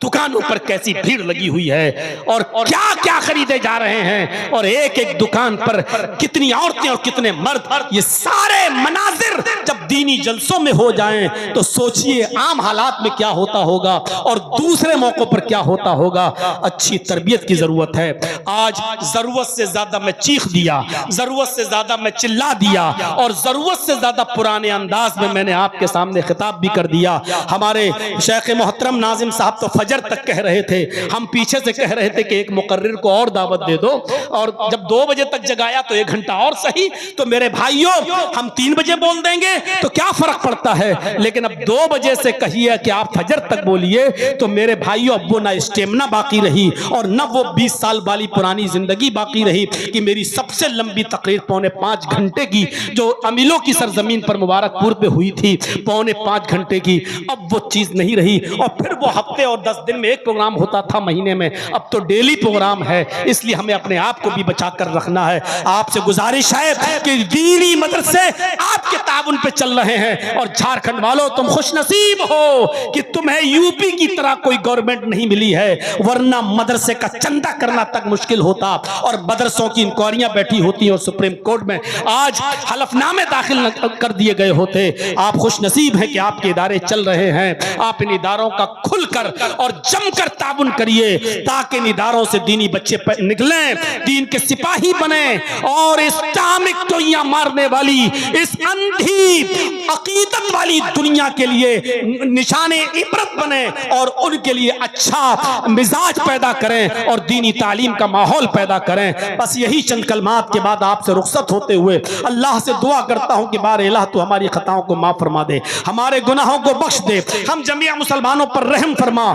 दुकानों पर कैसी भीड़ लगी हुई है और क्या क्या खरीदे जा रहे हैं, और एक एक दुकान पर कितनी औरतें और कितने मर्द। ये सारे मनाजिर जब दीनी जलसों में हो जाएं तो सोचिए आम हालात में क्या होता होगा और दूसरे मौकों पर क्या होता होगा। अच्छी तरबियत की जरूरत है। आज जरूरत से ज्यादा मैं चीख दिया, जरूरत से ज्यादा मैं चिल्ला दिया और जरूरत से ज्यादा पुराने अंदाज में मैंने आपके सामने खिताब भी कर दिया। हमारे शेख मोहतरम नाजिम साहब तो फजर तक कह रहे थे, हम पीछे से कह रहे थे कि एक मुकर्रिर को और दावत दे दो, और जब 2 बजे तक जगाया तो 1 घंटा और सही। तो मेरे भाइयों, हम 3 बजे बोल देंगे, तो क्या फर्क पड़ता है, लेकिन अब 2 बजे से कहिए कि आप फजर तक बोलिए तो मेरे भाइयों अब वो ना स्टेमिना बाकी रही और न वो 20 साल वाली पुरानी जिंदगी बाकी रही कि मेरी सबसे लंबी तकरीर 4.5 घंटे की जो अमीलों की सरजमीन पर मुबारकपुर पे हुई थी 4.5 घंटे की, अब वो चीज नहीं रही। और फिर वो हफ्ते और 10 दिन में एक प्रोग्राम होता था महीने में, अब तो डेली प्रोग्राम है। इसलिए हमें अपने आप को भी बचा कर रखना है। आपसे गुजारिश है कि दीनी मदरसे आपके ताउन पे चल रहे हैं और झारखंड वालों तुम खुशनसीब हो कि तुम्हें यूपी की तरह कोई गवर्नमेंट नहीं मिली है, वरना मदरसे का चंदा करना तक मुश्किल होता और मदरसों की इंक्वायरियां बैठी होती और सुप्रीम कोर्ट में आज हलफनामे दाखिल कर दिए गए होते। आप खुशनसीब हैं कि आपके इदारे चल रहे हैं। आप इन इदारों का खुलकर और जमकर ताउन करिए ताकि इन इदारों से दीनी बच्चे निकलें, दीन के सिपाही बने और इस्लामिक टोइयां मारने वाली इस अंधी अकीदत वाली दुनिया के लिए निशाने इबरत बने और उनके लिए अच्छा मिजाज पैदा करें और दीनी तालीम का माहौल पैदा करें। बस यही चंद कलमात के बाद आपसे रुखसत होते हुए अल्लाह से दुआ करता हूं कि बार इलाह तो हमारी खताओं को माफ फरमा दे, हमारे गुनाहों को बख्श दे, हम जमीया मुसलमानों पर रहम फरमा।